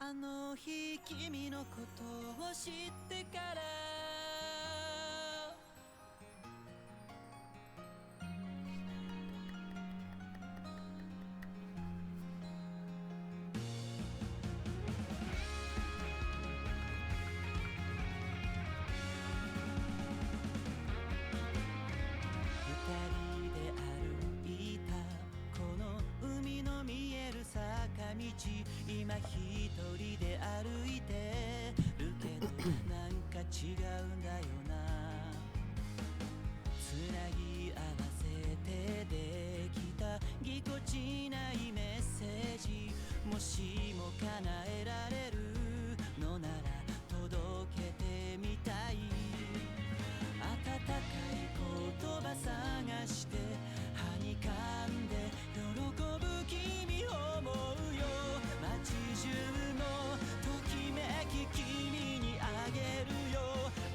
あの日君のことを知ってから今一人で歩いてるけどなんか違うんだよなつなぎ合わせてできたぎこちないメッセージもしも叶えられるのなら届けてみたい温かい言葉探してはにかんで喜ぶ君を思うよ街中のときめき君にあげるよ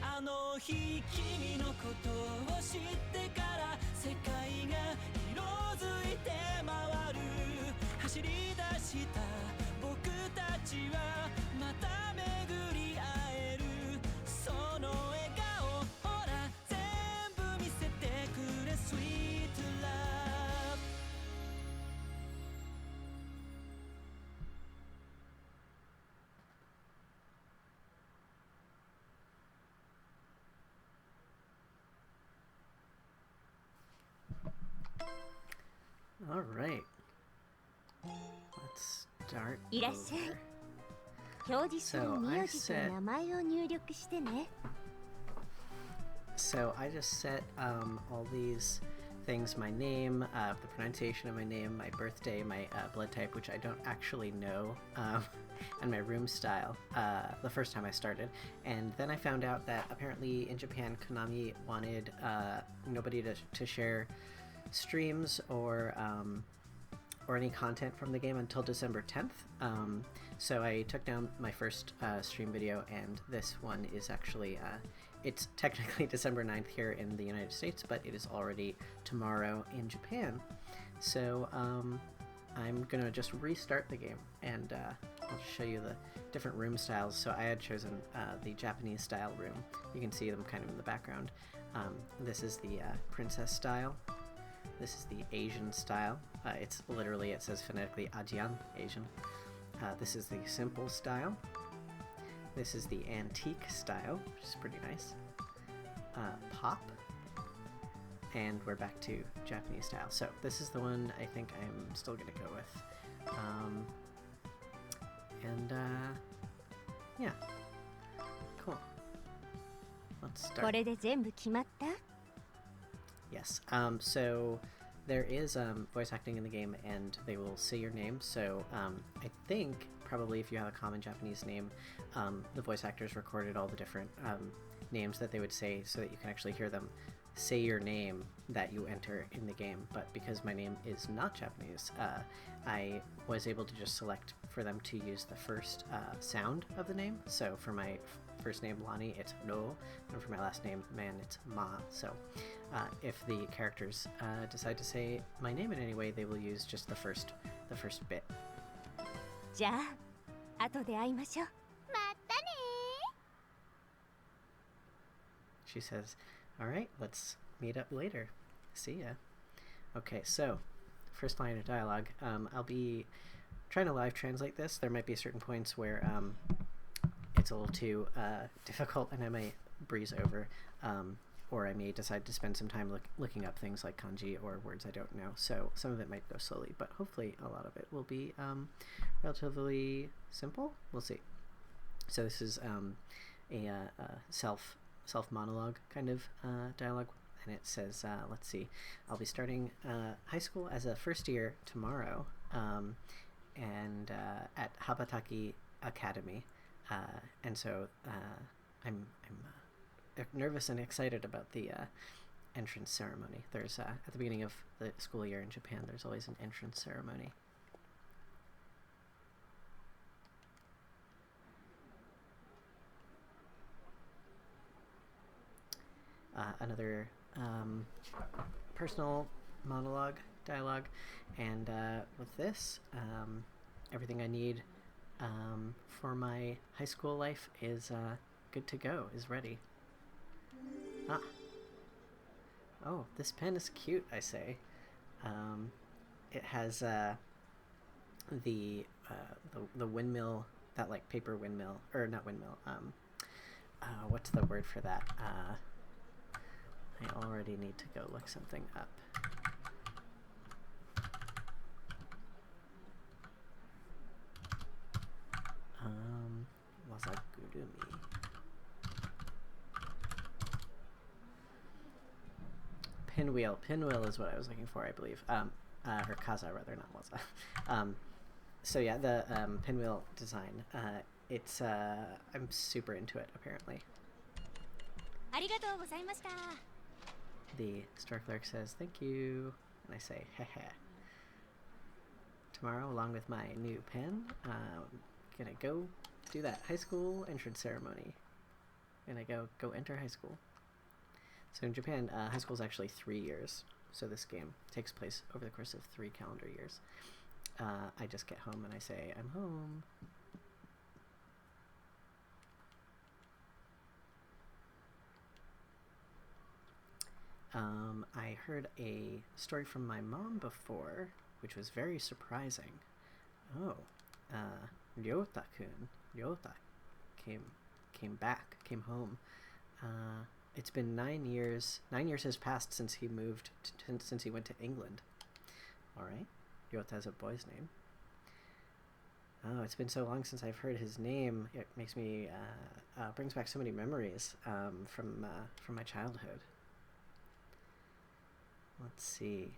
あの日君のことを知ってから世界が色づいて回る走り出した僕たちはまた巡り会えるその笑顔ほら全部見せてくれ Sweet Love All right. Let's start いらっしゃい over. 表示する名字と名前を入力してね So I just set all these things, my name, the pronunciation of my name, my birthday, my blood type, which I don't actually know, and my room style the first time I started. And then I found out that apparently in Japan, Konami wanted nobody to share streams or any content from the game until December 10th. So I took down my first stream video, and this one is actually, it's technically December 9th here in the United States, but it is already tomorrow in Japan. So I'm gonna just restart the game, and I'll just show you the different room styles. So I had chosen the Japanese style room. You can see them kind of in the background. This is the princess style. This is the Asian style. It's literally, it says phonetically Ajian, Asian. This is the simple style. This is the antique style, which is pretty nice. Pop. And we're back to Japanese style. So this is the one I think I'm still going to go with. Yeah. Cool. Let's start. これで全部決まった Yes. So there is voice acting in the game, and they will say your name. So I think probably if you have a common Japanese name, the voice actors recorded all the different names that they would say so that you can actually hear them say your name that you enter in the game. But because my name is not Japanese, I was able to just select for them to use the first sound of the name. So for my first name Lonnie, it's No, and for my last name Man, it's Ma. So if the characters decide to say my name in any way, they will use just the first bit. じゃあ後で会いましょうまたね She says, all right, let's meet up later. See ya. Okay, so first line of dialogue. I'll be trying to live translate this. There might be certain points where it's a little too difficult and I might breeze over, or I may decide to spend some time looking up things like kanji or words I don't know. So some of it might go slowly, but hopefully a lot of it will be relatively simple. We'll see. So this is a self monologue kind of dialogue, and it says, let's see, I'll be starting high school as a first year tomorrow, and at Habataki Academy, and so I'm nervous and excited about the entrance ceremony. There's at the beginning of the school year in Japan, there's always an entrance ceremony. Another personal monologue dialogue, and with this, everything I need for my high school life is good to go, is ready. Ah. Oh, this pen is cute, I say. It has the windmill, that like paper windmill, or not windmill, what's the word for that? I already need to go look something up. Wasagurumi. Pinwheel. Pinwheel is what I was looking for, I believe. Or kaza, rather, not waza. So yeah, the pinwheel design. It's I'm super into it, apparently. The store clerk says, thank you. And I say, heh. Tomorrow, along with my new pen, gonna go do that high school entrance ceremony. Gonna go enter high school. So in Japan, high school is actually 3 years. So this game takes place over the course of 3 calendar years. I just get home and I say, I'm home. I heard a story from my mom before, which was very surprising. Oh, Ryota came back, came home. It's been 9 years. 9 years has passed since he moved, since he went to England. All right, Ryota is a boy's name. Oh, it's been so long since I've heard his name. It makes me brings back so many memories from my childhood. Let's see.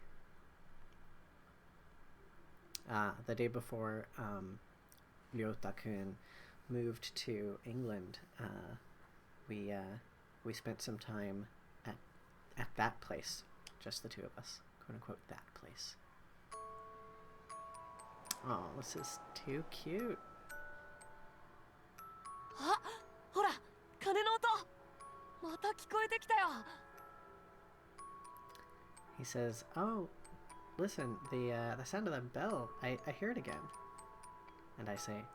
The day before Ryota-kun moved to England, we spent some time at that place, just the two of us, quote unquote, that place. Oh, this is too cute. あ、ほら、鐘の音。また聞こえてきたよ。He says, "Oh, listen, the sound of the bell. I hear it again." And I say,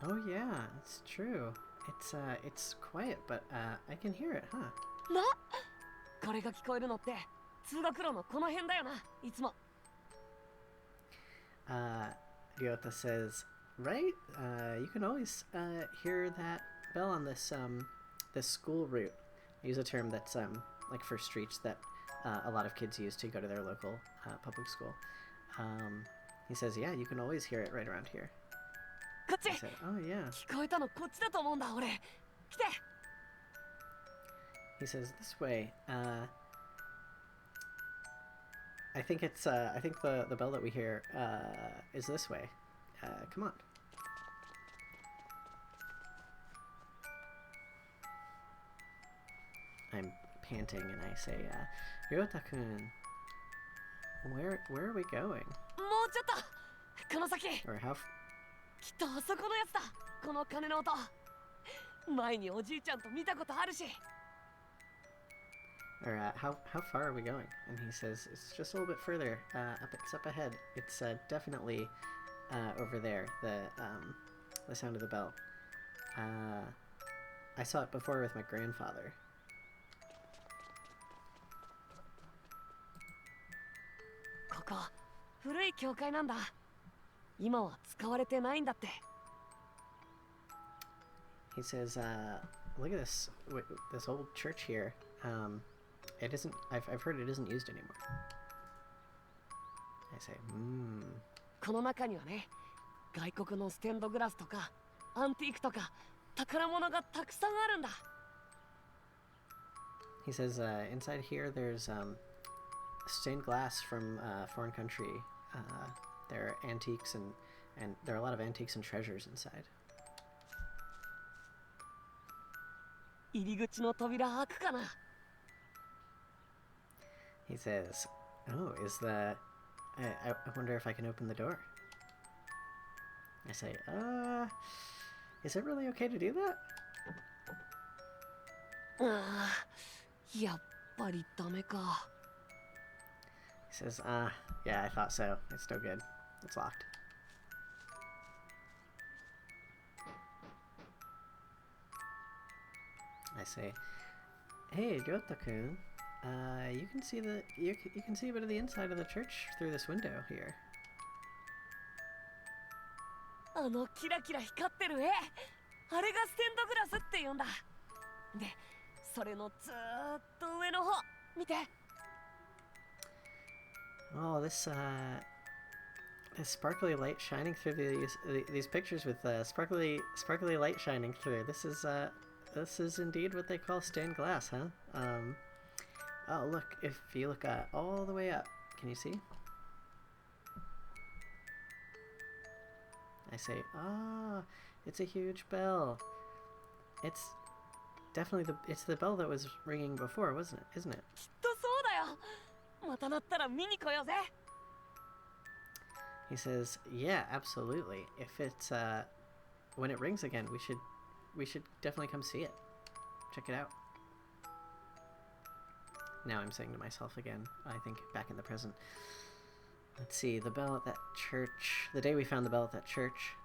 "Oh yeah, it's true. It's quiet, but I can hear it, huh?" な、これが聞こえるのって通学路のこの辺だよな、いつも。Ryota says, "Right? You can always hear that bell on this this school route." I use a term that's like for streets that a lot of kids use to go to their local public school. He says, "Yeah, you can always hear it right around here." こっち。 I said, "Oh yeah." 聞こえたのこっちだと思うんだ、俺。来て。 He says, "This way." I think it's I think the bell that we hear is this way. Come on. I'm panting and I say, Ryota-kun, where are we going? もうちょっと。この先。 Or how きっとあそこのやつだ。この鐘の音。前におじいちゃんと見たことあるし。 or how far are we going? And he says, it's just a little bit further. It's up ahead. It's definitely over there. The sound of the bell. I saw it before with my grandfather. ここ古い教会なんだ。今は使われてないんだって。 He says, look at this old church here. It isn't. I've heard it isn't used anymore. I say, この中にはね、外国のステンドグラスとかアンティークとか宝物がたくさんあるんだ。 He says, inside here there's stained glass from a foreign country. There are antiques and there are a lot of antiques and treasures inside. 入り口の扉開くかな。 He says, oh, I wonder if I can open the door. I say, is it really okay to do that? ああ、やっぱりダメか。 He says, yeah, I thought so. It's no good. It's locked. I say, "Hey, Ryota-kun, you can see you can see a bit of the inside of the church through this window here." あのキラキラ光ってる絵、あれがステンドグラスって言うんだ。で、それのずーっと上の方見て。Oh, this sparkly light shining through these pictures with sparkly light shining through. This is indeed what they call stained glass, huh? Oh, look, if you look all the way up, can you see? I say, it's a huge bell. It's definitely it's the bell that was ringing before, isn't it? きっとそうだよ。また鳴ったら見に来ようぜ。He says, "Yeah, absolutely. If it's when it rings again, we should definitely come see it. Check it out." Now I'm saying to myself again, I think back in the present. Let's see, the bell at that church, the day we found the bell at that church,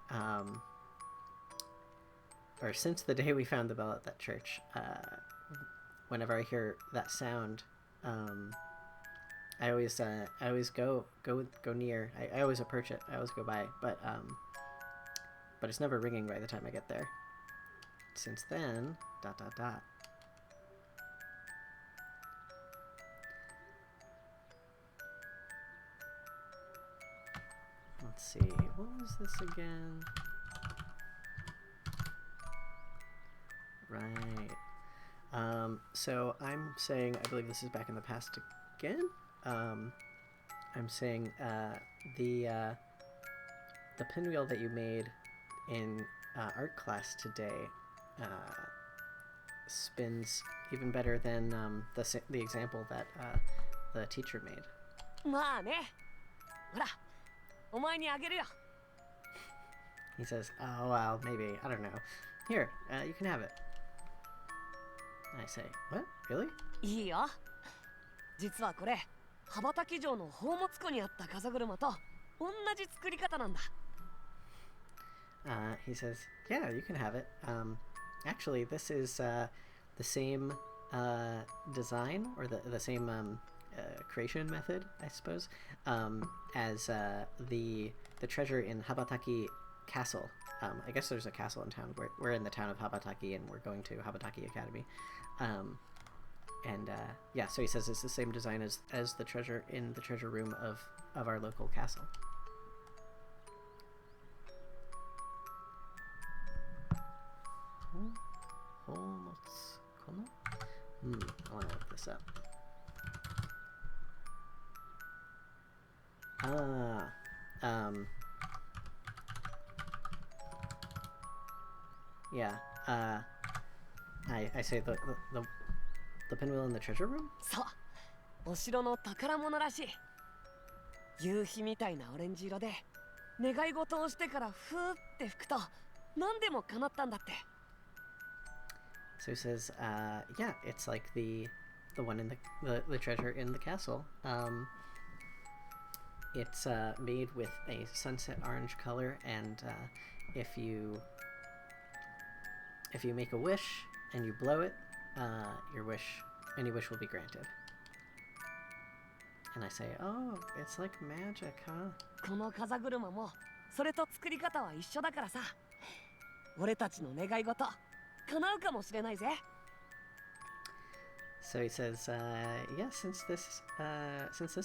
or since the day we found the bell at that church, whenever I hear that sound, I always go near. I always approach it. I always go by, but it's never ringing by the time I get there. Since then, ... Let's see, what was this again? Right. So I'm saying, I believe this is back in the past again. I'm saying the pinwheel that you made in art class today spins even better than the example that the teacher made. まあね。ほら、お前にあげるよ。He says, "Oh well, maybe, I don't know. Here, you can have it." And I say, "What? Really?" いいよ。実はこれ、羽ばたき城の宝物庫にあった風車と同じ作り方なんだ。He says, "Yeah, you can have it. Actually, this is the same design or the same creation method, I suppose, as the treasure in Habataki Castle. I guess there's a castle in town. We're in the town of Habataki, and we're going to Habataki Academy. Yeah, so he says it's the same design as the treasure in the treasure room of our local castle." I want to look this up. Yeah, I say the pinwheel in the treasure room? そう、お城の宝物らしい。夕日みたいなオレンジ色で、願い事をしてからふーって吹くと何でも叶ったんだって。So he says, yeah, it's like the one in the treasure in the castle. It's made with a sunset orange color, and if you make a wish and you blow it, any wish will be granted. And I say, "Oh, it's like magic, huh?" この風車もそれと作り方は一緒だからさ。俺たちの願い事叶うかもしれないぜ。So he says, yeah, since this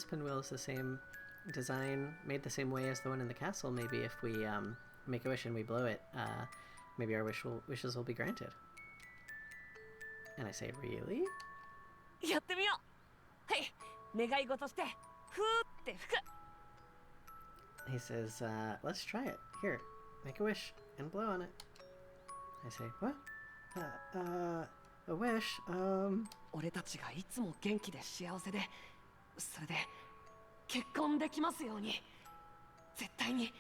pinwheel is the same design, made the same way as the one in the castle, maybe if we make a wish and we blow it, maybe our wishes will be granted. And I say, "Really?" やってみよう。はい、願い事してふーって吹く。He says, "Let's try it. Here, make a wish and blow on it." I say, "What? A wish? 俺たちがいつも元気で幸せで、それで結婚できますように。絶対に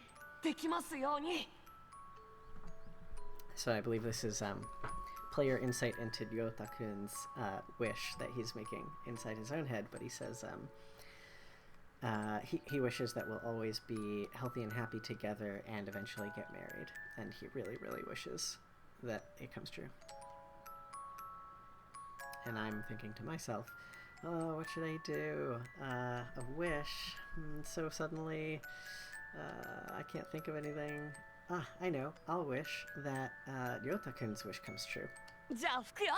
できますように。" So I believe this is player insight into Ryota-kun's wish that he's making inside his own head, but he says he wishes that we'll always be healthy and happy together and eventually get married, and he really, really wishes that it comes true. And I'm thinking to myself, oh, what should I do? A wish. So suddenly, I can't think of anything. Ah, I know. I'll wish that Ryota-kun's wish comes true. じゃあ吹くよ。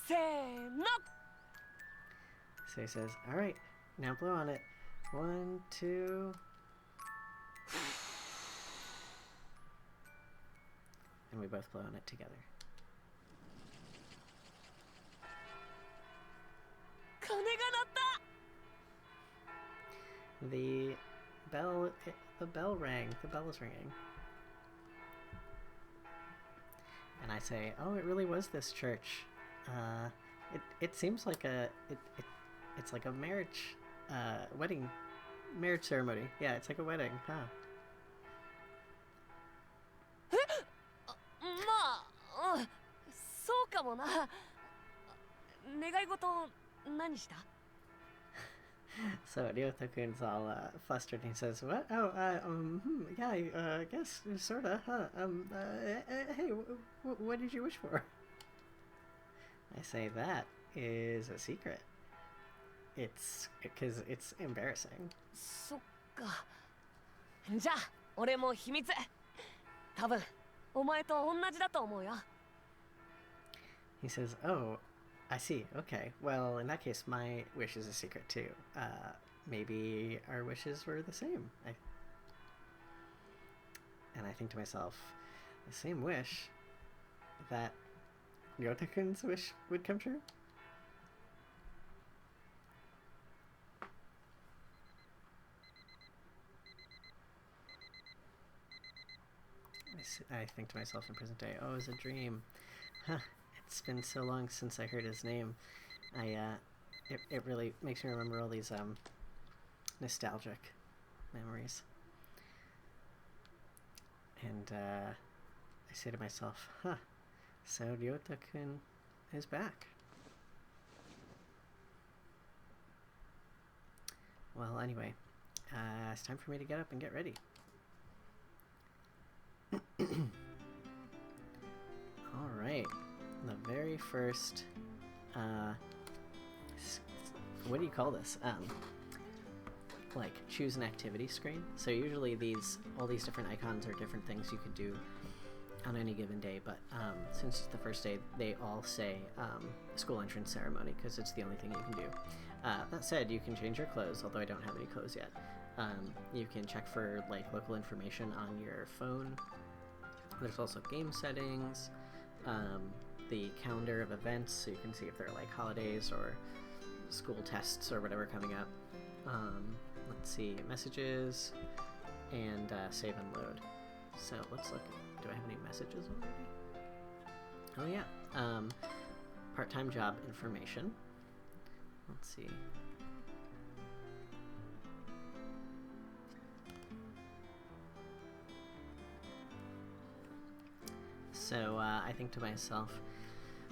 せーの。 So he says, all right, now blow on it. 1, 2... And we both blow on it together. 鐘が鳴った。 The bell rang. The bell is ringing. And I say, oh, it really was this church. It seems like it's like a marriage, marriage ceremony. Yeah, it's like a wedding, huh? まあ、そうかもな。願い事何した？ So Ryota-kun's all flustered and he says, what? Oh, yeah, I guess, sorta, huh? Hey, what did you wish for? I say, that is a secret. It's, because it's embarrassing. そっか。じゃあ、俺も秘密。多分、お前と同じだと思うよ。 He says, oh, I see. Okay. Well, in that case, my wish is a secret too. Maybe our wishes were the same. And I think to myself, the same wish that Ryota-kun's wish would come true? I think to myself in present day, oh, it was a dream. Huh. It's been so long since I heard his name. It really makes me remember all these nostalgic memories. And I say to myself, huh, so Ryota-kun is back. Well, anyway, it's time for me to get up and get ready. All right. The very first, what do you call this? Like choose an activity screen. So usually all these different icons are different things you could do on any given day, but since it's the first day, they all say school entrance ceremony because it's the only thing you can do. That said, you can change your clothes, although I don't have any clothes yet. You can check for like local information on your phone. There's also game settings. The calendar of events, so you can see if there are like holidays or school tests or whatever coming up. Let's see, messages, and save and load. So let's look. Do I have any messages already? Oh yeah. Part-time job information. Let's see. So I think to myself,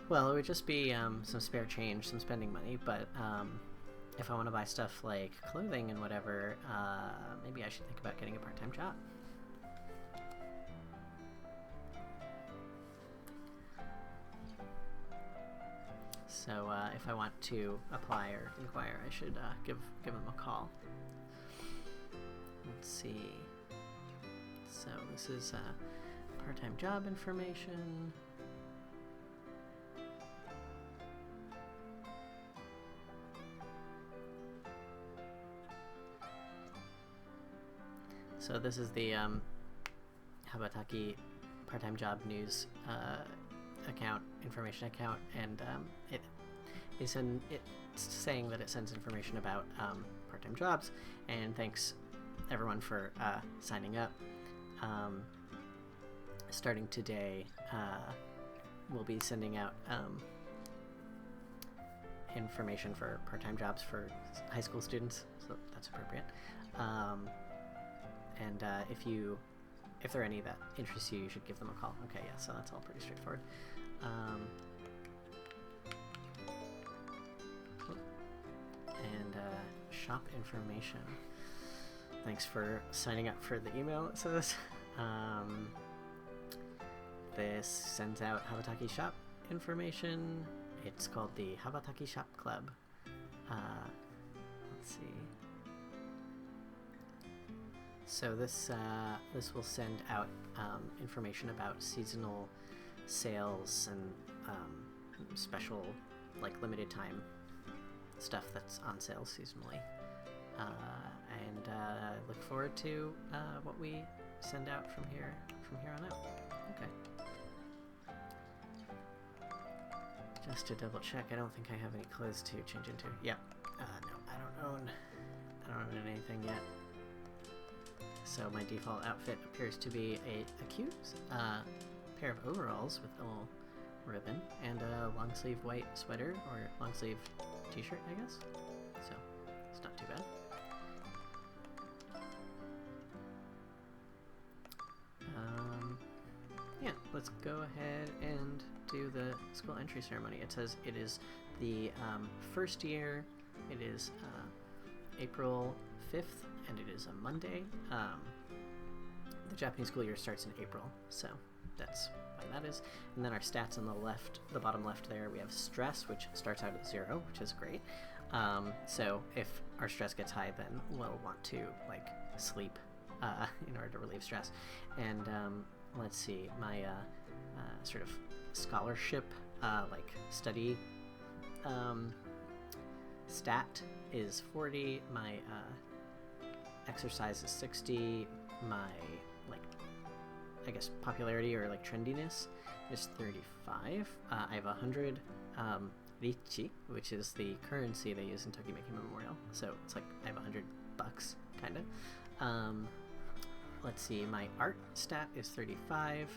well, it would just be some spare change, some spending money, but if I want to buy stuff like clothing and whatever, maybe I should think about getting a part-time job. So if I want to apply or inquire, I should give them a call. Let's see. So this is part-time job information. So this is the Habataki part-time job news account, information account, and it's saying that it sends information about part-time jobs, and thanks everyone for signing up. Starting today, we'll be sending out information for part-time jobs for high school students, so that's appropriate. And if there are any that interest you, you should give them a call. Okay, yeah, so that's all pretty straightforward. And shop information. Thanks for signing up for the email, it says. This sends out Habataki shop information, it's called the Habataki Shop Club. Let's see. So this will send out information about seasonal sales and special, like, limited time stuff that's on sale seasonally. And look forward to what we send out from here on out. Okay. Just to double check, I don't think I have any clothes to change into. Yep. No, I don't own anything yet. So my default outfit appears to be a cute pair of overalls with a little ribbon and a long sleeve white sweater or long sleeve t-shirt, I guess. So it's not too bad. Yeah, let's go ahead and do the school entry ceremony. It says it is the first year. It is April 5th, and it is a Monday. The Japanese school year starts in April, so that's why that is. And then our stats on the left, the bottom left there, we have stress, which starts out at 0, which is great. So if our stress gets high, then we'll want to, like, sleep in order to relieve stress. And let's see, my sort of scholarship, like, study stat is 40, my exercise is 60, my, like, I guess popularity or, like, trendiness is 35. I have 100 richi, which is the currency they use in Tokimeki Memorial, so it's like I have $100, kind of. Let's see, my art stat is 35.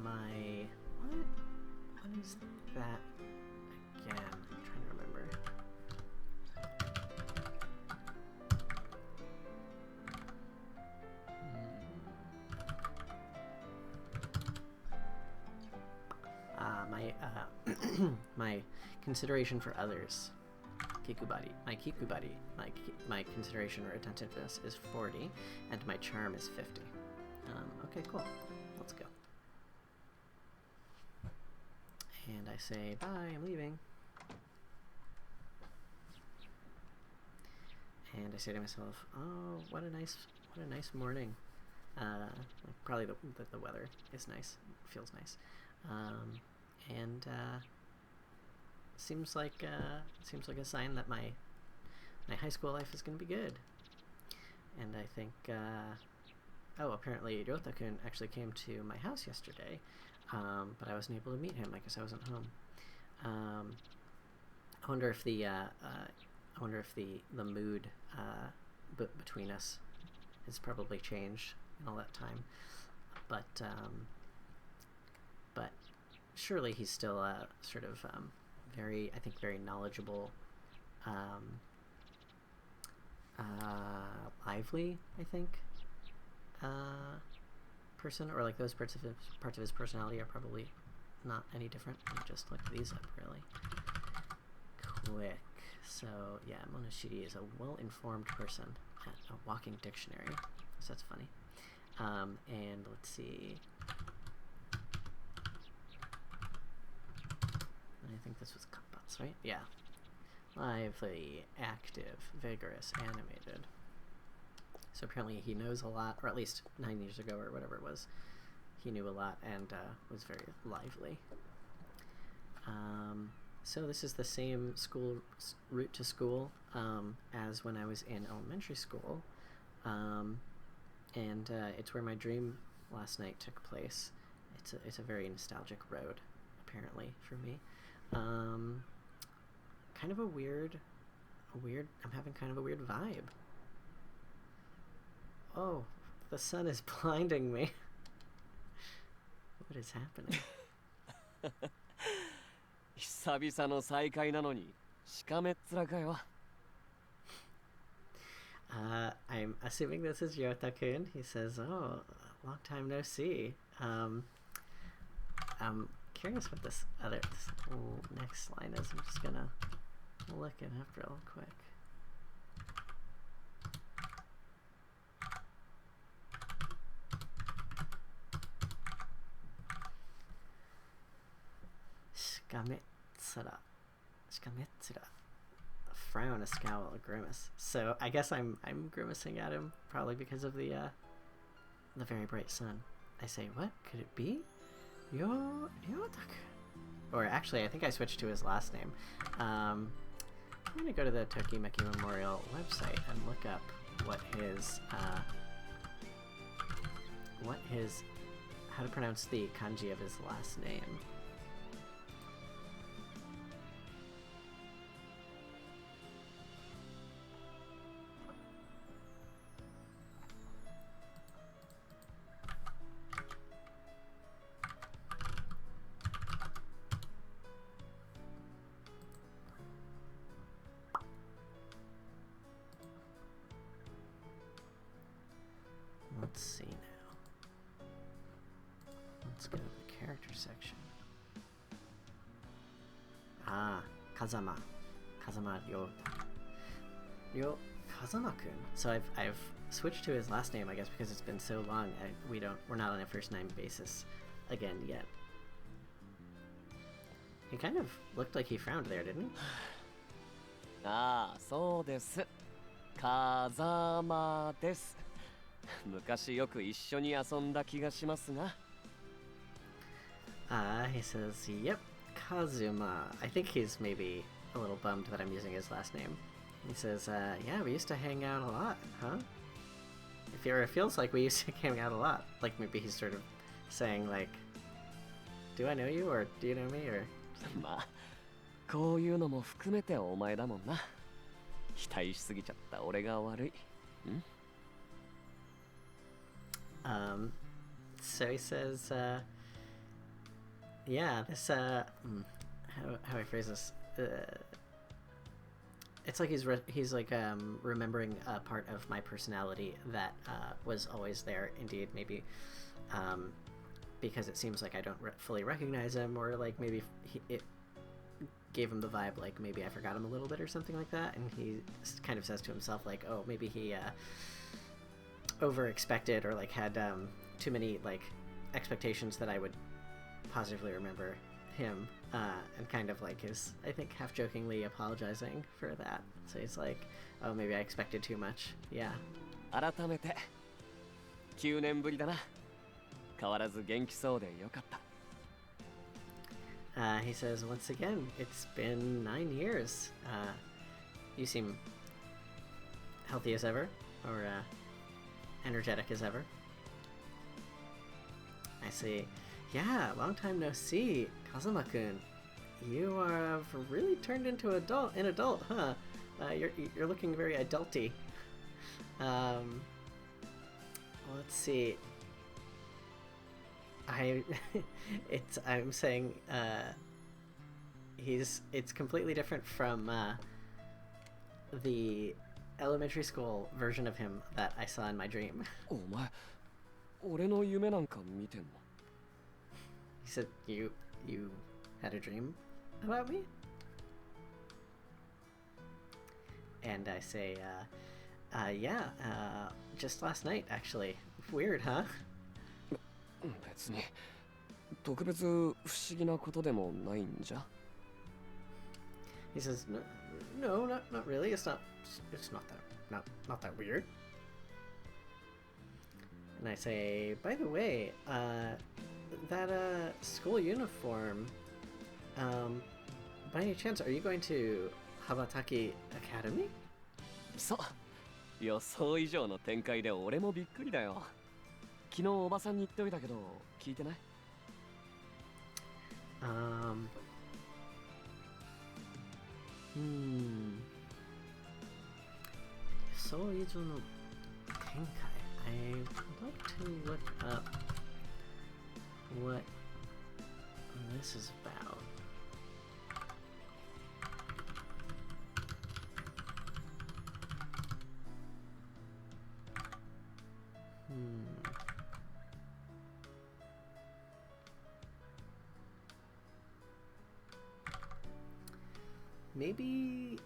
My... What is that again? I'm trying to remember. My consideration for others. Kikubari. My consideration or attentiveness is 40, and my charm is 50. Okay, cool. Let's go. And I say, bye, I'm leaving. And I say to myself, oh, what a nice morning. Probably the weather is nice. It feels nice. And seems like a sign that my high school life is going to be good. And I think, apparently Ryota-kun actually came to my house yesterday, but I wasn't able to meet him. I guess I wasn't home. I wonder if the mood between us has probably changed in all that time, but surely he's still sort of very knowledgeable, lively, I think, person, or like those parts of his personality are probably not any different. Let me just look these up really quick. So yeah, Monoshiri is a well-informed person at a walking dictionary, so that's funny. And let's see. I think this was Kapats, right? Yeah. Lively, active, vigorous, animated. So apparently he knows a lot, or at least 9 years ago or whatever it was, he knew a lot and was very lively. So this is the same route to school as when I was in elementary school. And it's where my dream last night took place. It's a very nostalgic road, apparently, for me. Kind of a weird, I'm having kind of a weird vibe. Oh, the sun is blinding me. What is happening? 久々の再会なのにしかめっ面かよ。I'm assuming this is Ryota-kun. He says, oh, long time no see. I'm curious what this next line is. I'm just gonna look it up real quick. Shikametsu. Shikamatsura. Shikamatsura. A frown, a scowl, a grimace. So I guess I'm grimacing at him, probably because of the very bright sun. I say, what could it be? Yotaku. Or actually, I think I switched to his last name. I'm gonna go to the Tokimeki Memorial website and look up what his how to pronounce the kanji of his last name. Let's see now. Let's go to the character section. Ah, Kazama. Kazama Kazama-kun. So I've switched to his last name, I guess, because it's been so long. We're not on a first name basis again yet. He kind of looked like he frowned there, didn't he? ああ、そうです。風間です。昔よく一緒に遊んだ気がしますが。He says, yep, Kazuma. I think he's maybe a little bummed that I'm using his last name. He says, yeah, we used to hang out a lot, huh? It feels like we used to hang out a lot. Like maybe he's sort of saying, like, do I know you, or do you know me, or... まあ、こういうのも含めてお前だもんな。期待しすぎちゃった俺が悪い。So he says, yeah, this, how do I phrase this? It's like he's like, remembering a part of my personality that, was always there, indeed, maybe, because it seems like I don't fully recognize him, or like maybe it gave him the vibe like maybe I forgot him a little bit or something like that, and he kind of says to himself like, oh, maybe he, over expected or like had too many like expectations that I would positively remember him, and kind of like is, I think, half jokingly apologizing for that. So he's like, oh, maybe I expected too much. Yeah. 改めて9年ぶりだな。変わらず元気そうでよかった。He says, once again, it's been 9 years. You seem healthy as ever, or energetic as ever. I say, yeah, long time no see, Kazuma-kun. You have really turned into an adult, huh? You're looking very adulty. Let's see. I'm saying it's completely different from the elementary school version of him that I saw in my dream. お前、俺の夢なんか見てんの? He said, you had a dream about me? And I say, yeah, just last night, actually. Weird, huh? 別に特別不思議なことでもないんじゃ? He says, no, not really. It's not that weird. And I say, by the way, that school uniform, by any chance, are you going to Habataki Academy? そう、予想以上の展開で俺もびっくりだよ。昨日おばさんに言っておいたけど聞いてない？そう以上の展開。I would like to look up what this is about. Maybe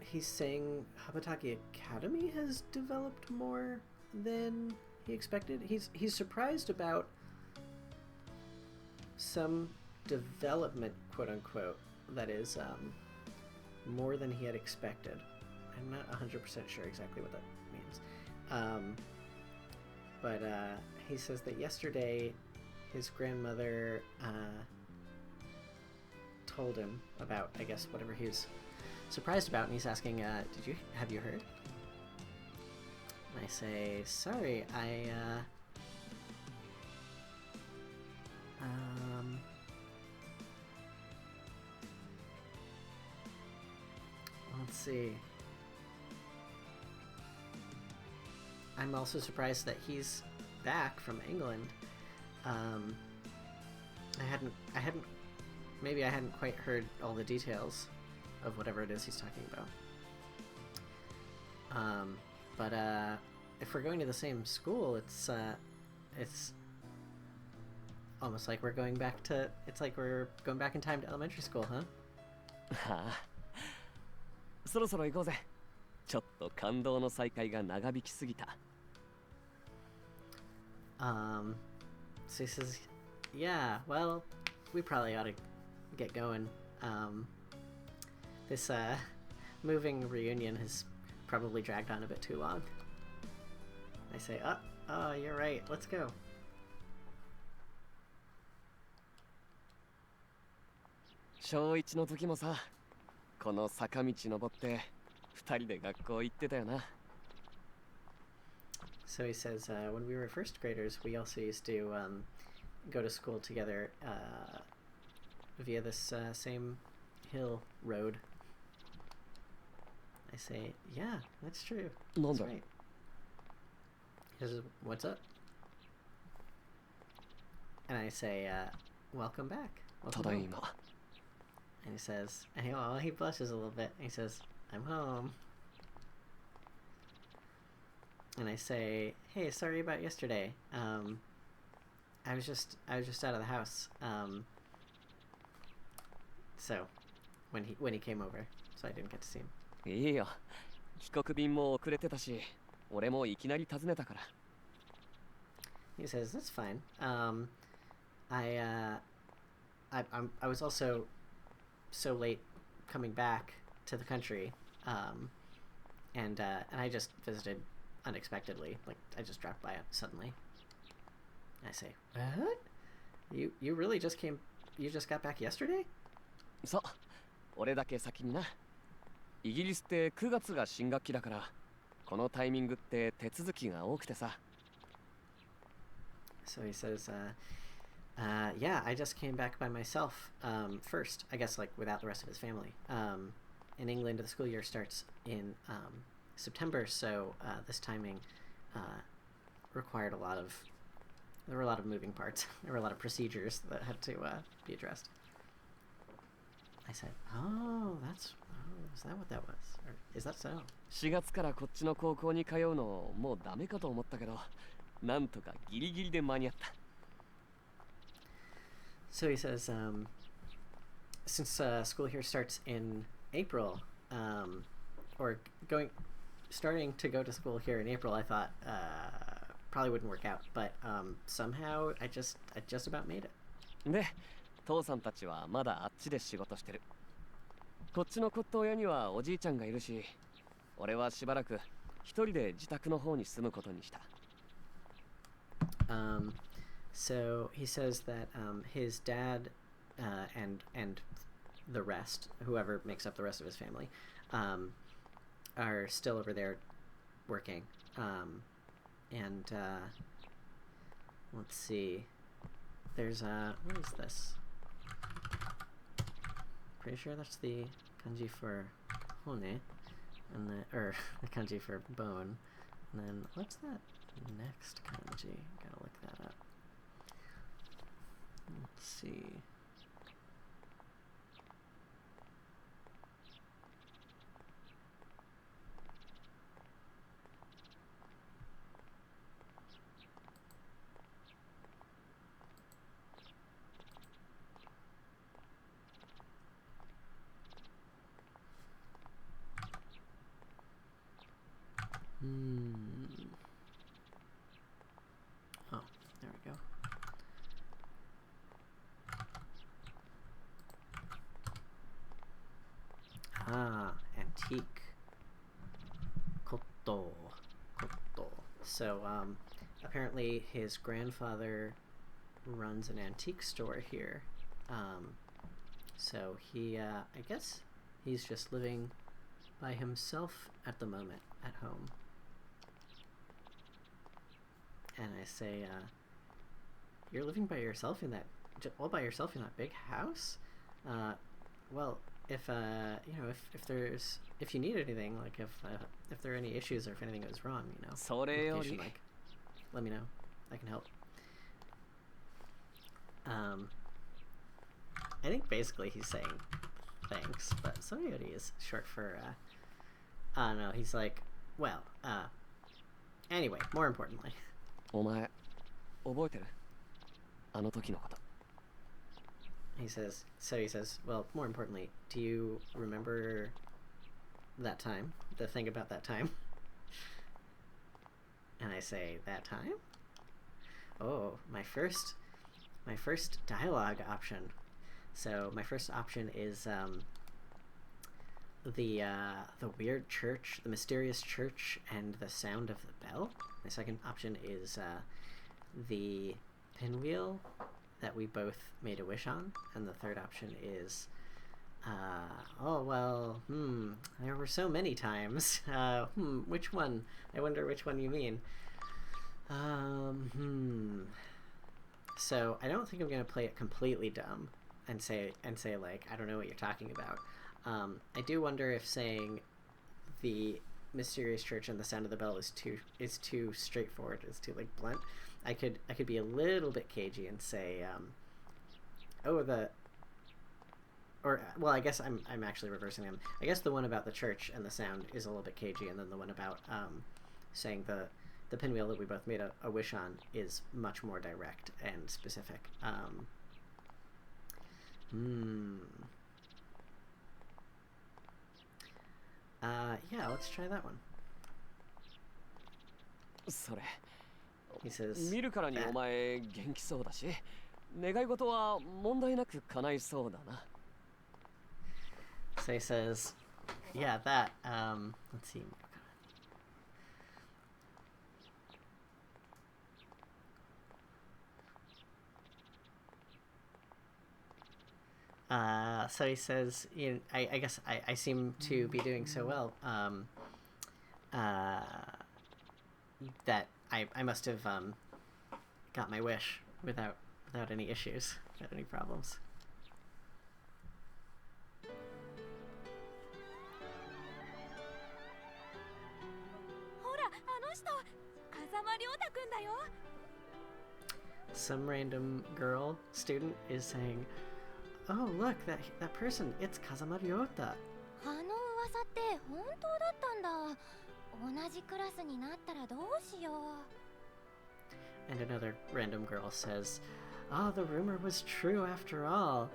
he's saying Habataki Academy has developed more than he expected. He's surprised about some development, quote unquote, that is more than he had expected. I'm not 100% sure exactly what that means. But he says that yesterday his grandmother told him about, I guess, whatever he was surprised about, and he's asking, have you heard? And I say, sorry, let's see. I'm also surprised that he's back from England. Maybe I hadn't quite heard all the details of whatever it is he's talking about. But if we're going to the same school, it's almost like we're going back to, it's like we're going back in time to elementary school, huh? そろそろ行こうぜ。ちょっと感動の再会が長引きすぎた。So he says, yeah, well, we probably ought to get going. This moving reunion has probably dragged on a bit too long. I say, oh, you're right, let's go. 小1の時もさ、この坂道登って2人で学校行ってたよな。So he says, when we were first graders, we also used to go to school together via this same hill road. I say, yeah, that's true. That's right. He says, what's up? And I say, welcome back. Welcome home. And he says, he blushes a little bit. And he says, I'm home. And I say, hey, sorry about yesterday. I was just out of the house. So when he came over, so I didn't get to see him. いいよ。帰国便も遅れてたし、俺もいきなり訪ねたから。He says, that's fine. I was also so late coming back to the country, and I just visited unexpectedly. Like, I just dropped by it suddenly. I say, what? You really just got back yesterday? そう、俺だけ先にな。イギリスって9月が新学期だから、このタイミングって手続きが多くてさ。So he says, yeah, I just came back by myself first, I guess, like without the rest of his family. In England, the school year starts in September, so this timing required there were a lot of moving parts. There were a lot of procedures that had to be addressed. I said, is that what that was? Or is that so? 4月からこっちの高校に通うのもうダメかと思ったけど、なんとかギリギリで間に合った。So he says, since school here starts in April, starting to go to school here in April, I thought probably wouldn't work out, but somehow I just about made it. で、父さんたちはまだあっちで仕事してる。こっちの骨董屋にはおじいちゃんがいるし、俺はしばらく一人で自宅の方に住むことにした。So he says that his dad and the rest, whoever makes up the rest of his family, are still over there working. And let's see. There's what is this? Pretty sure that's the kanji for hone, and the kanji for bone. And then what's that next kanji? Gotta look that up. Let's see. Oh, there we go. antique. Koto. So, apparently his grandfather runs an antique store here. So he, I guess he's just living by himself at the moment at home. And I say, you're living by yourself in that, all by yourself in that big house? Well, if you need anything, like if there are any issues or if anything goes wrong, you know, like, let me know. I can help. I think basically he's saying thanks, but Soyori is short for, no, he's like, well, anyway, more importantly. お前覚えてる？あの時のこと。He says, well, more importantly, do you remember that time? The thing about that time? And I say, that time? Oh, my first dialogue option. So my first option is the weird church, the mysterious church, and the sound of the bell. My second option is the pinwheel that we both made a wish on, and the third option is there were so many times. Which one? I wonder which one you mean. So I don't think I'm gonna play it completely dumb and say like, I don't know what you're talking about. I do wonder if saying the mysterious church and the sound of the bell is too straightforward, is too like blunt. I could be a little bit cagey and say, I guess I'm actually reversing them. I guess the one about the church and the sound is a little bit cagey, and then the one about saying the pinwheel that we both made a wish on is much more direct and specific. Yeah, let's try that one. それ He says, 見るからに that. お前元気そうだし、願い事は問題なく叶いそうだな。 So he says, yeah, that, let's see. So he says, I guess I seem to be doing so well, that I must have, got my wish without any issues, without any problems. ほら、あの人、風間亮太くんだよ。 Some random girl student is saying, oh, look, that person, it's Kazama Ryota. あの噂って本当だったんだ。同じクラスになったらどうしよう。 And another random girl says, oh, the rumor was true after all.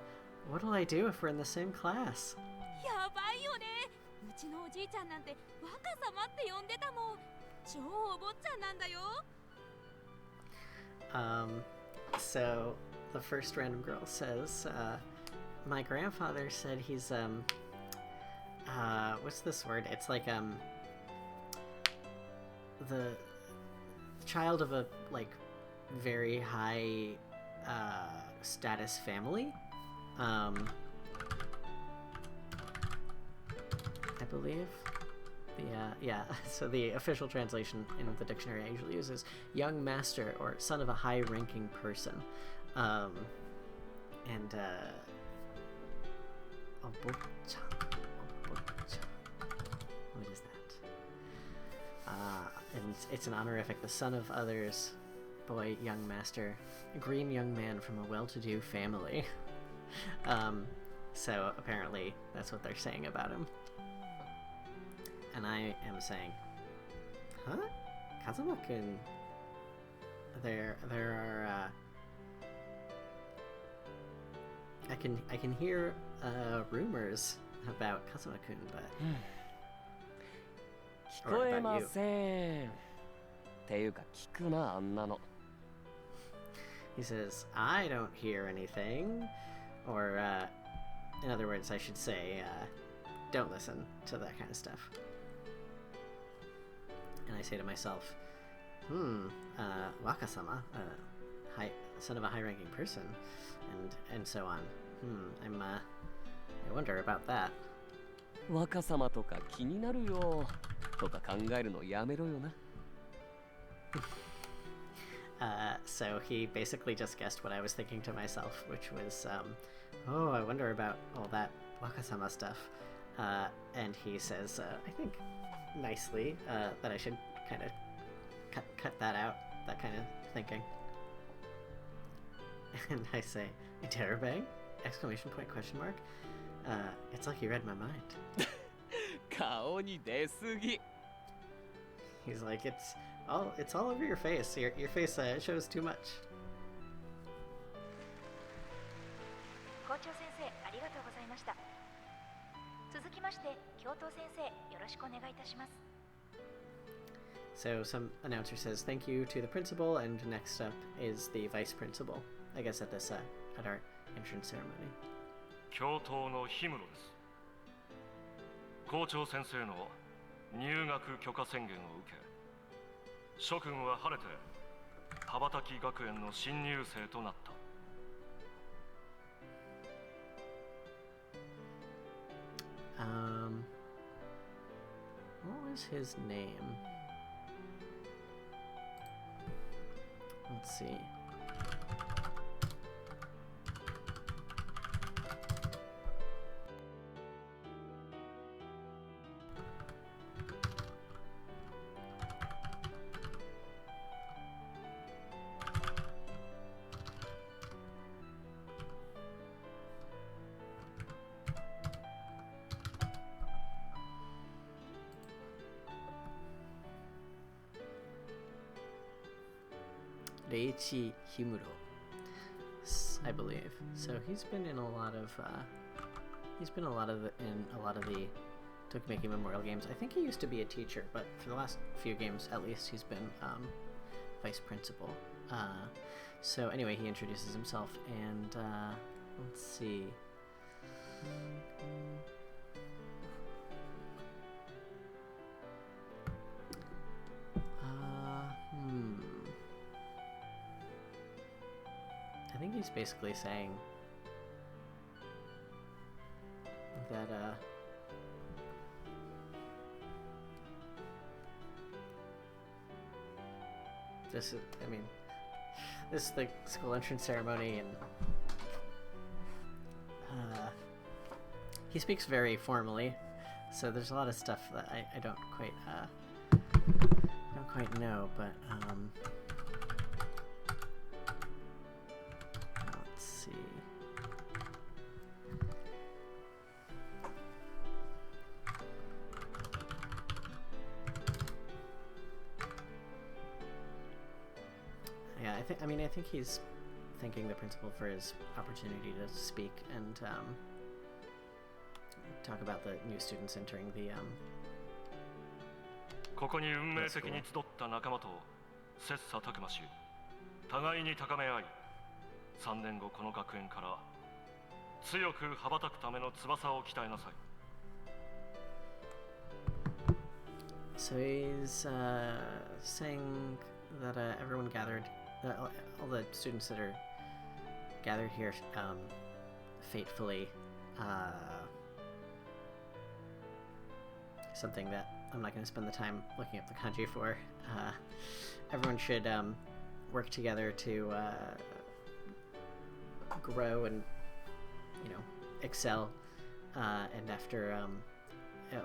What'll I do if we're in the same class? やばいよね。うちのおじいちゃんなんて若様って呼んでたもん。超お坊ちゃんなんだよ。 So the first random girl says, my grandfather said he's, what's this word? It's like, the child of a, like, very high, status family, I believe. Yeah, so the official translation in the dictionary I usually use is young master or son of a high-ranking person. And, Obo-chan. What is that? And it's an honorific, the son of others, boy, young master, green young man from a well-to-do family. So apparently that's what they're saying about him. And I am saying, huh? Kazuma-kun, there are, I can hear, rumors about Kazuma-kun, but... 聞こえません。っていうか聞くな、あんなの。 He says, I don't hear anything. Or, in other words, I should say, don't listen to that kind of stuff. And I say to myself, Wakasama, son of a high-ranking person, and so on. I wonder about that. 若様とか気になるよとか考えるのやめろよな。So he basically just guessed what I was thinking to myself, which was, oh, I wonder about all that Wakasama stuff. And he says, I think nicely, that I should kind of cut that out, that kind of thinking. And I say, interrobang? Exclamation point, question mark? It's like you read my mind. 顔に出すぎ。 He's like, it's all over your face. Your face shows too much. 校長先生、ありがとうございました。続きまして、教頭先生、よろしくお願いいたします。 So some announcer says thank you to the principal, and next up is the vice principal. I guess at our entrance ceremony. 教頭の氷室です。校長先生の入学許可宣言を受け、諸君は晴れて羽ばたき学園の新入生となった。What was his name? Let's see. Reichi Himuro, I believe. So he's been in a lot of the Tokimeki Memorial games. I think he used to be a teacher, but for the last few games, at least, he's been vice principal. So anyway, he introduces himself, and let's see. I think he's basically saying that this is the school entrance ceremony, and he speaks very formally, so there's a lot of stuff that I don't quite know, but let's see. Yeah, I think he's thanking the principal for his opportunity to speak and talk about the new students entering the ここに運命的に集った仲間と切磋琢磨し、互いに高め合い、3年後この学園から強く羽ばたくための翼を鍛えなさい。So he's saying that everyone gathered, all the students that are gathered here fatefully, something that I'm not going to spend the time looking up the kanji for. Everyone should work together to grow and, excel. And after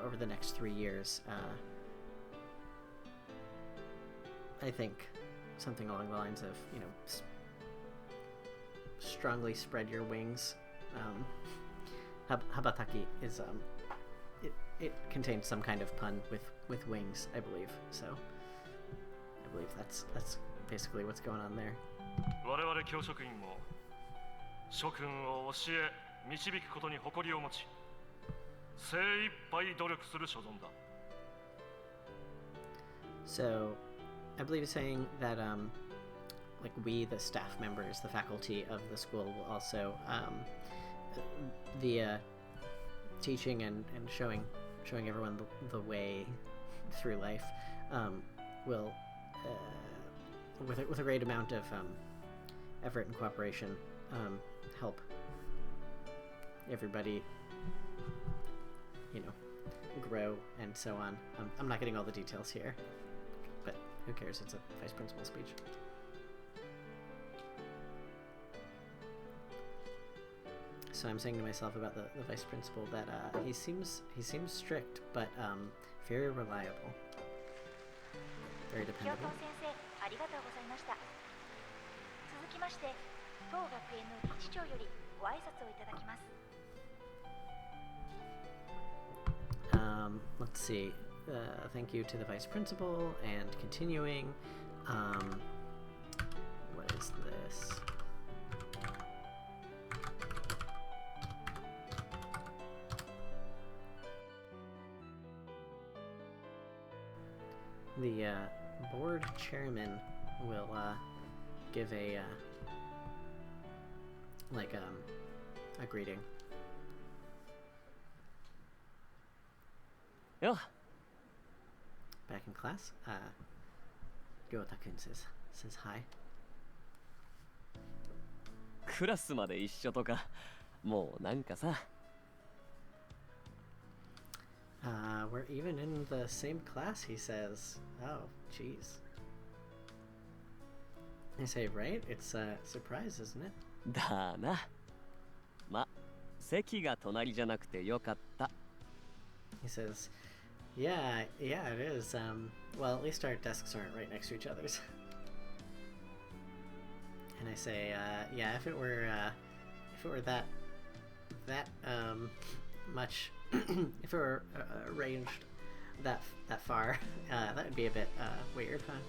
over the next 3 years, I think something along the lines of, strongly spread your wings. Habataki is it contains some kind of pun with wings, I believe. So I believe that's basically what's going on there. 我々教職員も諸君を教え導くことに誇りを持ち、精一杯努力する所存だ。 So I believe he's saying that like we, the staff members, the faculty of the school, will also the teaching and showing everyone the way through life will, with a great amount of effort and cooperation, help everybody, grow and so on. I'm not getting all the details here, but who cares? It's a vice principal speech. So I'm saying to myself about the vice principal that he seems strict, but very reliable, very 教 dependable. 頭先生ありがとうございました。続きまして当学園の理事長よりご挨拶をいただきます。 Let's see. Thank you to the vice principal, and continuing. What is this? The board chairman will give a greeting. よ Back in class, Ryota-kun says hi. クラスまで一緒とかもうなんかさ We're even in the same class, he says. Oh, jeez. I say, right? It's a surprise, isn't it? だなま席が隣じゃなくてよかった He says, yeah, it is. Well, at least our desks aren't right next to each other's. And I say, yeah, if it were that much, if it were arranged that far, that would be a bit weird, huh?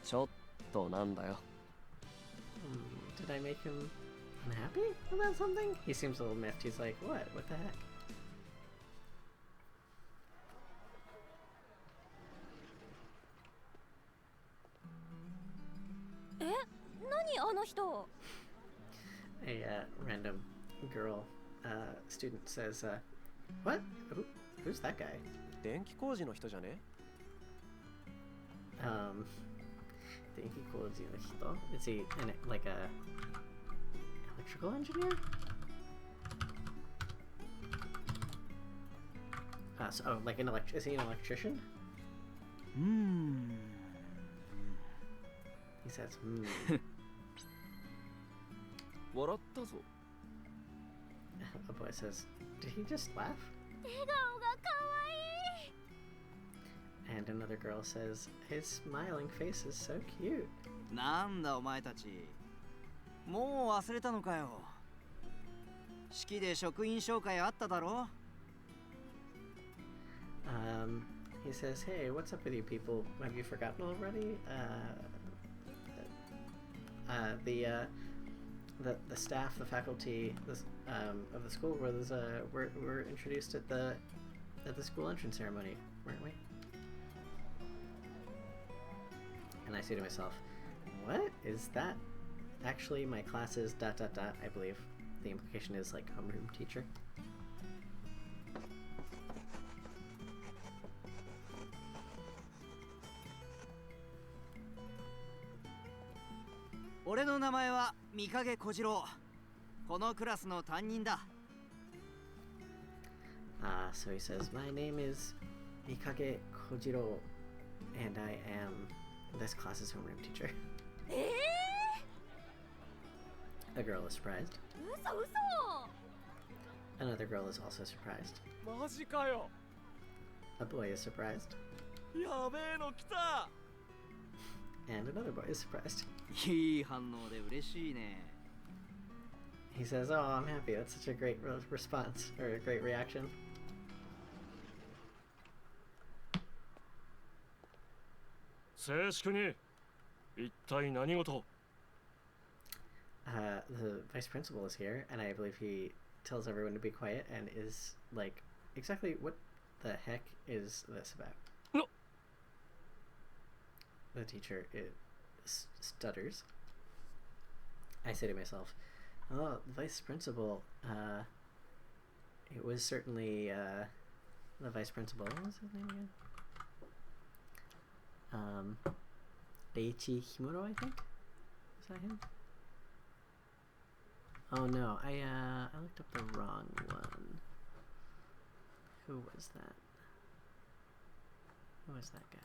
ちょっとなんだよ Did I make him unhappy about something? He seems a little miffed. He's like, what? What the heck? え、何あの人 A random girl student says, what? Who's that guy? 電気工事の人じゃね Denki Koji no hito? Is he like a electrical engineer? Like is he an electrician? He says, 笑ったぞ A boy says, did he just laugh? 笑顔が可愛い And another girl says, his smiling face is so cute. なんだお前たちもう忘れたのかよ式で職員紹介あっただろ He says, hey, what's up with you people? Have you forgotten already? The staff, the faculty of the school were introduced at the school entrance ceremony, weren't we? And I say to myself, what is that? Actually, my class is ... I believe the implication is like homeroom teacher.俺の名前は三影小次郎このクラスの担任だ So he says, my name is Mikage Kojiro, and I am this class's homeroom teacher. え A girl is surprised. 嘘嘘 Another girl is also surprised. マジかよ A boy is surprised. やべえの来た And another boy is surprised. いい反応で嬉しいね He says, oh, I'm happy. That's such a great response, or a great reaction. 静粛に一体何事 The vice principal is here, and I believe he tells everyone to be quiet and is like, exactly what the heck is this about? No. The teacher stutters. I say to myself, Oh, the vice principal. It was certainly the vice principal. What was his name again? Daiichi Himuro, I think. Is that him? Oh no, I looked up the wrong one. Who was that? Who was that guy?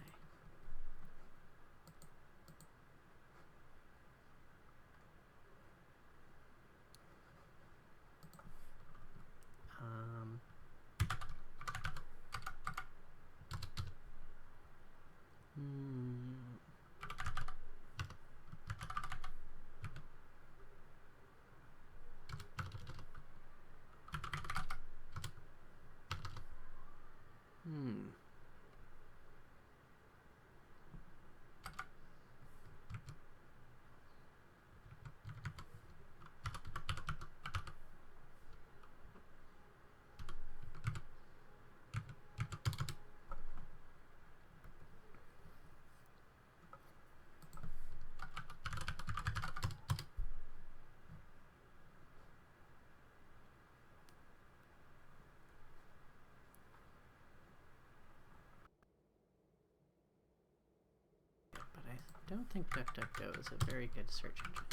But I don't think DuckDuckGo is a very good search engine.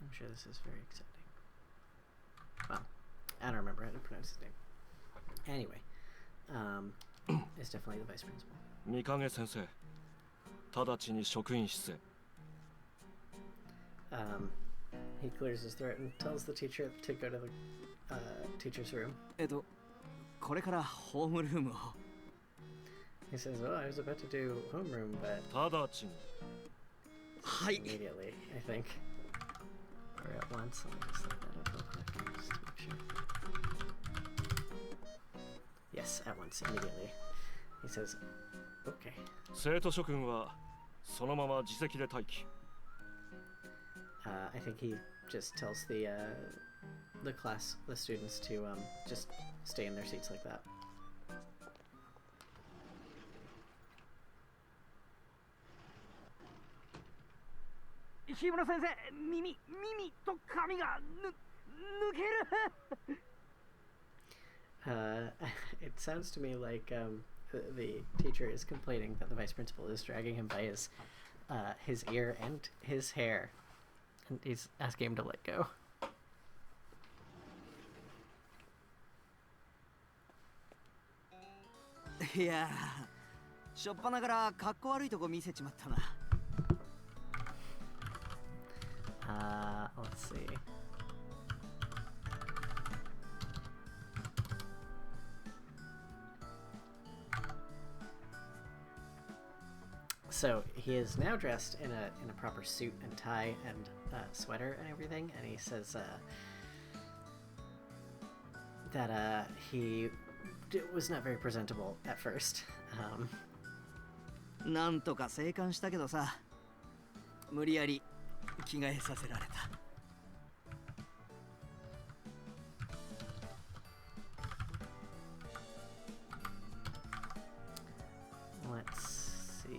I'm sure this is very exciting. Well, I don't remember how to pronounce his name. Anyway, it's definitely the vice principal. 三影先生、直ちに職員室へ。He clears his throat and tells the teacher to go to the teacher's room. これからホームルームを。He says, "Oh, I was about to do homeroom, but 直ちに。はい。 immediately, I think, or at once." Let me just look that up real quick, just to make sure. Yes, at once, immediately. He says, "Okay." 生徒諸君はそのまま自席で待機。I think he just tells the class, the students, to just stay in their seats like that. 日村先生、耳と髪が抜ける。It sounds to me like the teacher is complaining that the vice principal is dragging him by his ear and his hair, and he's asking him to let go. いやー、しょっぱなからかっこ悪いとこ見せちまったな。Let's see. So he is now dressed in a proper suit and tie and sweater and everything, and he says that he was not very presentable at first. なんとか生還したけどさ、無理やり着替えさせられた。Let's see.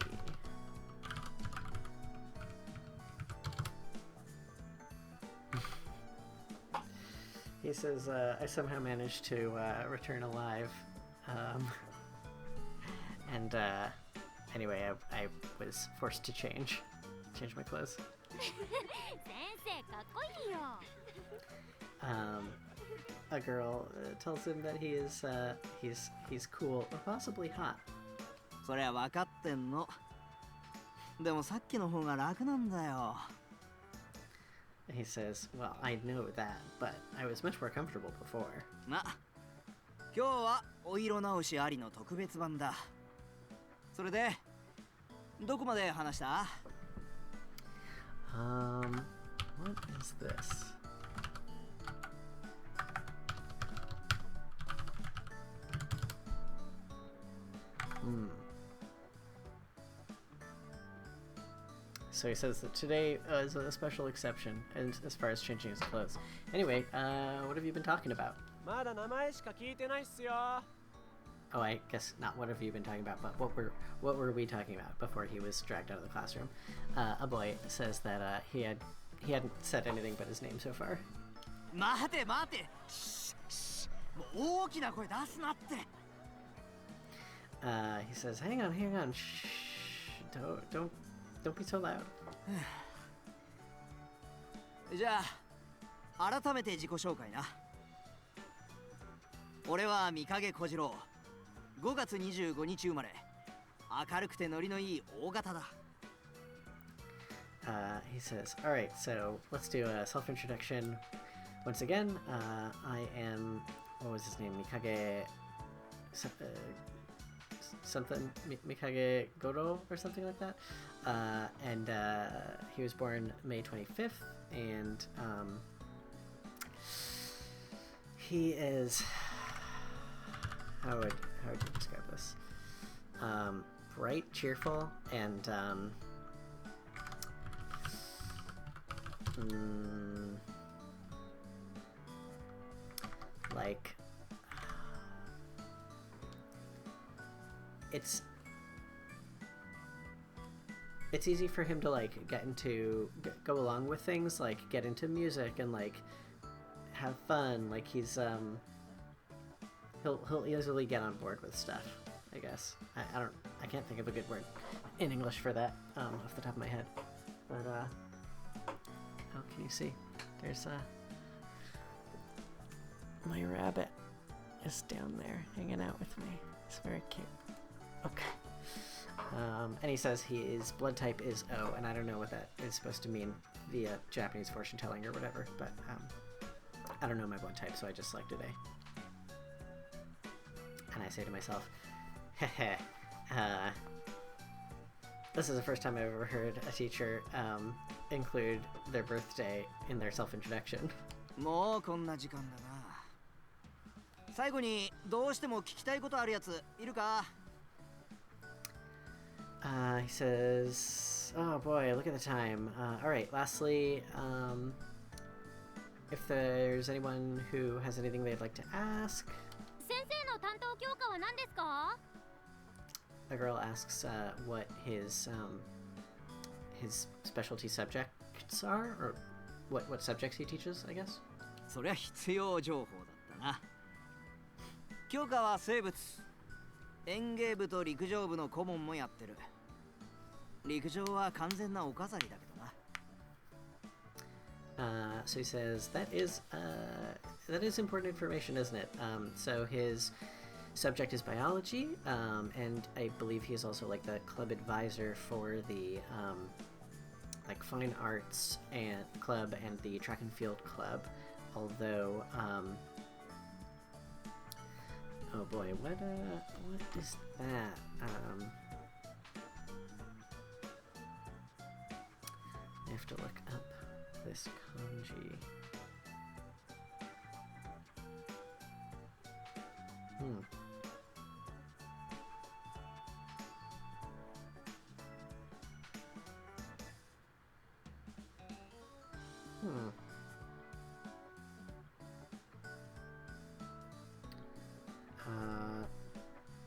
He says, I somehow managed to return alive. And anyway, I was forced to change my clothes. 先生かっこいいよ。 A girl tells him that he's cool or possibly hot. そりゃ分かってんの。でもさっきの方が楽なんだよ。He says, "Well, I know that, but I was much more comfortable before." な、今日はお色直しありの特別版だ。それでどこまで話した？ What is this? So he says that today is a special exception as far as changing his clothes. Anyway, what have you been talking about? まだ名前しか聞いてないっすよ。 Oh, I guess not what have you been talking about, but what were we talking about before he was dragged out of the classroom? A boy says that he hadn't said anything but his name so far. 待て待て。シッシッ。もう大きな声出すなって。He says, hang on, shh, don't be so loud. じゃあ改めて自己紹介な。俺は三影小次郎。5月25日生まれ。明るくてノリのいい大型だ。He says, all right, so let's do a self-introduction. Once again, I am, what was his name? Mikage something, Mikage Goro or something like that. And he was born May 25th, and he is, how would you describe this? Bright, cheerful, and like it's easy for him to like go along with things, like get into music and like have fun. Like he's he'll easily get on board with stuff, I guess. I can't think of a good word in English for that off the top of my head, but how can you see? There's my rabbit is down there hanging out with me. It's very cute. Okay. And he says his blood type is O, and I don't know what that is supposed to mean via Japanese fortune telling or whatever, but I don't know my blood type, so I just selected A. And I say to myself, heh this is the first time I've ever heard a teacher include their birthday in their self-introduction. もうこんな時間だな。最後にどうしても聞きたいことあるやついるか？ He says, oh boy, look at the time. All right, lastly, if there's anyone who has anything they'd like to ask. 先生の担当教科は何ですか？ A girl asks what his specialty subjects are, or what subjects he teaches, I guess. そりゃ必要情報だったな。教科は生物。園芸部と陸上部の顧問もやってる。陸上は完全なお飾りだけどな。So he says that is important information, isn't it? So his subject is biology, and I believe he is also like the club advisor for the like fine arts and club and the track and field club. Although, oh boy, what is that? I have to look up this kanji.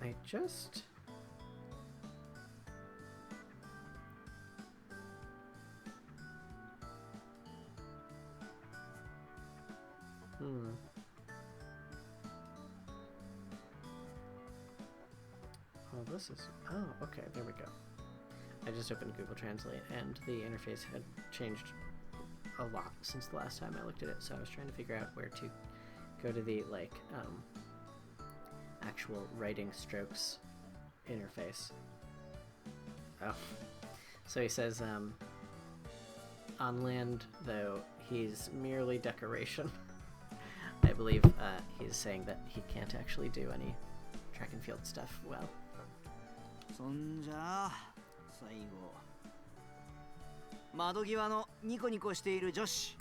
I just... Oh, this is... Oh, okay, there we go. I just opened Google Translate, and the interface had changed a lot since the last time I looked at it, so I was trying to figure out where to go to the, like, actual writing strokes interface. Oh. So he says, on land, though, he's merely decoration. I believe he's saying that he can't actually do any track and field stuff well. そんじゃあ最後窓際のニコニコしている女子。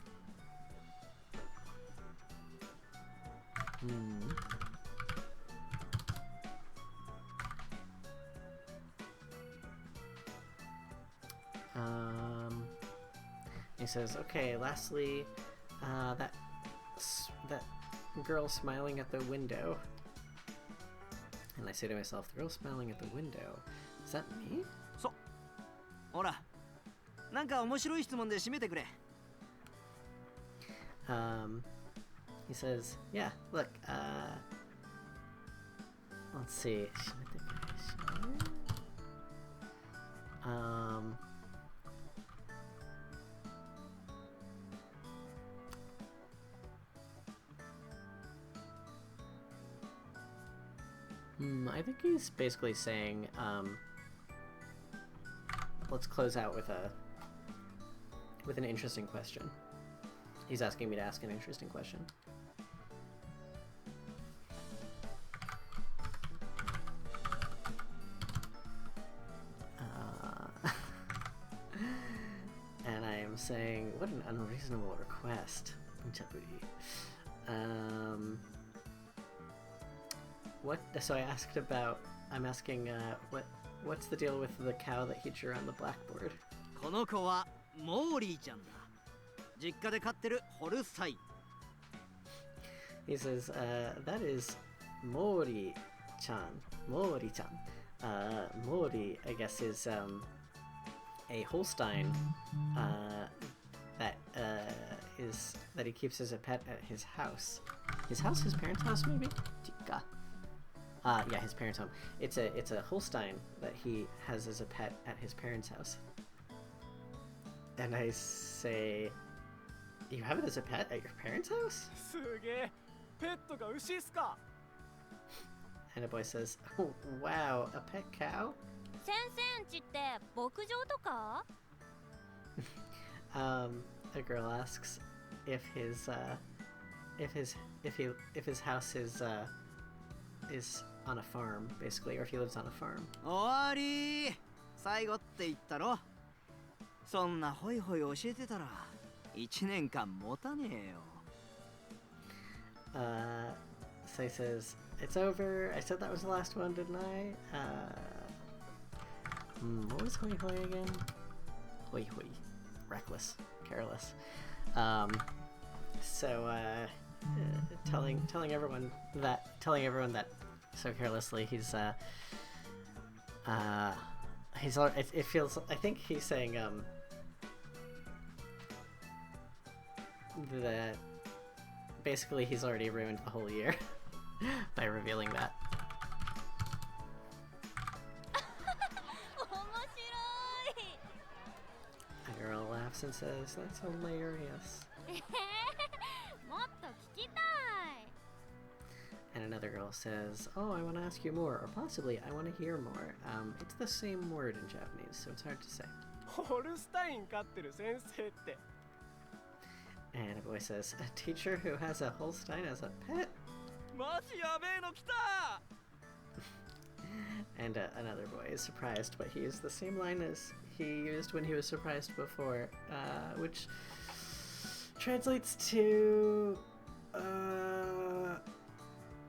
He says, okay, lastly, that girl smiling at the window. And I say to myself, the girl smiling at the window, is that me? そう。ほら、なんか面白い質問で締めてくれ。He says, yeah, look, let's see. I think he's basically saying, let's close out with an interesting question. He's asking me to ask an interesting question. And I am saying, what an unreasonable request. So I asked about, I'm asking, what's the deal with the cow that he drew on the blackboard? この子はモーリーちゃんだ。実家で飼ってるホルスタイン。He says, that is Mori-chan. Mori-chan. Mori, I guess, is a Holstein that he keeps as a pet at his house. His house? His parents' house, maybe? Tika. Yeah, his parents' home. It's a Holstein that he has as a pet at his parents' house. And I say, you have it as a pet at your parents' house? すげえ。ペットが牛っすか。 And a boy says, oh, wow, a pet cow? 先生んちって牧場とか？ A girl asks if his house is on a farm, basically, or if he lives on a farm. 終わり。最後って言ったろ。そんなホイホイ教えてたら1年間持たねえよ。So he says, it's over. I said that was the last one, didn't I? What was hoi hoi again? Hoi hoi. Reckless. Careless. Telling everyone that so carelessly it feels, I think he's saying that basically he's already ruined the whole year by revealing that. 面白い。 A girl laughs and says, that's hilarious. もっと聞きたい。 And another girl says, oh, I want to ask you more, or possibly I want to hear more. It's the same word in Japanese, so it's hard to say. ホルスタイン飼ってる先生って。 And a boy says, a teacher who has a Holstein as a pet? マジやべえの来た。 And another boy is surprised, but he used the same line as he used when he was surprised before, which translates to,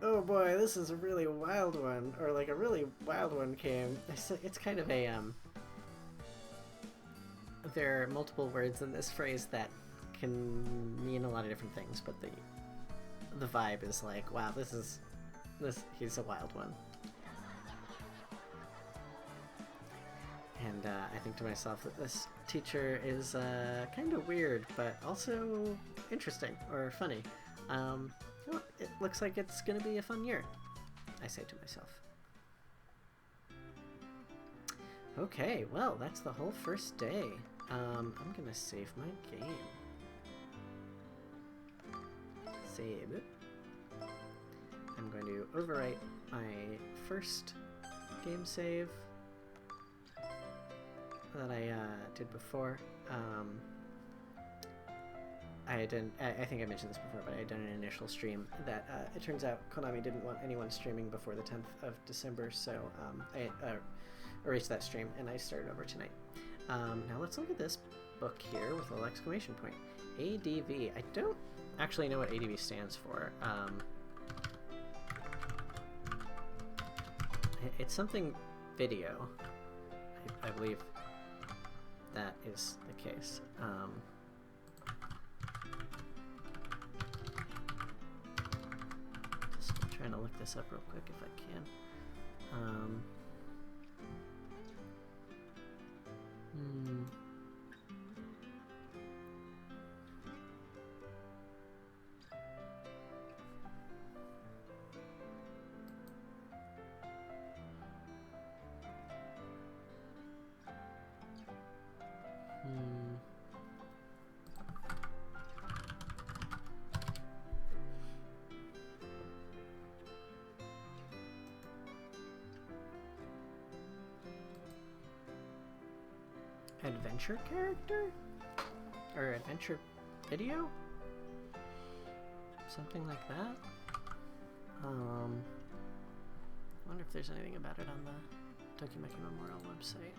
oh boy, this is a really wild one, or like a really wild one came. It's kind of a, there are multiple words in this phrase that can mean a lot of different things, but the vibe is like, wow, he's a wild one. And I think to myself that this teacher is kind of weird, but also interesting or funny. Well, it looks like it's going to be a fun year, I say to myself. Okay, well, that's the whole first day. I'm going to save my game. Save it. I'm going to overwrite my first game save that I did before. I think I mentioned this before, but I had done an initial stream that it turns out Konami didn't want anyone streaming before the 10th of December, so I erased that stream and I started over tonight. Now let's look at this book here with a little exclamation point. ADV. I don't actually know what ADV stands for. It's something video, I believe that is the case. look this up real quick if I can. Adventure character? Or adventure video? Something like that? I wonder if there's anything about it on the Tokimeki Memorial website.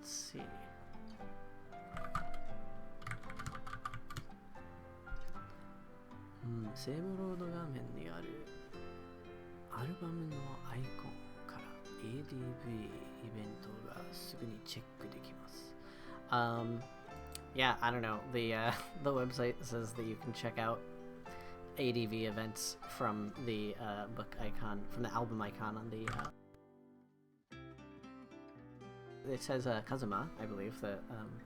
Let's see. Save Road 画面にあるアルバムのアイコンから ADV イベントがすぐにチェックできます。Yeah, I don't know. The website says that you can check out ADV events from the book icon, from the album icon on the it says Kazuma, I believe, the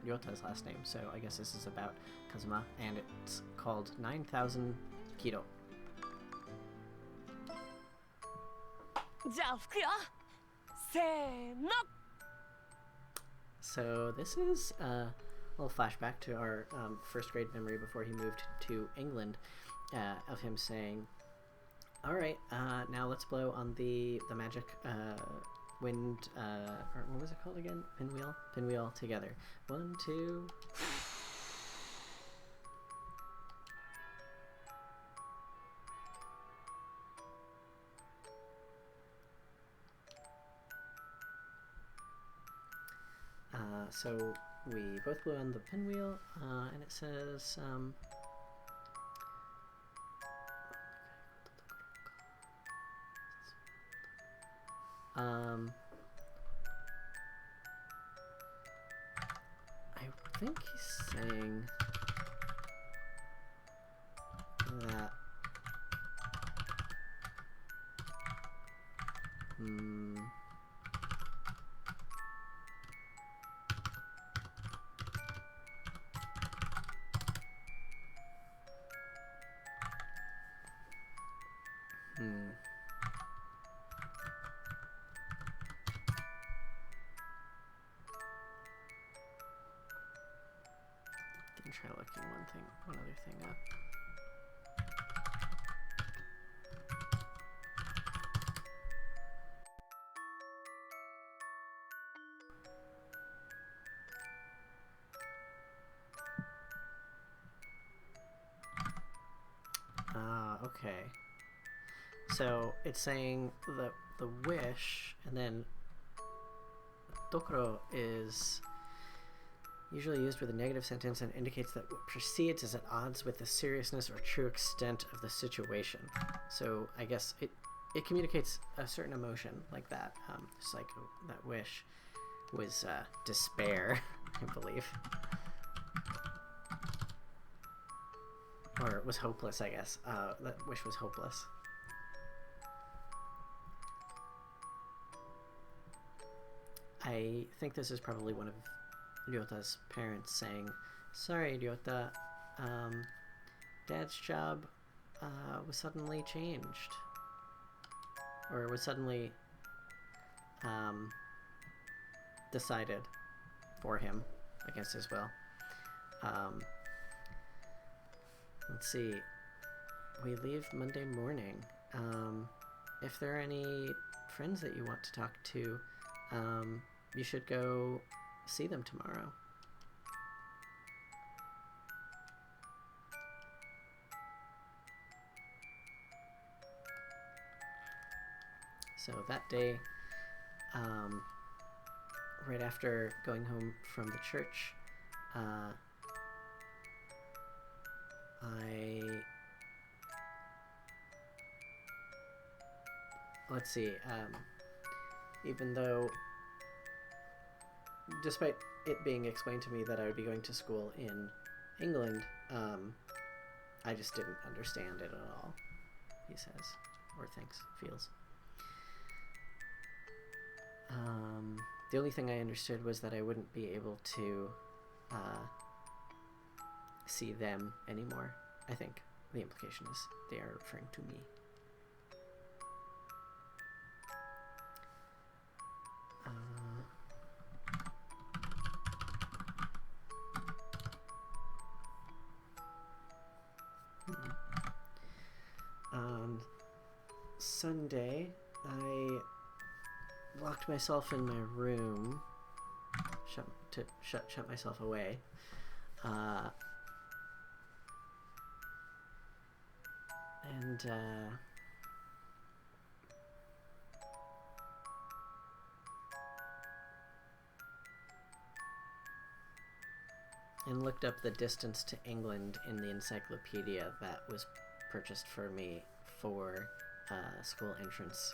Ryota's last name, so I guess this is about Kazuma, and it's called 9,000 Kilo. じゃあ吹くよ。せーの。 So this is a little flashback to our first grade memory before he moved to England, of him saying, "All right, now let's blow on the magic wind, or what was it called again? Pinwheel together. 1, 2." So we both blew on the pinwheel, and it says, I think he's saying that try looking one other thing up. Okay. So it's saying the wish, and then dokoro is usually used with a negative sentence and indicates that what precedes is at odds with the seriousness or true extent of the situation. So I guess it communicates a certain emotion like that. Just like that wish was despair, I believe. Or it was hopeless, I guess. That wish was hopeless. I think this is probably one of Ryota's parents saying, "Sorry, Ryota, Dad's job was suddenly changed, or was suddenly decided for him against his will." Let's see. We leave Monday morning. If there are any friends that you want to talk to, you should go see them tomorrow. So that day, right after going home from the church, let's see, even though, despite it being explained to me that I would be going to school in England, I just didn't understand it at all, he says, or thinks, feels. The only thing I understood was that I wouldn't be able to see them anymore. I think the implication is they are referring to me. On Sunday, I locked myself in my room, shut myself away, and looked up the distance to England in the encyclopedia that was purchased for me for a school entrance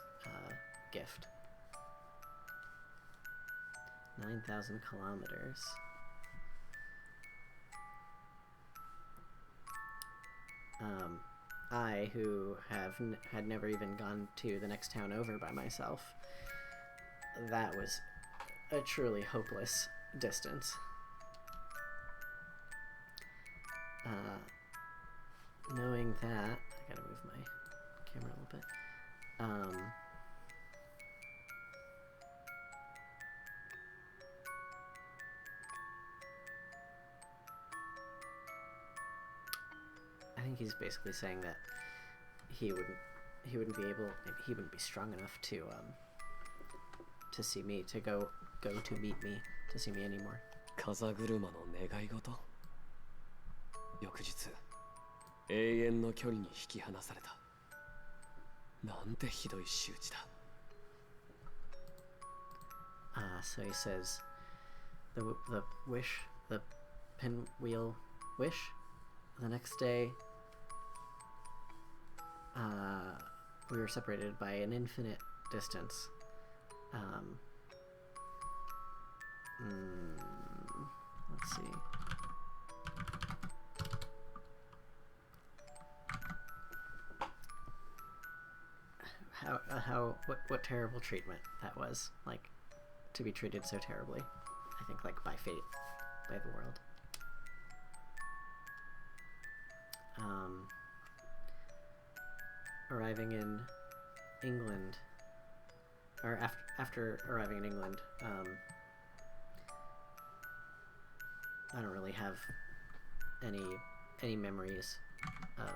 gift. 9,000 kilometers. I, who had never even gone to the next town over by myself, that was a truly hopeless distance. Knowing that, I gotta move my camera a little bit. I think he's basically saying that he wouldn't be strong enough to see me, to go to meet me, to see me anymore. 風車の願い事。翌日、永遠の距離に引き離された。なんてひどい仕打ちだ。So he says, the wish, the pinwheel wish, the next day, we were separated by an infinite distance. Let's see. What terrible treatment that was, like, to be treated so terribly. I think, like, by fate, by the world. Arriving in England, or after arriving in England, I don't really have any memories of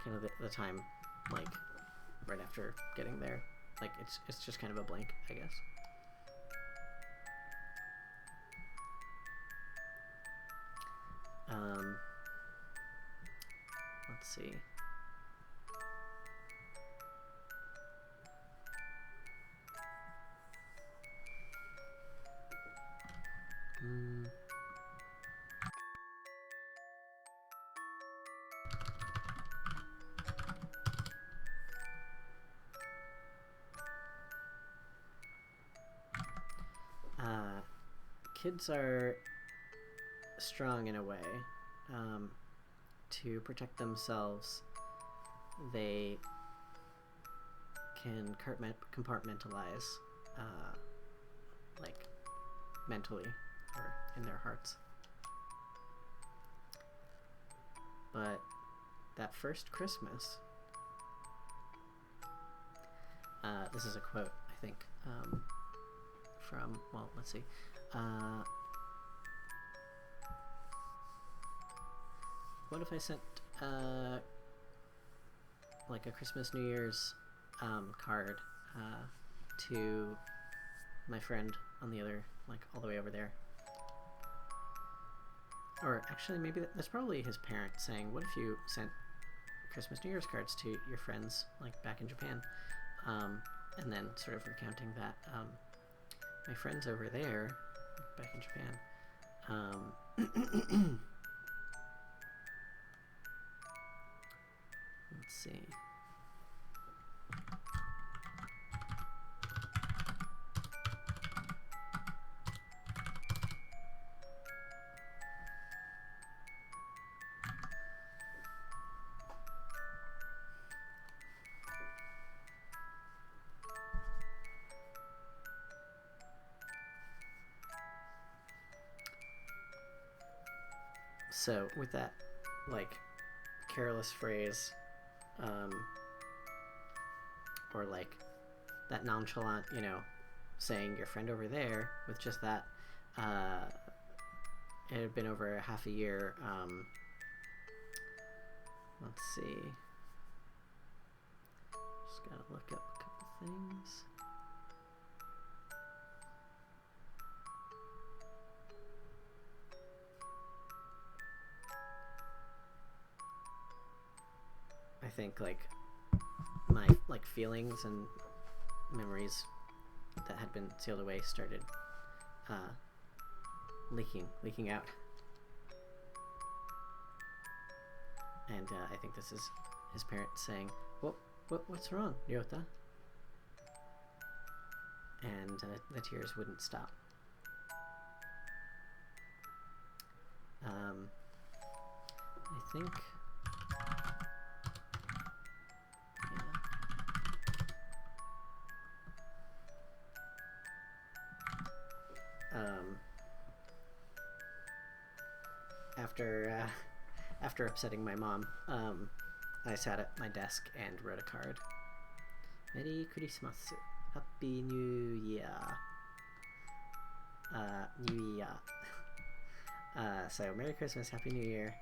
kind of the time, like, right after getting there. Like, it's just kind of a blank, I guess. Let's see. Kids are strong in a way. To protect themselves, they can compartmentalize, like, mentally or in their hearts. But that first Christmas, this is a quote, I think, from, well, let's see. What if I sent, like, a Christmas, New Year's card to my friend on the other, like, all the way over there? Or actually, maybe that's probably his parent saying, what if you sent Christmas, New Year's cards to your friends, like, back in Japan? And then sort of recounting that, my friends over there, back in Japan, Let's see. So with that, like, careless phrase, or like that nonchalant, you know, saying your friend over there, with just that, it had been over half a year. Let's see. Just gotta look up a couple things. I think like my feelings and memories that had been sealed away started leaking out, and I think this is his parents saying, "What's wrong, Ryota?" And the tears wouldn't stop. I think. After upsetting my mom, I sat at my desk and wrote a card. Merry Christmas, Happy New Year. New Year. So Merry Christmas, Happy New Year.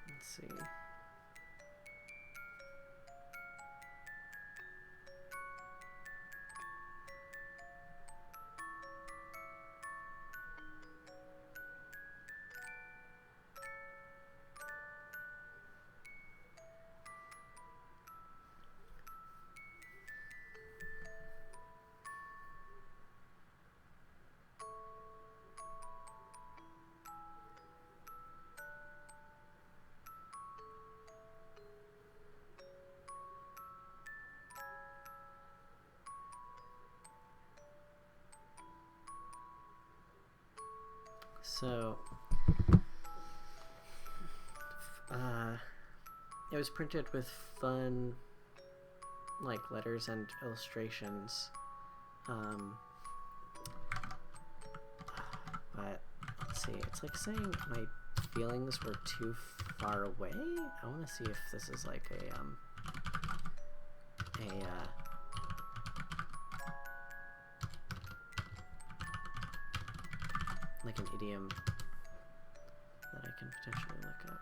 Let's see. So, it was printed with fun, like, letters and illustrations, but, let's see, it's like saying my feelings were too far away? I want to see if this is like like an idiom that I can potentially look up.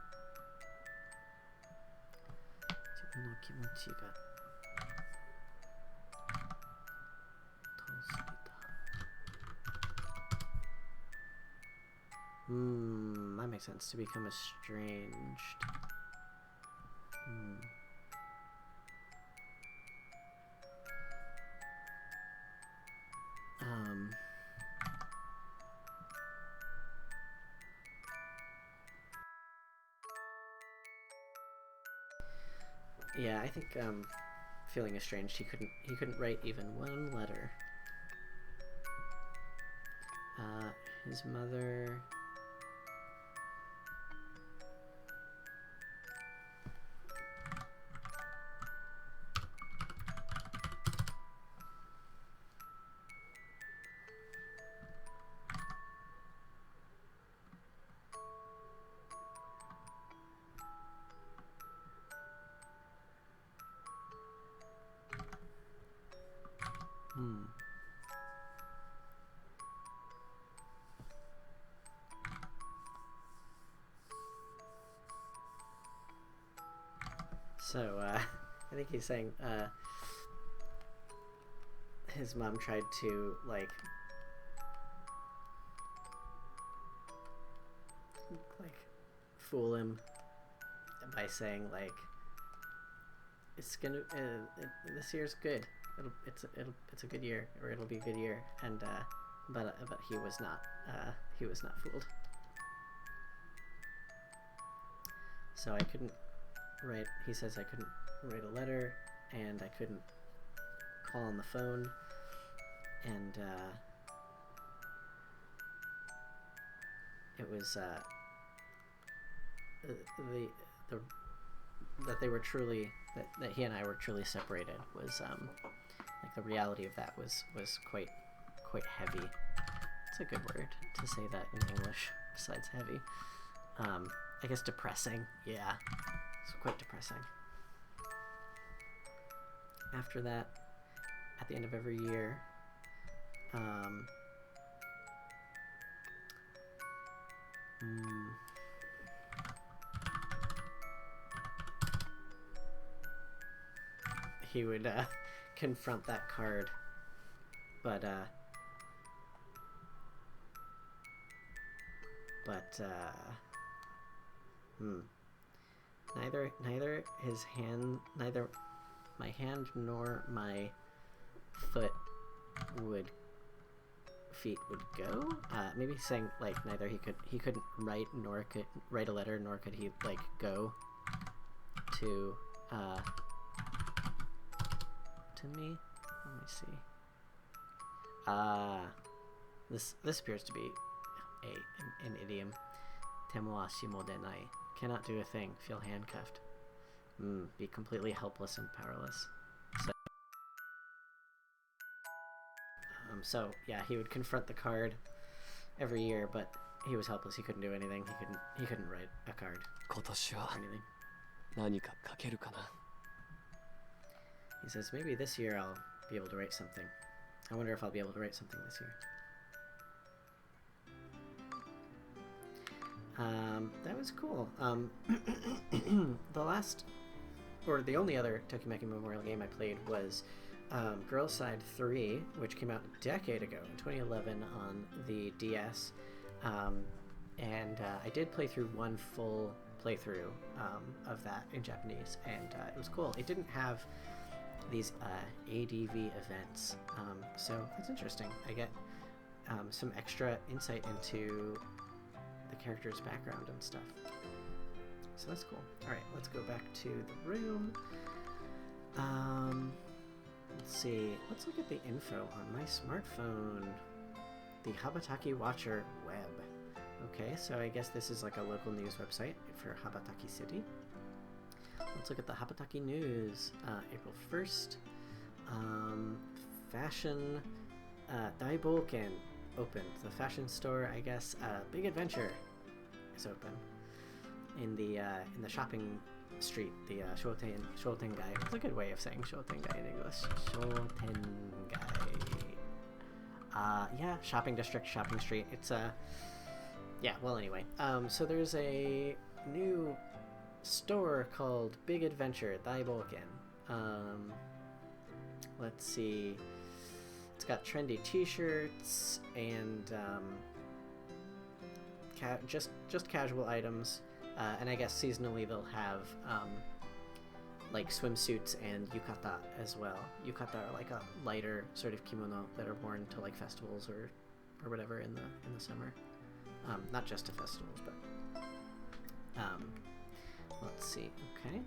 自分の気持ちが遠すぎた。That makes sense. To become estranged. Yeah, I think feeling estranged, he couldn't write even one letter. His mother. So, I think he's saying, his mom tried to, like, fool him by saying, like, it's gonna this year's good. It's a good year, or it'll be a good year. And but he was not fooled. So I couldn't write. He says I couldn't write a letter, and I couldn't call on the phone, and it was that they were truly that he and I were truly separated was like the reality of that was quite heavy. It's a good word to say that in English besides heavy. I guess depressing. Yeah, it's quite depressing. After that, at the end of every year, he would confront that card, but neither my hand nor my feet would go. Maybe he's saying like neither he couldn't write nor could write a letter, nor could he like go to me. Let me see. This appears to be an idiom. Temo ashimo denai. Cannot do a thing. Feel handcuffed. Be completely helpless and powerless. So yeah, he would confront the card every year, but he was helpless. He couldn't do anything. He couldn't write a card. 今年は Anything. 何か書けるかな。 He says maybe this year I'll be able to write something. I wonder if I'll be able to write something this year. That was cool. The last, or the only other Tokimeki Memorial game I played was Girls Side 3, which came out a decade ago in 2011 on the DS. And I did play through one full playthrough of that in Japanese, and it was cool. It didn't have these ADV events, so that's interesting. I get some extra insight into the character's background and stuff. So that's cool. Alright, let's go back to the room. Let's see. Let's look at the info on my smartphone. The Habataki Watcher web. Okay, so I guess this is like a local news website for Habataki City. Let's look at the Habataki News. April 1st. Fashion Daiboken opened. The fashion store, I guess. Big Adventure is open in the shopping street. The Shotengai. It's a good way of saying Shotengai in English. Shotengai. Yeah, shopping district, shopping street. It's yeah. Well, anyway. So there's a new store called Big Adventure Daiboken. Let's see. It's got trendy T-shirts and just casual items, and I guess seasonally they'll have like swimsuits and yukata as well. Yukata are like a lighter sort of kimono that are worn to like festivals or whatever in the summer. Not just to festivals, but let's see. Okay.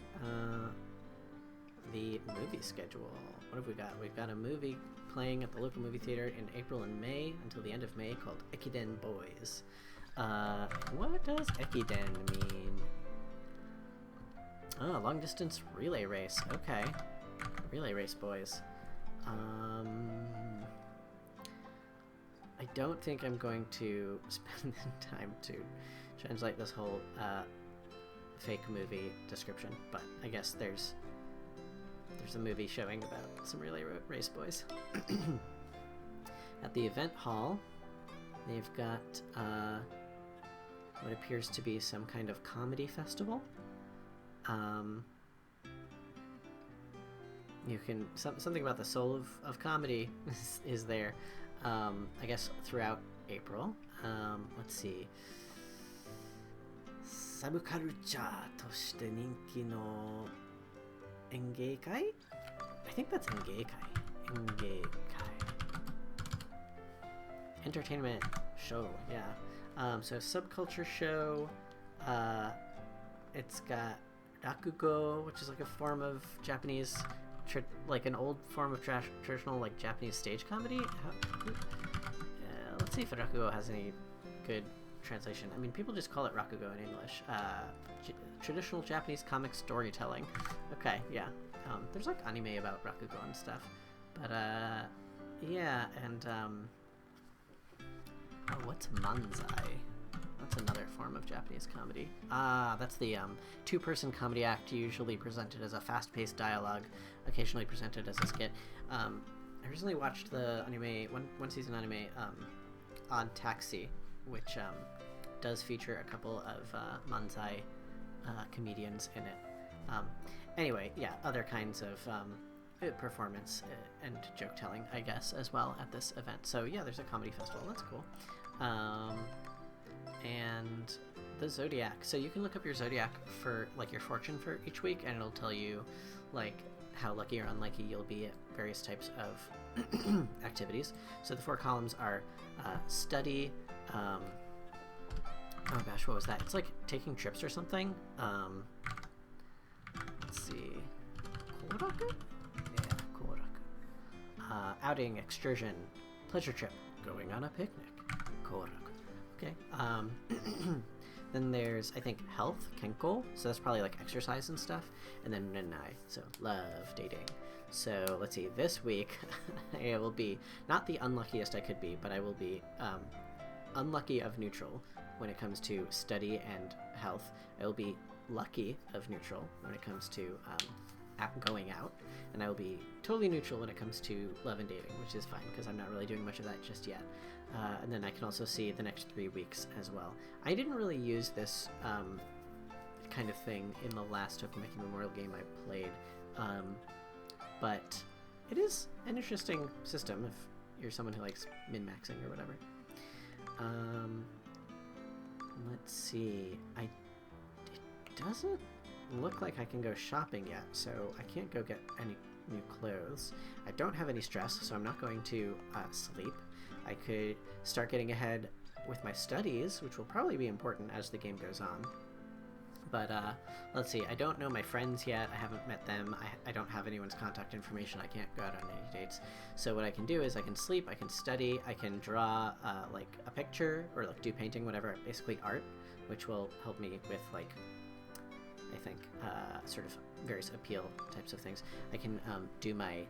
The movie schedule. What have we got? We've got a movie playing at the local movie theater in April and May until the end of May called Ekiden Boys. What does Ekiden mean? Oh, long distance relay race. Okay. Relay race boys. I don't think I'm going to spend the time to translate this whole fake movie description, but I guess there's a movie showing about some relay race boys. At the event hall, they've got what appears to be some kind of comedy festival. You can something about the soul of comedy is there. I guess throughout April. Let's see. サブカルチャーとして人気の Engeikai? I think that's Engeikai. Engeikai. Entertainment show, yeah. So subculture show. It's got rakugo, which is like a form of Japanese, like an old form of traditional like Japanese stage comedy. Let's see if rakugo has any good translation. I mean, people just call it rakugo in English. Traditional Japanese comic storytelling. Okay, yeah. There's like anime about rakugo and stuff. But yeah, and oh, what's manzai? That's another form of Japanese comedy. Ah, that's the two-person comedy act, usually presented as a fast-paced dialogue, occasionally presented as a skit. I recently watched the anime, one season anime, on Taxi, which does feature a couple of manzai comedians in it. Anyway, yeah, other kinds of performance and joke-telling, I guess, as well at this event. So yeah, there's a comedy festival. That's cool. And the zodiac. So you can look up your zodiac for like your fortune for each week, and it'll tell you like how lucky or unlucky you'll be at various types of activities. So the 4 columns are study. Oh gosh, what was that? It's like taking trips or something. Let's see. Koraku? Yeah, koraku. Outing, excursion, pleasure trip, going on a picnic. Koraku. Okay. Then there's, I think, health, kenko. So that's probably like exercise and stuff. And then nenai, so love, dating. So let's see, this week I will be not the unluckiest I could be, but I will be unlucky of neutral when it comes to study and health. I will be lucky of neutral when it comes to going out, and I will be totally neutral when it comes to love and dating, which is fine because I'm not really doing much of that just yet. And then I can also see the next 3 weeks as well. I didn't really use this kind of thing in the last Tokimeki Memorial game I played, but it is an interesting system if you're someone who likes min-maxing or whatever. Let's see. It doesn't look like I can go shopping yet, so I can't go get any new clothes. I don't have any stress, so I'm not going to sleep. I could start getting ahead with my studies, which will probably be important as the game goes on. But let's see, I don't know my friends yet. I haven't met them. I don't have anyone's contact information. I can't go out on any dates. So what I can do is I can sleep, I can study, I can draw like a picture or like do painting, whatever, basically art, which will help me with like, I think, sort of various appeal types of things. I can do my,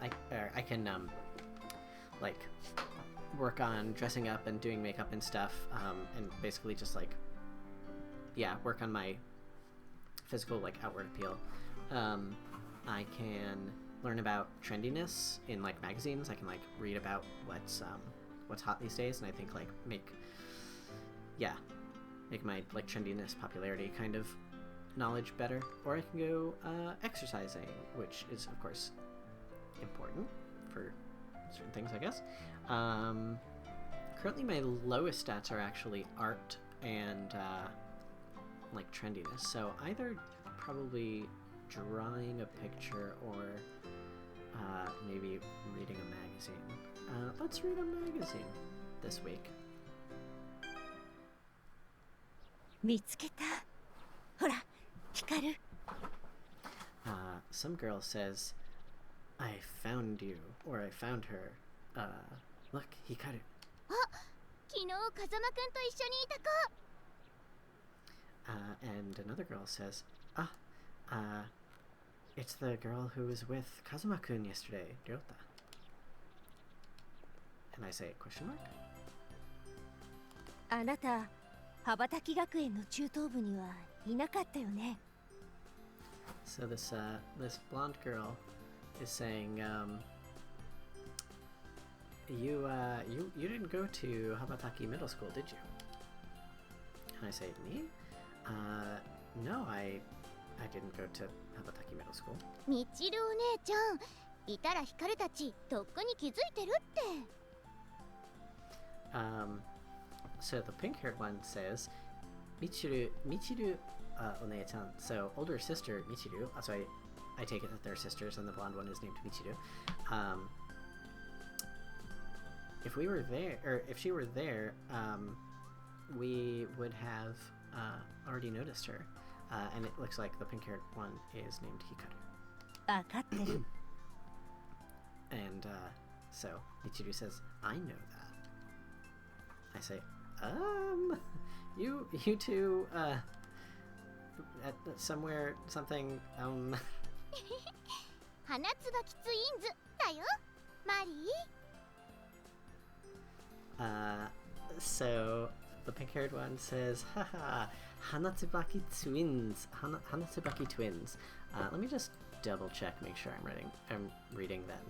I can like work on dressing up and doing makeup and stuff, and basically just like, yeah, work on my physical like outward appeal. I can learn about trendiness in like magazines. I can like read about what's hot these days, and I think like make my like trendiness, popularity kind of knowledge better. Or I can go exercising, which is of course important for certain things, I guess. Currently my lowest stats are actually art and like trendiness, so either probably drawing a picture or maybe reading a magazine. Let's read a magazine this week. 見つけた。ほら、光る。Some girl says, I found you, or I found her. Look, Hikaru. あ、昨日風間くんと一緒にいた子。And another girl says, it's the girl who was with Kazuma-kun yesterday, Ryota. And I say, question mark? あなた、羽ばたき学園の中等部にはいなかったよね。So this blonde girl is saying, you didn't go to Habataki Middle School, did you? And I say, me? No, I didn't go to Habataki Middle School. みちるお姉ちゃん、いたら光たちとっくに気づいてるって。So the pink-haired one says, Michiru, One-chan, so older sister Michiru, sorry, I take it that they're sisters, and the blonde one is named Michiru. If we were there, or if she were there, we would have already noticed her. And it looks like the pink-haired one is named Hikaru. わかってる。 And so Michiru says, I know that. I say, you two, at somewhere, something, 花椿ツインズだよ、マリー。So the pink-haired one says, haha, Hanatsubaki twins. Hanatsubaki twins. Let me just double check, make sure I'm reading that.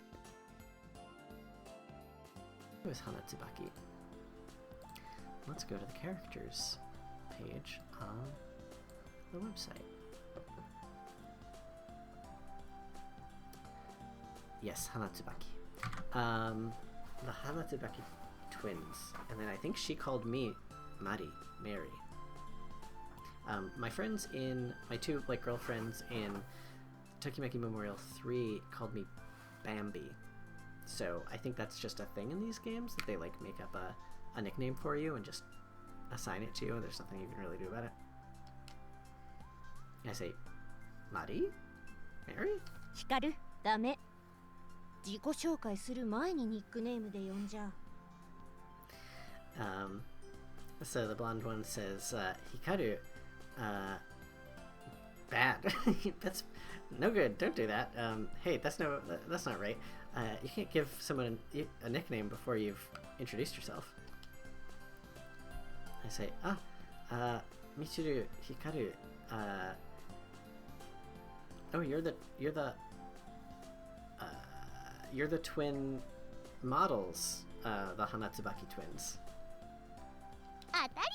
It was Hanatsubaki. Let's go to the characters page on the website. Yes, Hanatsubaki. The Hanatsubaki twins. And then I think she called me Mari, Mary. My friends my two girlfriends in Tokimeki Memorial 3 called me Bambi. So I think that's just a thing in these games, that they make up a nickname for you and just assign it to you, and there's nothing you can really do about it. I say, Mari? Mary? ヒカル、ダメ。自己紹介する前にニックネームで呼んじゃ。So the blonde one says, Hikaru, bad. That's no good. Don't do that. Hey, that's not right. You can't give someone a nickname before you've introduced yourself. I say, Michiru, Hikaru, oh, you're the twin models, the Hanatsubaki twins. 当たり。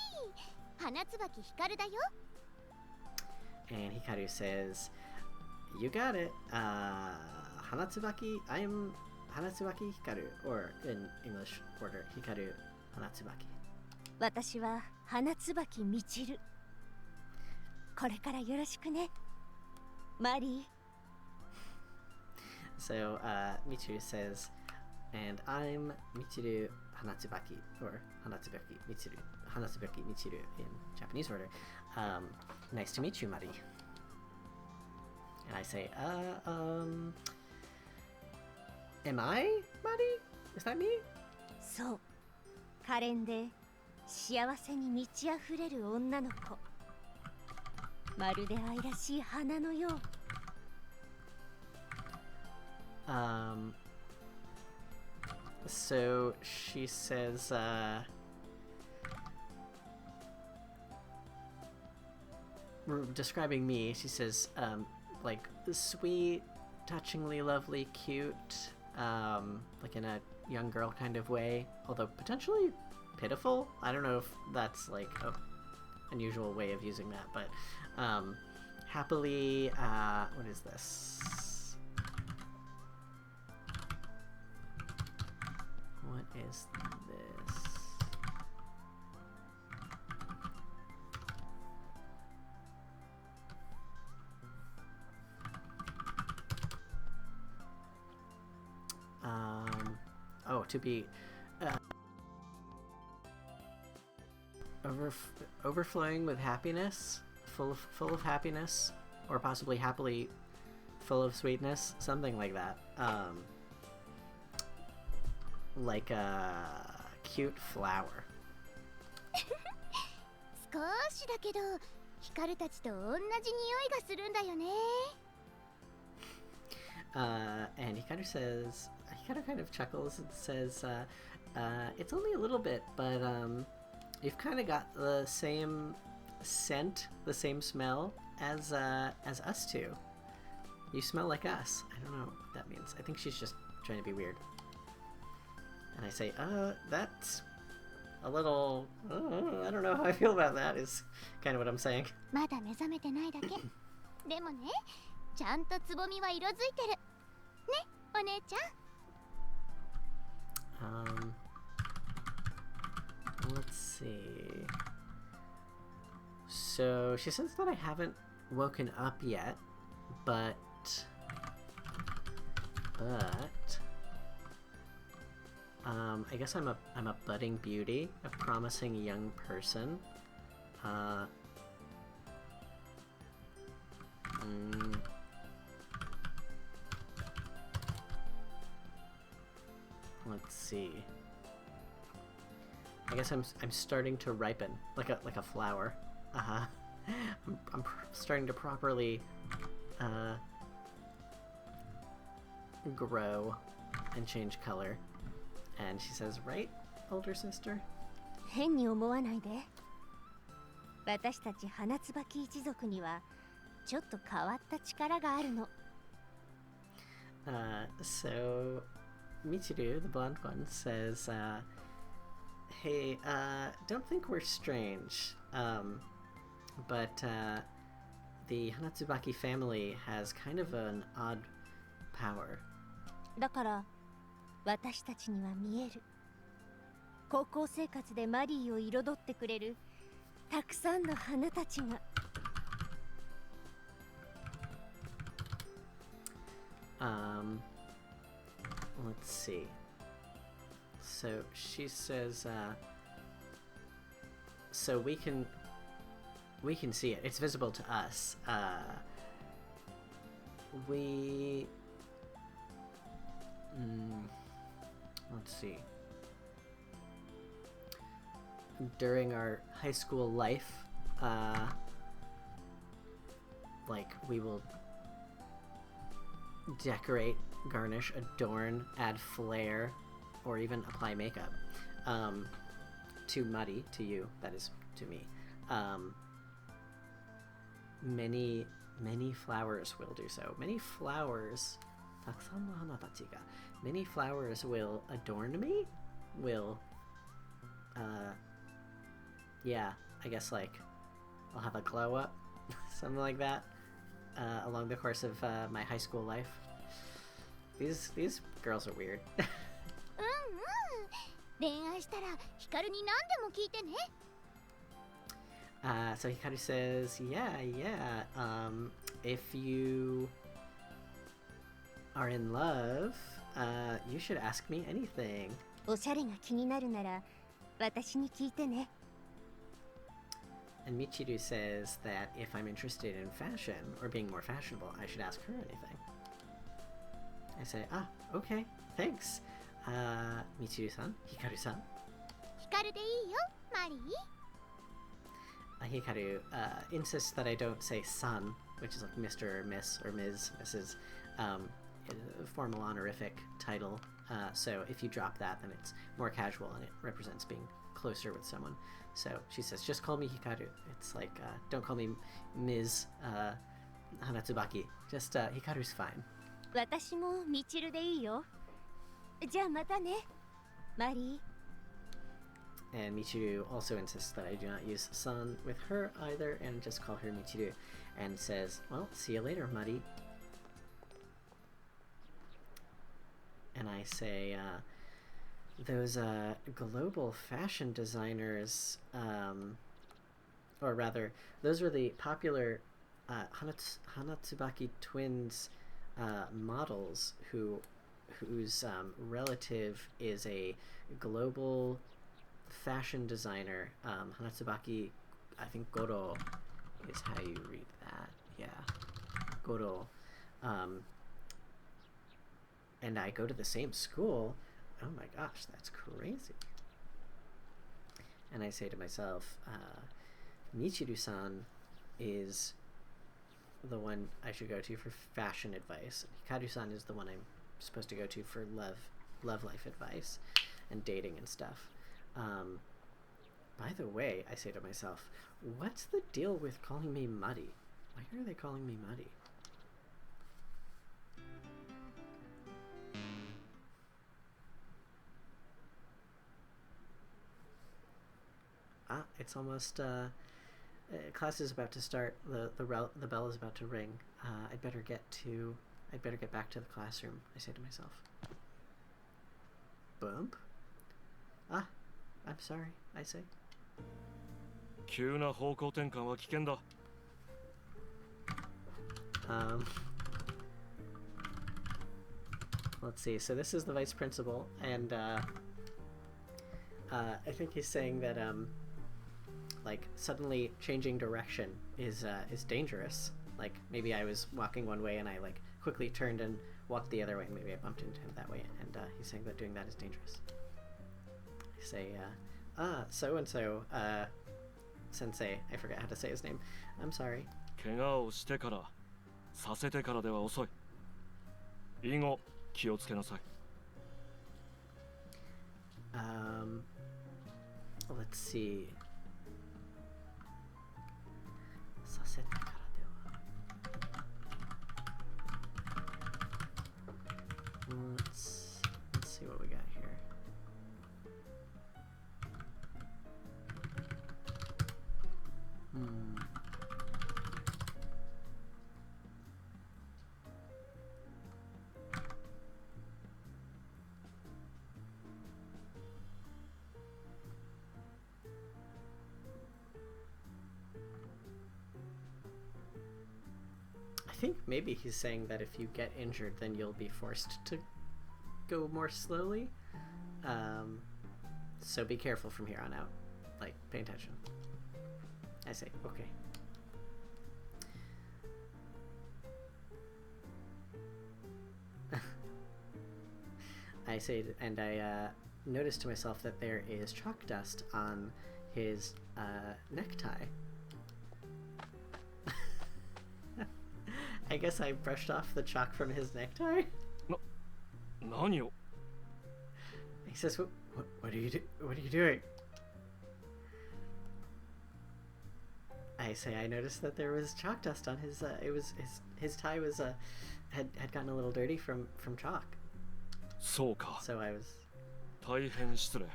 花椿ヒカルだよ。 And Hikaru says, you got it. Hanatsubaki, I'm Hanatsubaki Hikaru, or in English order, Hikaru Hanatsubaki. 私は花椿みちる。これからよろしくね、マリー。 So Michiru says, and I'm Michiru Hanatsubaki, or Hanatsubaki Michiru in Japanese order. Nice to meet you, Mari. And I say, am I Mari? Is that me? そう、可憐で幸せに満ち溢れる女の子。まるで愛らしい花のよう。So she says, describing me, she says, sweet, touchingly lovely, cute, like in a young girl kind of way, although potentially pitiful. I don't know if that's a unusual way of using that, but happily, what is this? What is this? To be overflowing with happiness, full of happiness, or possibly happily full of sweetness, something like that. Like a cute flower. 少しだけど、ヒカルたちと同じ匂いがするんだよね。And Hikaru kind of chuckles and says, it's only a little bit, but you've kind of got the same scent, the same smell as us two. You smell like us. I don't know what that means. I think she's just trying to be weird. And I say, that's a little, I don't know how I feel about that, is kind of what I'm saying. まだ目覚めてないだけ。でもね、ちゃんとつぼみは色づいてる。ね、お姉ちゃん。Let's see. So she says that I haven't woken up yet, but but I guess I'm a budding beauty, a promising young person. Let's see. I guess I'm starting to ripen like a flower. I'm starting to properly grow and change color. And she says, "Right, older sister?" 変に思わないで。私たち花椿一族にはちょっと変わった力があるの。So Michiru, the blonde one, says, "Hey, don't think we're strange, but the Hanatsubaki family has kind of an odd power." だから私たちには見える。高校生活でマリーを彩ってくれるたくさんの花たちが。Let's see. So she says, so we can see it. It's visible to us. Let's see. During our high school life, like we will decorate, garnish, adorn, add flair, or even apply makeup to Mari, to you, that is to me. Many flowers will do so. Many flowers adorn me, will yeah, I guess like I'll have a glow up, something like that, along the course of my high school life. These girls are weird. 恋愛したらヒカルに何でも聞いてね。So Hikaru says, yeah, if you are in love, you should ask me anything. おしゃれが気になるなら私に聞いてね。And Michiru says that if I'm interested in fashion or being more fashionable, I should ask her anything. I say, okay, thanks. Michiru-san, Hikaru-san. ヒカルでいいよ、マリー。Hikaru insists that I don't say son, which is like Mr. or Miss or Ms. Mrs. Formal honorific title. So if you drop that, then it's more casual and it represents being closer with someone. So she says, just call me Hikaru. It's like, don't call me Ms. Hanatsubaki. Just Hikaru's fine. 私もミチルでいいよ。じゃあまたね、マリー。 And Michiru also insists that I do not use son with her either and just call her Michiru and says, well, see you later, Mari. And I say, those global fashion designers, or rather, those were the popular Hanatsubaki twins models whose relative is a global fashion designer. Hanatsubaki, I think Goro is how you read that. Yeah, Goro. And I go to the same school. Oh my gosh, that's crazy. And I say to myself, Michiru-san is the one I should go to for fashion advice. Hikaru-san is the one I'm supposed to go to for love life advice and dating and stuff. By the way, I say to myself, what's the deal with calling me Muddy? Why are they calling me Muddy? It's almost class is about to start. The bell is about to ring. I'd better get back to the classroom, I say to myself. Bump? I'm sorry, I say. 急な方向転換は危険だ。let's see. So this is the vice principal, and I think he's saying that like suddenly changing direction is dangerous. Like maybe I was walking one way and I like quickly turned and walked the other way. Maybe I bumped into him that way, and he's saying that doing that is dangerous. I say, so and so, sensei. I forgot how to say his name. I'm sorry. 怪我をしてからさせてからでは遅い。以後気をつけなさい。Let's see. させてからでは。Let's see what we got here. I think maybe he's saying that if you get injured, then you'll be forced to go more slowly. So be careful from here on out. Like, pay attention. I say, okay. I say, and I noticed to myself that there is chalk dust on his necktie. I guess I brushed off the chalk from his necktie. 何を He says, what are you doing? I say, I noticed that there was chalk dust on his, his tie was, had gotten a little dirty from chalk. そうか。 So I was, 大変失礼。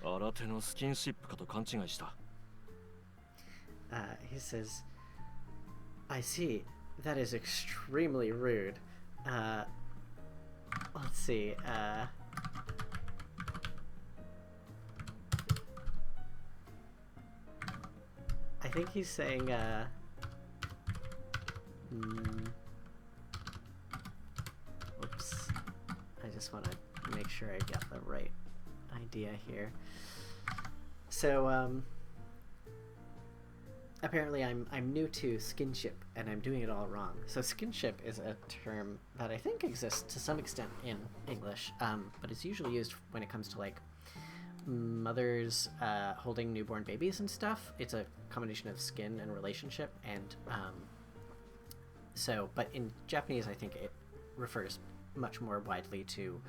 新手のスキンシップかと勘違いした。he says, I see, that is extremely rude. Let's see, I think he's saying, oops. I just want to make sure I got the right idea here. So, apparently I'm new to skinship, and I'm doing it all wrong. So skinship is a term that I think exists to some extent in English, but it's usually used when it comes to like mothers holding newborn babies and stuff. It's a combination of skin and relationship, and so, but in Japanese I think it refers much more widely to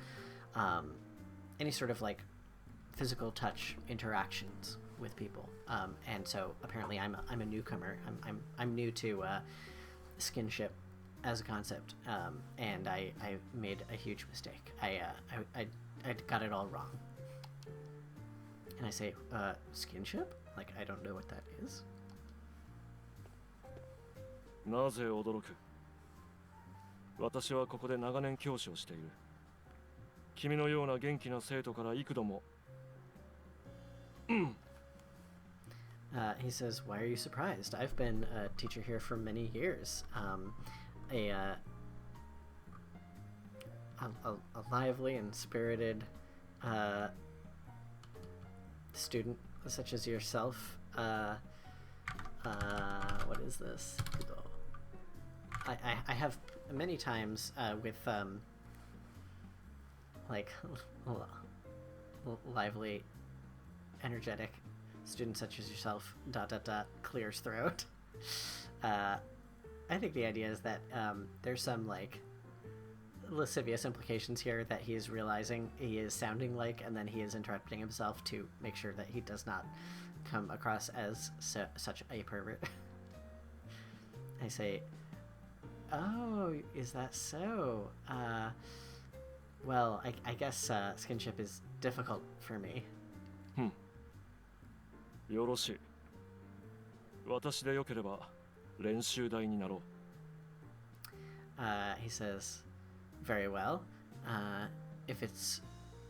any sort of like physical touch interactions with people, and so apparently I'm a newcomer. I'm new to skinship as a concept, and I made a huge mistake. I got it all wrong. And I say, skinship? Like, I don't know what that is. なぜ驚く？私はここで長年教師をしている。君のような元気な生徒から幾度も。He says, why are you surprised? I've been a teacher here for many years. A lively and spirited student such as yourself. What is this? I have many times with like lively, energetic students such as yourself, ... clears throat. I think the idea is that there's some like lascivious implications here that he is realizing he is sounding like, and then he is interrupting himself to make sure that he does not come across as such a pervert. I say, oh, is that so? Well, I guess skinship is difficult for me. よろしい。私でよければ練習台になろう。He says, very well. If it's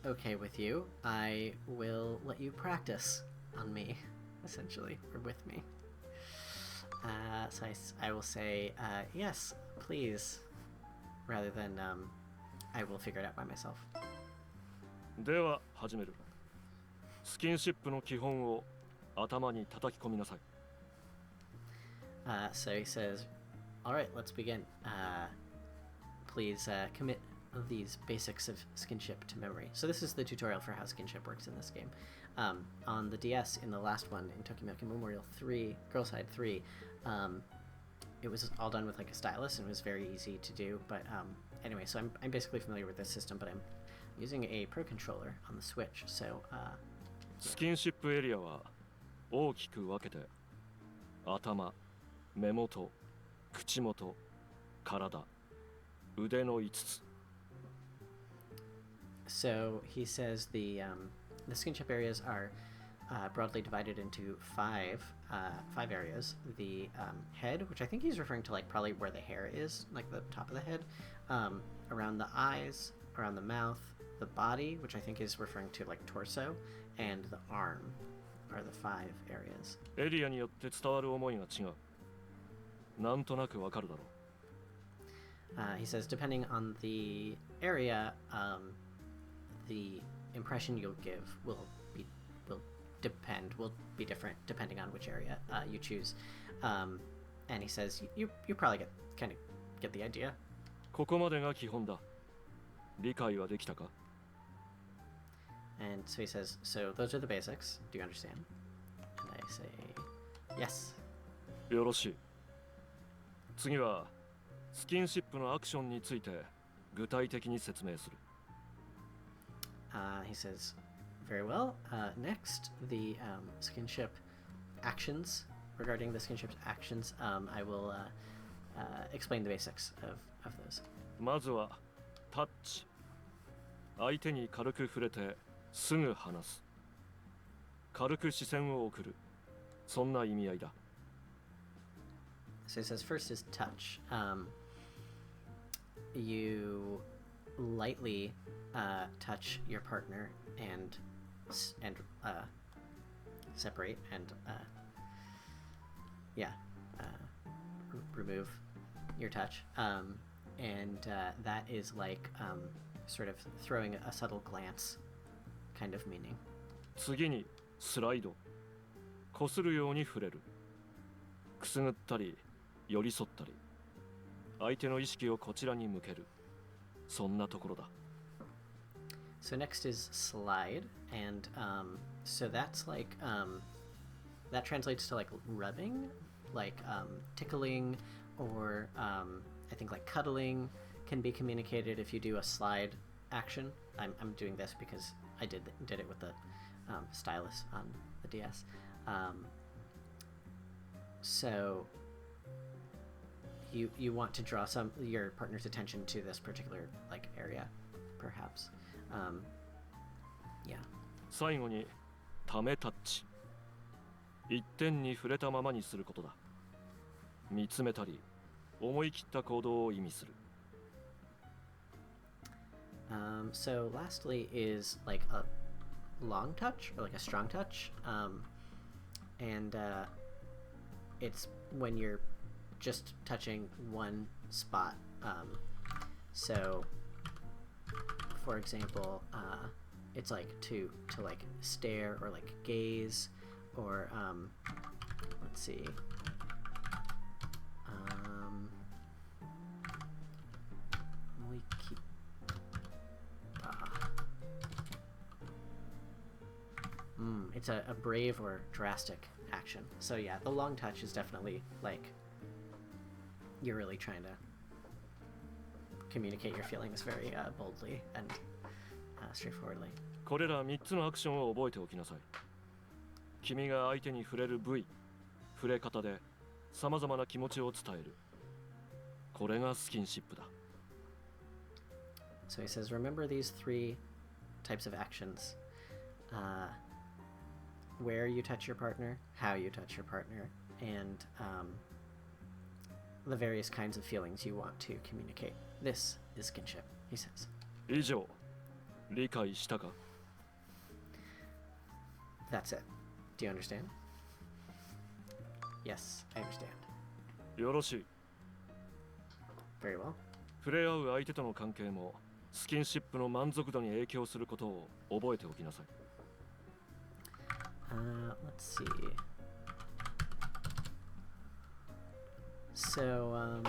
okay with you, I will let you practice on me, essentially, or with me. So I will say, yes, please, rather than I will figure it out by myself. では始める。スキンシップの基本を頭に叩き込みなさい。So he says, all right, let's begin. Please commit these basics of skinship to memory. So this is the tutorial for how skinship works in this game. On the DS, in the last one, in Tokimeki Memorial 3, Girl Side 3, it was all done with like a stylus and it was very easy to do. But anyway, so I'm basically familiar with this system, but I'm using a Pro Controller on the Switch. So スキンシップエリアは大きく分けて頭、目元、口元、体、腕の5つ。So he says the skinship areas are broadly divided into five areas. The head, which I think he's referring to like probably where the hair is, like the top of the head, around the eyes, around the mouth, the body, which I think is referring to like torso, and the arm are the 5 areas. エリアによって伝わる思いが違う。なんとなくわかるだろう。He says depending on the area, the impression you'll give will be different depending on which area you choose. And he says you probably get the idea. ここまでが基本だ。理解はできたか？ And so he says, so those are the basics. Do you understand? And I say, yes. よろしい。次はスキンシップのアクションについて具体的に説明する。He says, very well. Next, the skinship actions. Regarding the skinship actions, I will explain the basics of those. まずはタッチ。相手に軽く触れてすぐ離す。軽く視線を送る。そんな意味合いだ。So he says first is touch. You lightly touch your partner and separate and remove your touch. And that is like sort of throwing a subtle glance kind of meaning. 次にスライド。こするように触れる。くすぐったり寄り添ったり。相手の意識をこちらに向ける。そんなところだ。So next is slide, and so that's like that translates to like rubbing, like tickling, or I think like cuddling can be communicated if you do a slide action. I'm doing this because I did it with the stylus on the DS. So you want to draw your partner's attention to this particular like area, perhaps. Yeah. 最後にためタッチ。一点に触れたままにすることだ。見つめたり思い切った行動を意味する。So lastly is like a long touch or like a strong touch, and it's when you're just touching one spot. So for example, it's like to like stare or like gaze or let's see. It's a brave or drastic action. So yeah, the long touch is definitely like you're really trying to communicate your feelings very boldly and straightforwardly. これら3つのアクションを覚えておきなさい。君が相手に触れる部位、触れ方でさまざまな気持ちを伝える。これがスキンシップだ。So he says, remember these 3 types of actions. Where you touch your partner, how you touch your partner, and the various kinds of feelings you want to communicate. This is skinship, he says. 以上、理解したか？ That's it. Do you understand? Yes, I understand. よろしい。Very well. 触れ合う相手との関係もスキンシップの満足度に影響することを覚えておきなさい。Let's see. So,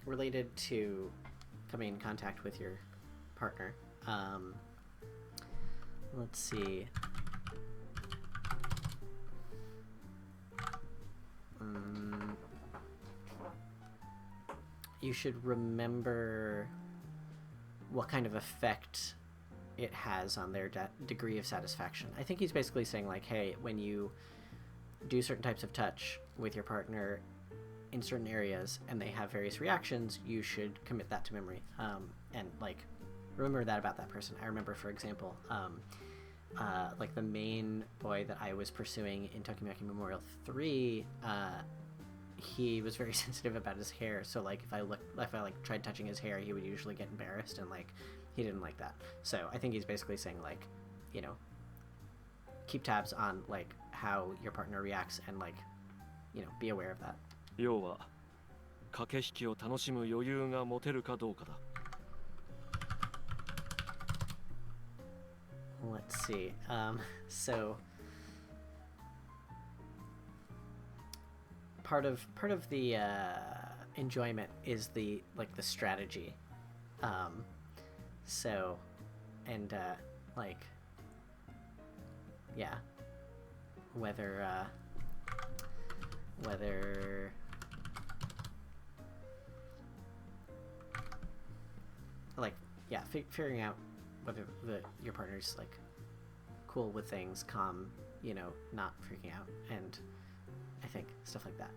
related to coming in contact with your partner, let's see. You should remember what kind of effect it has on their degree of satisfaction. I think he's basically saying, like, hey, when you do certain types of touch with your partner in certain areas and they have various reactions, you should commit that to memory, and like remember that about that person. I remember, for example, like the main boy that I was pursuing in Tokimeki Memorial 3, he was very sensitive about his hair, so like if I like tried touching his hair, he would usually get embarrassed, and like he didn't like that. So I think he's basically saying, like, you know, keep tabs on like how your partner reacts and, like, you know, be aware of that. 要は駆け引きを楽しむ余裕が持てるかどうかだ。Let's see. So part of the enjoyment is the strategy. So, and like, yeah, whether like, yeah, figuring out whether your partner's like cool with things, calm, you know, not freaking out, and I think stuff like that.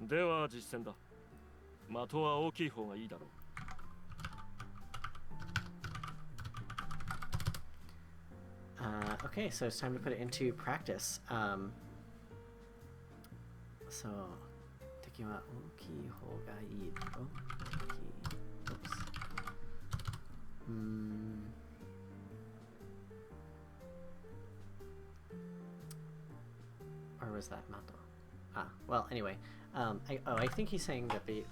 では実践だ。的は大きい方がいいだろう。Okay, so it's time to put it into practice. So, 敵は大きい方がいいだろう。Oops. Or was that Mato? Well, anyway, I think he's saying that the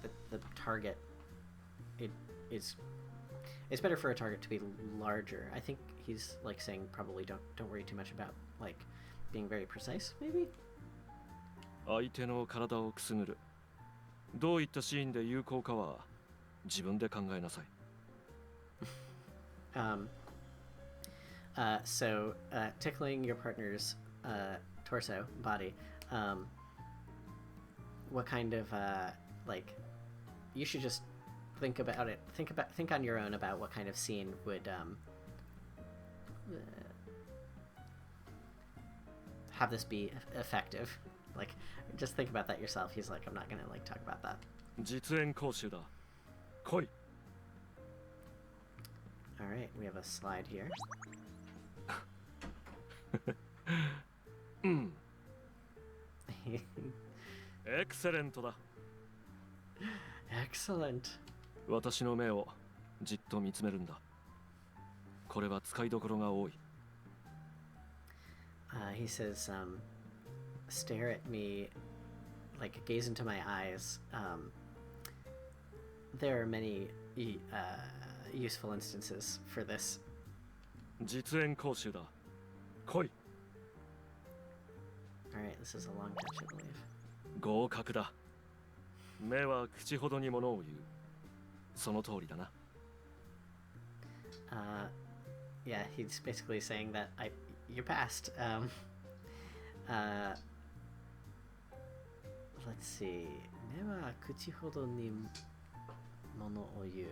target, it's better for a target to be larger. I think he's like saying probably don't worry too much about like being very precise, maybe. 相手の体をくすぐる。どういったシーンで有効かは自分で考えなさい。So tickling your partner's torso, body, what kind of like, you should just think about it. Think on your own about what kind of scene would have this be effective. Like, just think about that yourself. He's like, I'm not gonna like talk about that. 実演講習だ。来い。All right, we have a slide here. うん。エクセレントだ。Excellent. 私の目をじっと見つめるんだ。これは使いどころが多い。He says, stare at me, like gaze into my eyes. There are many useful instances for this. 実演講習だ。来い。Alright, this is a long touch, I believe. 合格だ。目は口ほどにものを言う。その通りだな。Yeah, he's basically saying that you passed. Let's see. 目は口ほどにものを言う。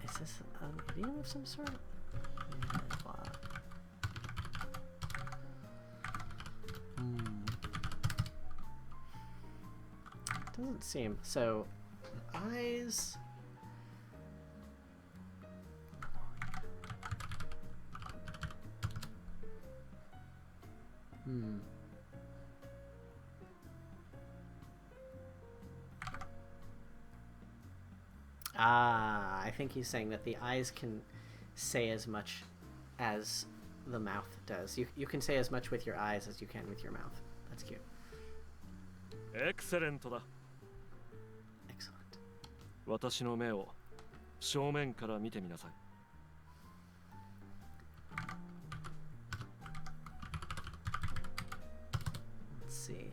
Is this an idiom of some sort? Doesn't seem. So, eyes. I think he's saying that the eyes can say as much as the mouth does. You can say as much with your eyes as you can with your mouth. That's cute. Excellent だ。Excellent. 私の目を正面から見てみなさい。Let's see.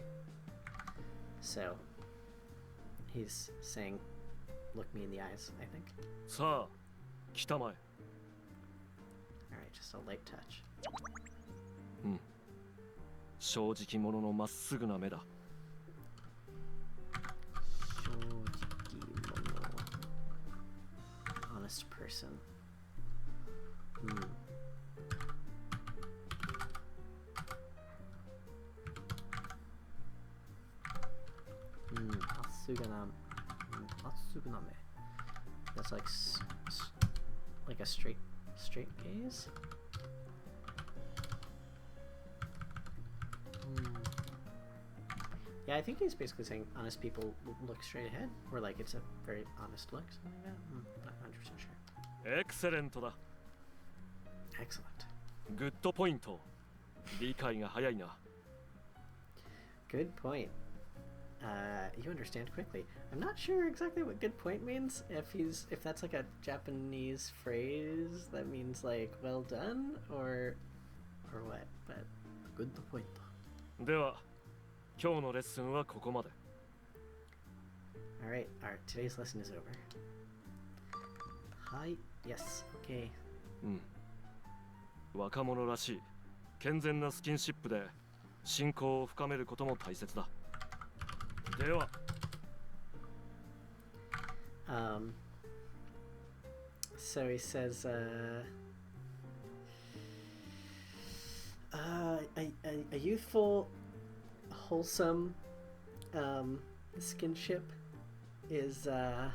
So, he's saying, look me in the eyes, I think. さあ、来たまえ。Alright, just a light touch. うん。正直者のまっすぐな目だ。Honest person. Atsuguname. That's like a straight gaze. Yeah, I think he's basically saying honest people look straight ahead, or like it's a very honest look, something like that. Not 100% sure. エクセレントだ。Excellent. グッドポイント。理解が早いな。Good point. You understand quickly. I'm not sure exactly what good point means. If that's like a Japanese phrase that means like well done or what, but good point. では、今日のレッスンはここまで。Alright, today's lesson is over. Hi, yes, okay. うん。若者らしい健全なスキンシップで親交を深めることも大切だ。では。So he says, a youthful, wholesome skinship is like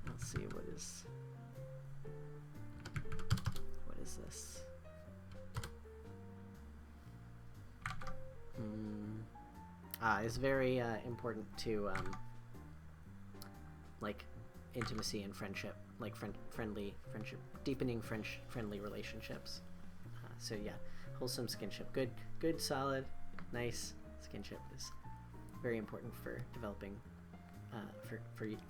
let's see, what is this? It's very important to like intimacy and friendship, like friendly friendship, deepening friendly relationships. So yeah, wholesome skinship, good, solid, nice skinship is very important for developing,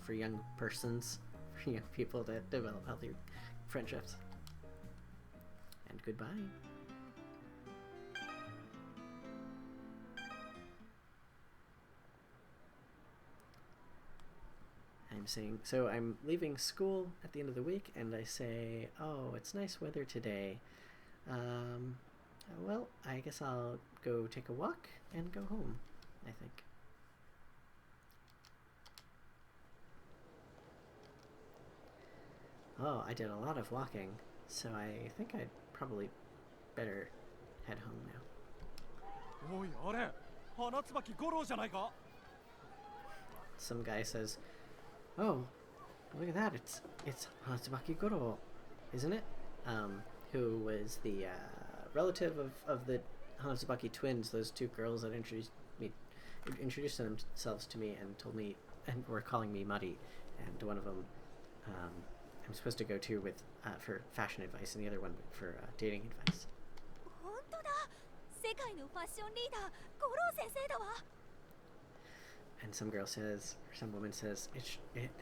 for young persons, for young people to develop healthy friendships. And goodbye. So I'm leaving school at the end of the week, and I say, oh, it's nice weather today. Well, I guess I'll go take a walk and go home, I think. Oh, I did a lot of walking, so I think I'd probably better head home now. Some guy says, oh, look at that, it's Hanatsubaki Goro, isn't it? Who was the relative of the Hanatsubaki twins, those two girls that introduced themselves to me and told me, and were calling me Mari, and one of them I'm supposed to go to with for fashion advice, and the other one for dating advice. And some girl says, or some woman says,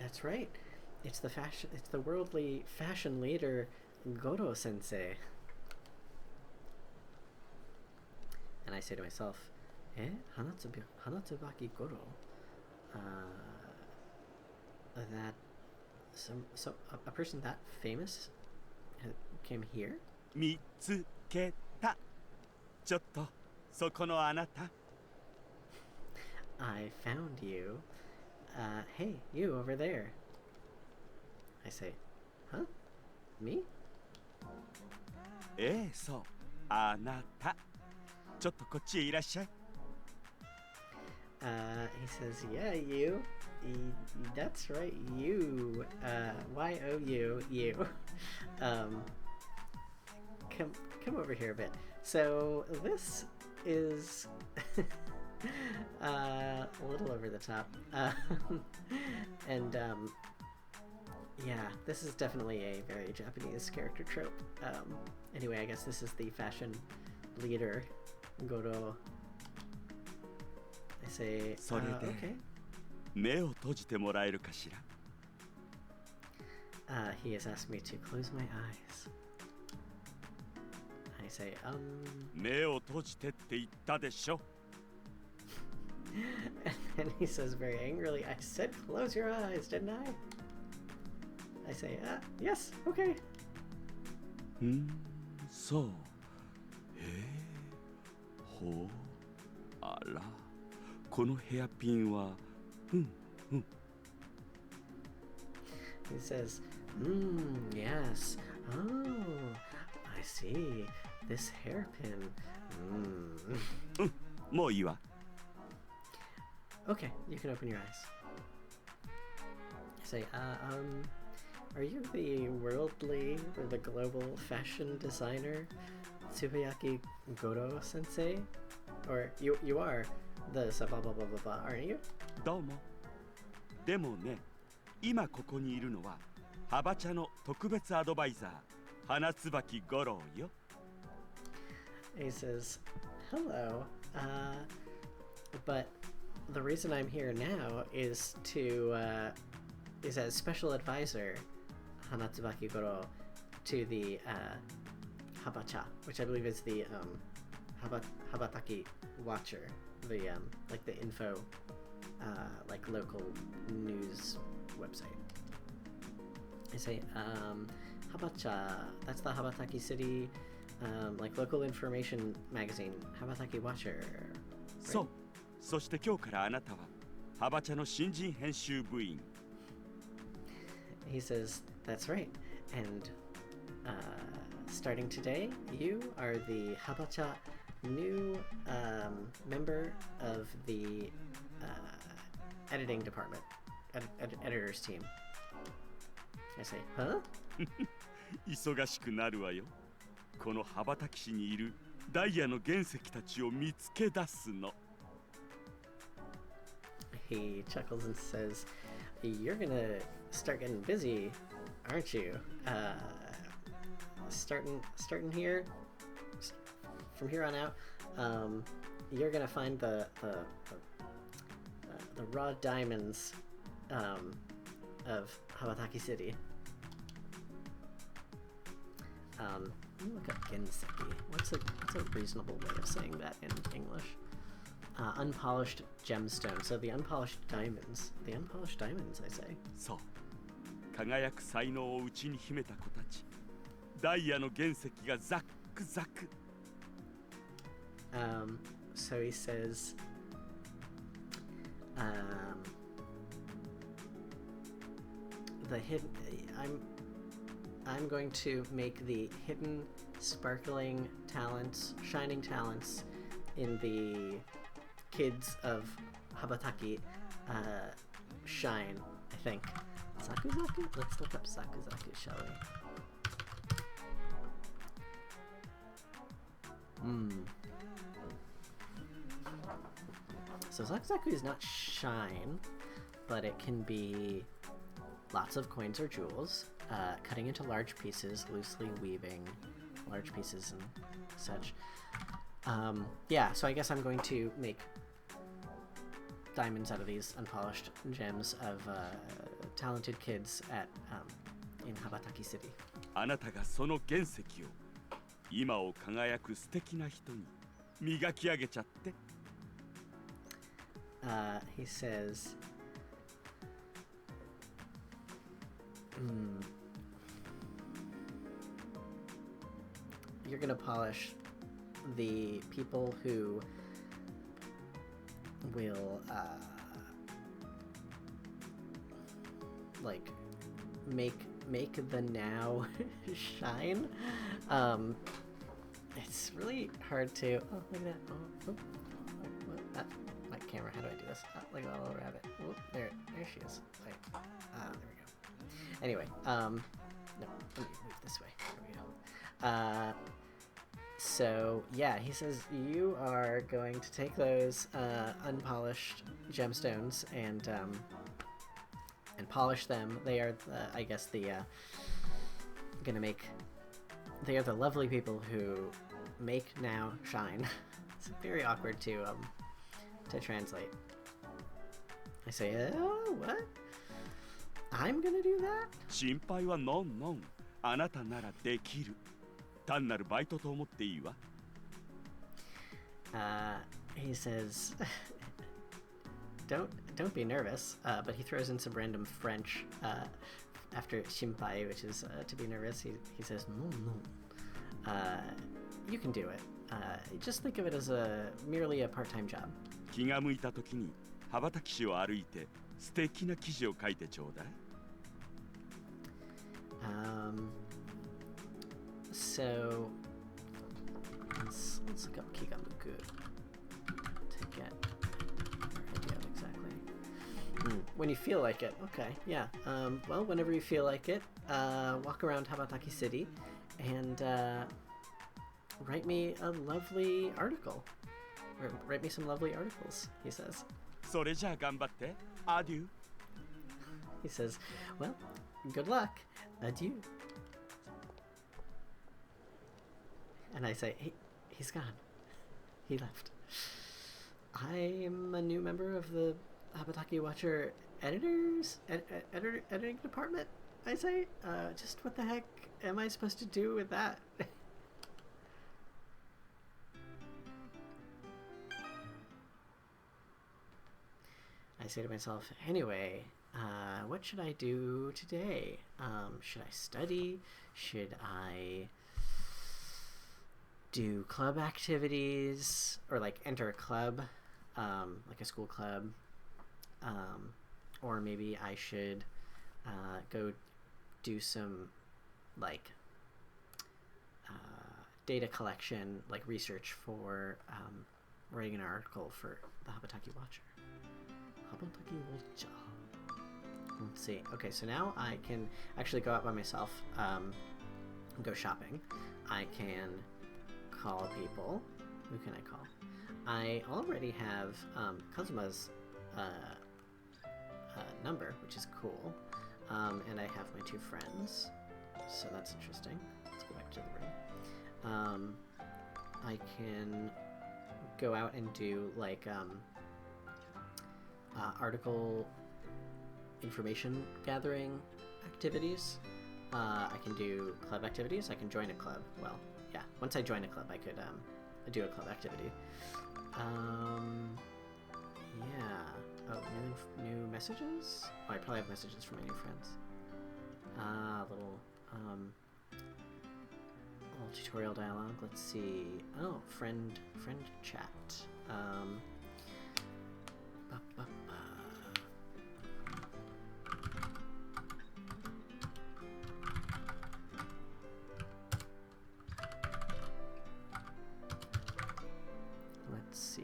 that's right. It's the worldly fashion leader, Goro sensei. And I say to myself, Hanatsubaki Goro? That a person that famous came here? 見つけた。ちょっとそこのあなた。I found you. Hey, you over there. I say, huh? Me? ええ、そう。あなた。ちょっとこっちへいらっしゃい。He says, yeah, you. That's right, you. Y-O-U, you. Come over here a bit. So this is a little over the top. And yeah, this is definitely a very Japanese character trope. Anyway, I guess this is the fashion leader, Goro. say, それで okay. 目を閉じてもらえるかしら。 He has asked me to close my eyes. I say, 目を閉じてって言ったでしょ。 and then he says very angrily, I said close your eyes, didn't I? I say, yes, okay. そう。ほう。あら。このヘアピンは、He says, yes. Oh, I see. This hairpin. もういいわ。 Okay, you can open your eyes. I say, are you the worldly or the global fashion designer, Tsubeyaki Goro sensei? Or you are the blah blah blah blah blah, aren't you? どうも。でもね、今ここにいるのは、ハバ茶の特別アドバイザー、花椿五郎よ。He says, hello, but the reason I'm here now is is as special advisor, Hanatsubaki Goro, to the Habacha, which I believe is the Habataki Watcher, the like the info, like local news website. I say, Habacha, that's the Habataki City, like local information magazine, Habataki Watcher. Right? そう。そして今日からあなたは、ハバ茶の新人編集部員。He says, that's right. And starting today, you are the Habacha new member of the editing department, editor's team. I say, huh? 忙しくなるわよ。この羽ばたき市にいるダイヤの原石たちを見つけ出すの。He chuckles and says, you're gonna start getting busy, aren't you? Starting here, from here on out, you're gonna find the raw diamonds of Habataki City. Let me look up Genseki. What's a reasonable way of saying that in English? Unpolished gemstone. So the unpolished diamonds. The unpolished diamonds, I say. そう。輝く才能を内に秘めた子たち。ダイヤの原石がザックザク。So he says, the hidden. I'm going to make the hidden, sparkling talents, shining talents, in the kids of Habataki shine. I think. Sakuzaku? Let's look up Sakuzaku, shall we? So Sakuzaku is not shine, but it can be lots of coins or jewels, cutting into large pieces, loosely weaving large pieces and such. Yeah, so I guess I'm going to make diamonds out of these unpolished gems of talented kids at in Habataki City. あなたがその原石を今を輝く素敵な人に磨き上げちゃって。He says, you're gonna polish the people who will like make the now shine. It's really hard to. Oh, look at that! My camera. How do I do this? Like a little rabbit. Oh, there she is. Wait. There we go. Anyway, no, let me move this way. There we go. So yeah, he says you are going to take those unpolished gemstones and polish them. They are, I guess, gonna make. They are the lovely people who make now shine. It's very awkward to to translate. I say, oh, what? I'm gonna do that? 心配はノンノン。あなたならできる。単なるバイトと思っていいわ。He says, don't be nervous, but he throws in some random French after shimpai, which is to be nervous. He says, no. You can do it. Just think of it as merely a part-time job. 気が向いた時に羽ばたき市を歩いて素敵な記事を書いてちょうだい。So let's look up Kigamuku to get an idea of exactly. When you feel like it, okay, yeah. Well, whenever you feel like it, walk around Habataki City and write me a lovely article. Or write me some lovely articles, he says. それじゃあ頑張って。アデュー。He says, well, good luck. Adieu. And I say, he's gone. He left. I'm a new member of the Habataki Watcher editing department, I say. Just what the heck am I supposed to do with that? I say to myself, anyway, what should I do today? Should I study? Should I do club activities? Or like enter a club, like a school club? Or maybe I should go do some like data collection, like research for writing an article for the Habataki Watcher. Habataki Watcher. Let's see. Okay, so now I can actually go out by myself, go shopping. I can call people. Who can I call? I already have Kazuma's number, which is cool. And I have my two friends, so that's interesting. Let's go back to the room. I can go out and do like article information gathering activities. I can do club activities. I can join a club. Well, yeah, once I join a club, I could do a club activity. Yeah. Oh, new messages? Oh, I probably have messages from my new friends. Little tutorial dialogue. Let's see. Oh, friend chat. Let's see.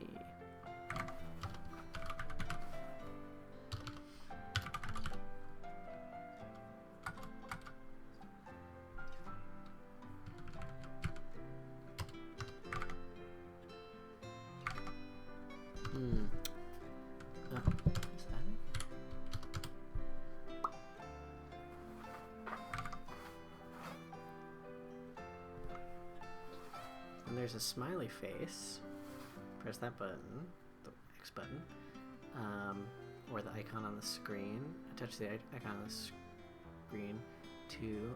Oh, is that it? And there's a smiley face. Press that button, the X button, or the icon on the screen. Touch the icon on the screen to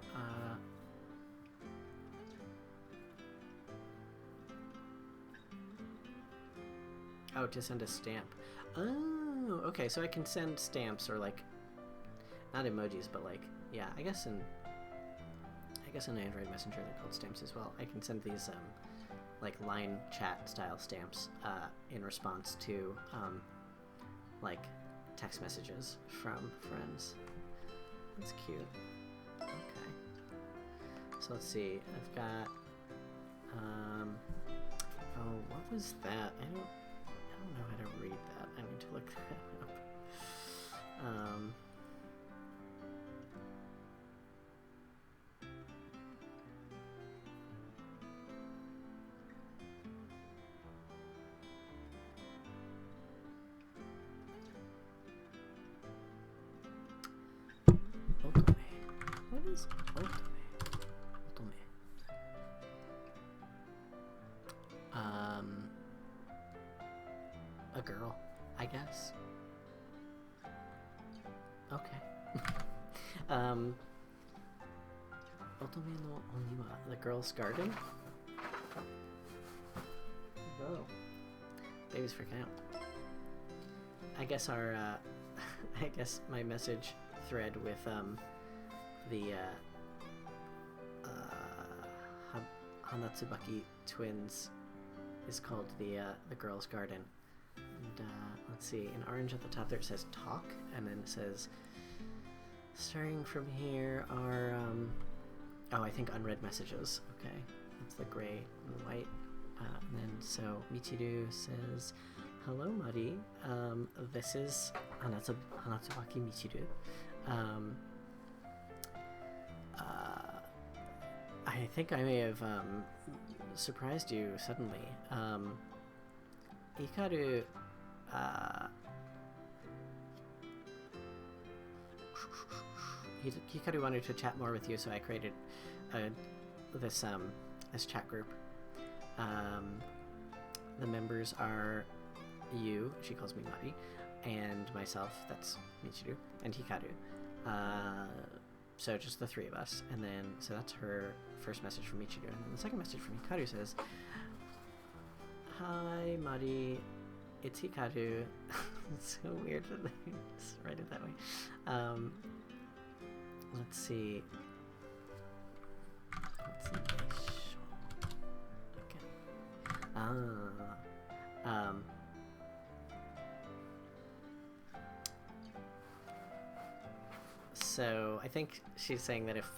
oh, to send a stamp. Oh, okay, so I can send stamps or like not emojis, but like yeah, I guess in Android Messenger they're called stamps as well. I can send these like line chat style stamps in response to like text messages from friends. That's cute. Okay. So let's see. I've got oh, what was that? I don't know how to read that. I need to look that up. Otome. What is otome? A girl, I guess. Okay. Otome no Oniwa, the girl's garden? Oh. Baby's freaking out. I guess our, I guess my message thread with, the, Hanatsubaki twins is called the girl's garden. And, let's see, in orange at the top there it says talk, and then it says, starting from here are, oh, I think unread messages. Okay, that's the gray and the white. And then, so, Michiru says, hello, Mari. This is Hanatsubaki Michiru. I think I may have, surprised you suddenly. Hikaru, Hikaru wanted to chat more with you, so I created, this chat group. The members are you, she calls me Mari, and myself, that's Michiru, and Hikaru. So just the three of us, and then, so that's her first message from Michiru, and then the second message from Hikaru says, hi, Mari, it's Hikaru. It's so weird that they just write it that way. Let's see. So I think she's saying that if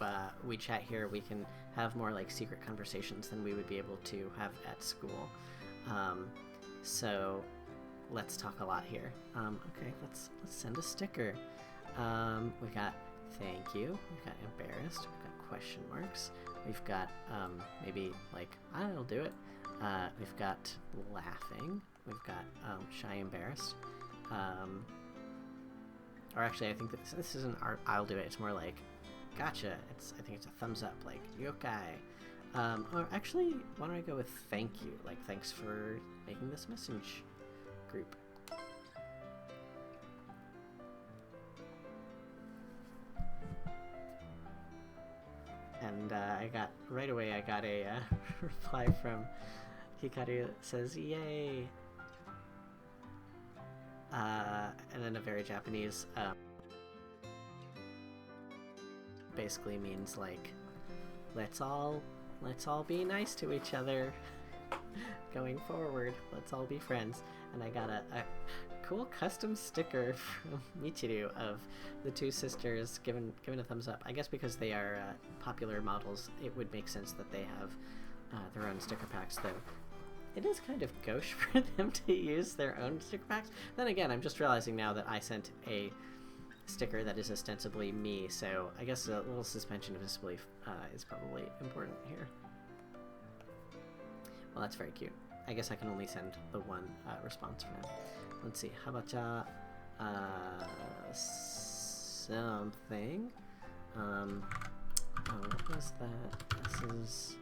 we chat here, we can have more like secret conversations than we would be able to have at school. So let's talk a lot here. Okay, let's send a sticker. We got thank you. We've got embarrassed. We've got question marks. We've got maybe like I'll do it. We've got laughing. We've got shy, embarrassed. Or actually, I think that this isn't art. I'll do it. It's more like, gotcha. I think it's a thumbs up, like yokai. Or actually, why don't I go with thank you? Like, thanks for making this message group. And I got right away. I got a reply from Hikaru that says, "Yay!" And then a very Japanese, basically means like, let's all be nice to each other going forward. Let's all be friends. And I got a cool custom sticker from Michiru of the two sisters giving a thumbs up. I guess because they are popular models, it would make sense that they have their own sticker packs, though. It is kind of gauche for them to use their own sticker packs. Then again, I'm just realizing now that I sent a sticker that is ostensibly me, so I guess a little suspension of disbelief is probably important here. Well, that's very cute. I guess I can only send the one response for now. Let's see, Habacha something. Oh, what was that? This is...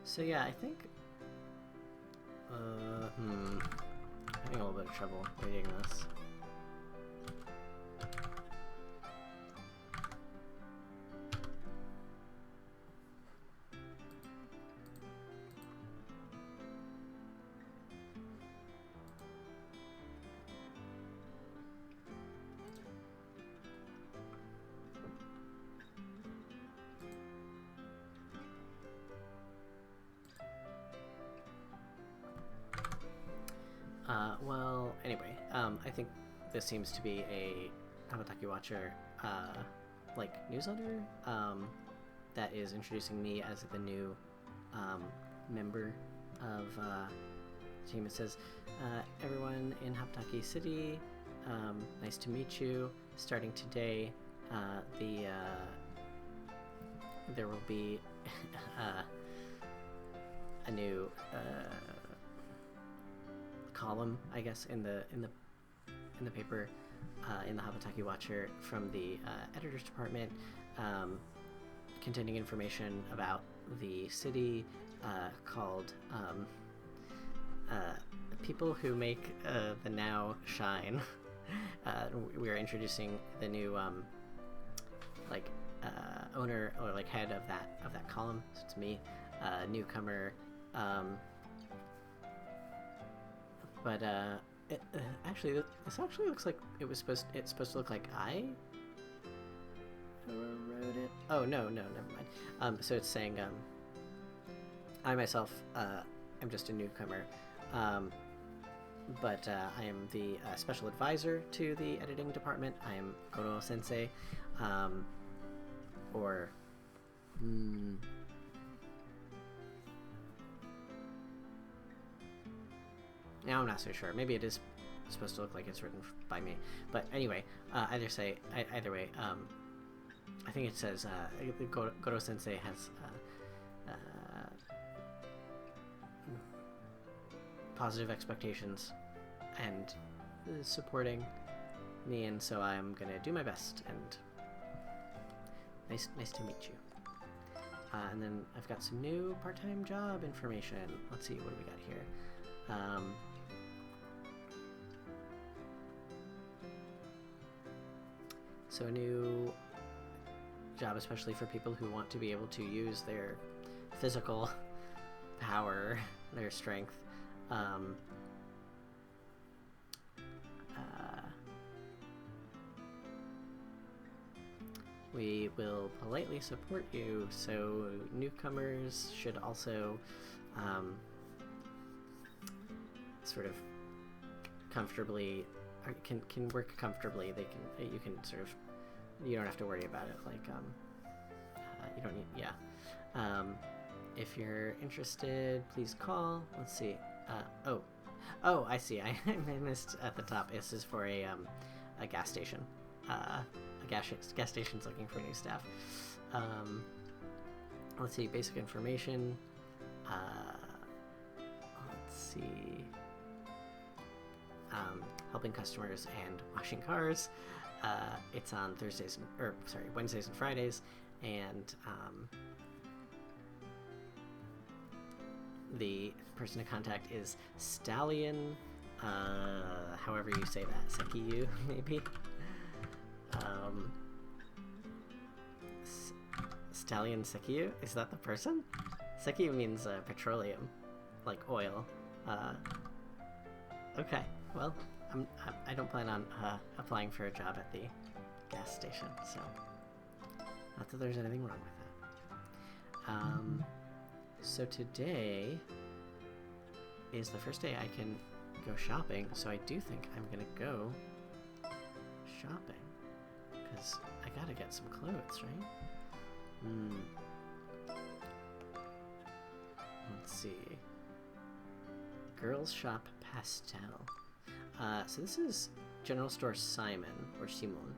So yeah, I think, having a little bit of trouble reading this. Well, anyway, I think this seems to be a Habataki Watcher, newsletter, that is introducing me as the new, member of, the team. It says, everyone in Habataki City, nice to meet you. Starting today, there will be, a new, column, I guess, in the paper, in the Habataki Watcher from the editor's department, containing information about the city, called people who make the now shine. We are introducing the new owner or head of that column. So it's me, newcomer. But actually, this actually looks like it's supposed to look like I wrote it. Oh no, never mind. So it's saying I myself am just a newcomer, but I am the special advisor to the editing department. I am Goro Sensei, or now I'm not so sure. Maybe it is supposed to look like it's written by me. But anyway, either way, I think it says Goro Sensei has positive expectations and is supporting me, and so I'm gonna do my best. And nice to meet you. And then I've got some new part-time job information. Let's see, what do we got here? So a new job, especially for people who want to be able to use their physical power, their strength. We will politely support you, so newcomers should also sort of comfortably can work comfortably. You can sort of, you don't have to worry about it. You don't need, if you're interested, please call. Let's see. Oh, I see. I missed at the top. This is for a gas station. A gas station's looking for new staff. Let's see. Basic information. Let's see. Helping customers and washing cars. It's on Wednesdays and Fridays, and the person to contact is Stallion, however you say that, Sekiyu, maybe? Stallion Sekiyu? Is that the person? Sekiyu means petroleum, like oil. Okay, well, I don't plan on applying for a job at the gas station, so not that there's anything wrong with that. So today is the first day I can go shopping, so I do think I'm gonna go shopping, because I gotta get some clothes, right? Let's see. Girls Shop Pastel. So this is General Store Simon, or Simon,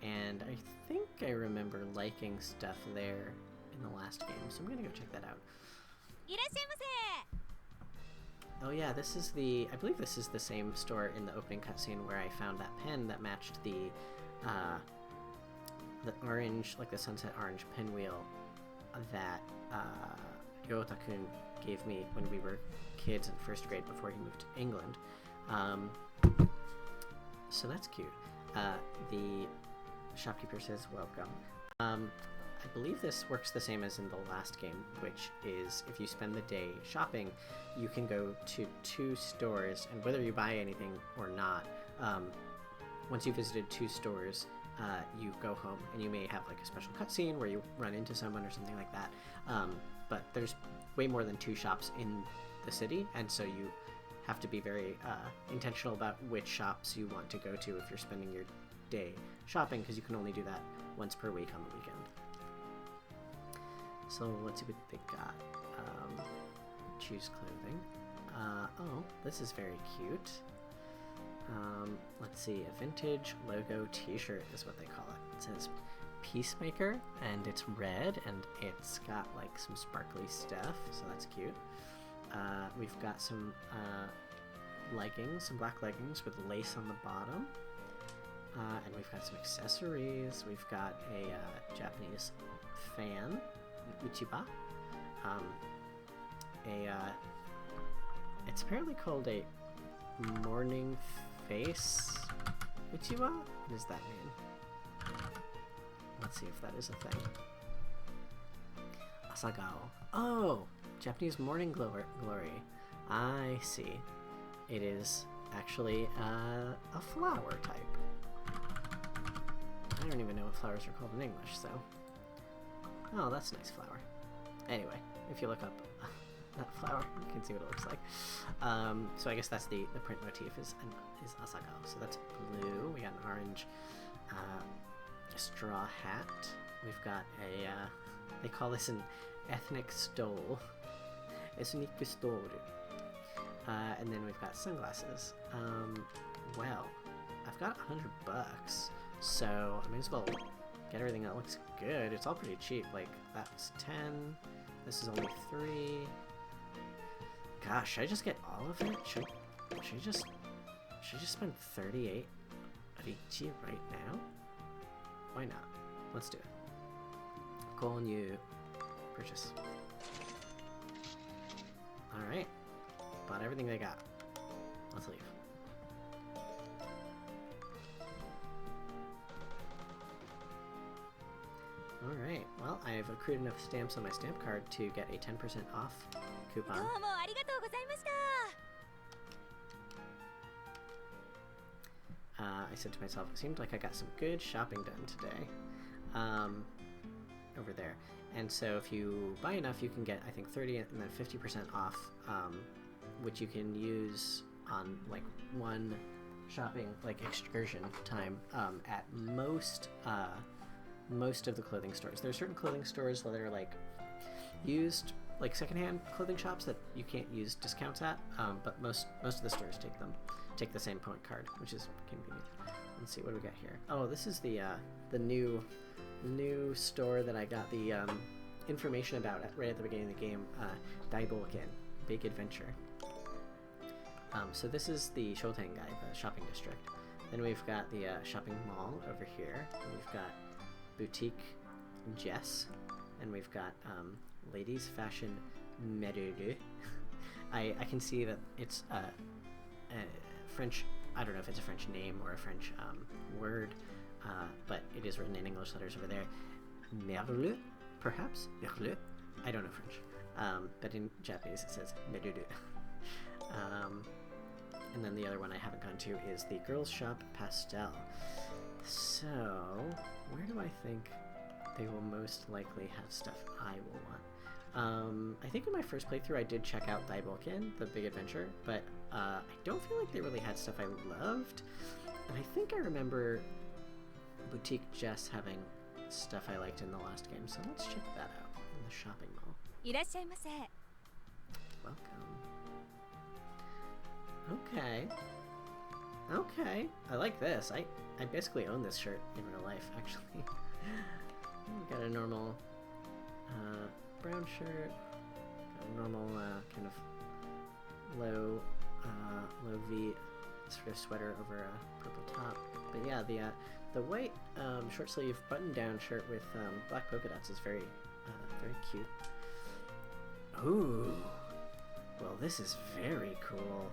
and I think I remember liking stuff there in the last game, so I'm gonna go check that out. Oh yeah, I believe this is the same store in the opening cutscene where I found that pen that matched the orange, the sunset orange pinwheel that Ryota-kun gave me when we were kids in first grade before he moved to England. So that's cute. The shopkeeper says welcome. I believe this works the same as in the last game, which is if you spend the day shopping, you can go to 2 stores, and whether you buy anything or not, once you visited 2 stores, you go home, and you may have a special cutscene where you run into someone or something like that. But there's way more than 2 shops in the city, and so you have to be very intentional about which shops you want to go to if you're spending your day shopping, because you can only do that once per week on the weekend. So let's see what they got. Choose clothing. Oh, this is very cute. Let's see, a vintage logo t-shirt is what they call it. It says Peacemaker, and it's red, and it's got like some sparkly stuff, so that's cute. We've got some leggings, some black leggings with lace on the bottom. And we've got some accessories. We've got a Japanese fan, Uchiba. It's apparently called a morning face Uchiba? What does that mean? Let's see if that is a thing. Asagao. Oh! Japanese morning glory. I see. It is actually a flower type. I don't even know what flowers are called in English, so... Oh, that's a nice flower. Anyway, if you look up that flower, you can see what it looks like. So I guess that's the print motif is Asagao. So that's blue. We got an orange straw hat. We've got a... they call this an ethnic stole. Ethnic stole. And then we've got sunglasses. Well, I've got $100, so I may as well get everything that looks good. It's all pretty cheap. Like, that's 10. This is only 3. Gosh, should I just get all of it? Should I just spend 38 of each right now? Why not? Let's do it. Go on, you purchase. Alright. Bought everything they got. Let's leave. Alright, well, I've accrued enough stamps on my stamp card to get a 10% off coupon. I said to myself, it seemed like I got some good shopping done today. Over there. And so if you buy enough, you can get, I think, 30 and then 50% off, which you can use on, like, one shopping, like, excursion time at most of the clothing stores. There are certain clothing stores that are, like, used, like, secondhand clothing shops that you can't use discounts at, but most of the stores take the same point card, which is convenient. Let's see, what do we got here? Oh, this is the new store that I got the information about right at the beginning of the game, Daiboken, Big Adventure. So this is the Shotengai, the shopping district. Then we've got the shopping mall over here. And we've got Boutique Jess, and we've got Ladies Fashion Meruru. I can see that it's a French, I don't know if it's a French name or a French word, but it is written in English letters over there. Merlu, perhaps? Merlu? I don't know French. But in Japanese it says Meruru. And then the other one I haven't gone to is the Girls Shop Pastel. So, where do I think they will most likely have stuff I will want? I think in my first playthrough I did check out Daiboken, the Big Adventure, but I don't feel like they really had stuff I loved. And I think I remember Boutique Jess having stuff I liked in the last game, so let's check that out in the shopping mall. Welcome. Okay, I like this. I basically own this shirt in real life, actually. We've got a normal brown shirt, got a normal kind of low V sort of sweater over a purple top. But yeah, the white short sleeve button down shirt with black polka dots is very cute. Ooh, well, this is very cool.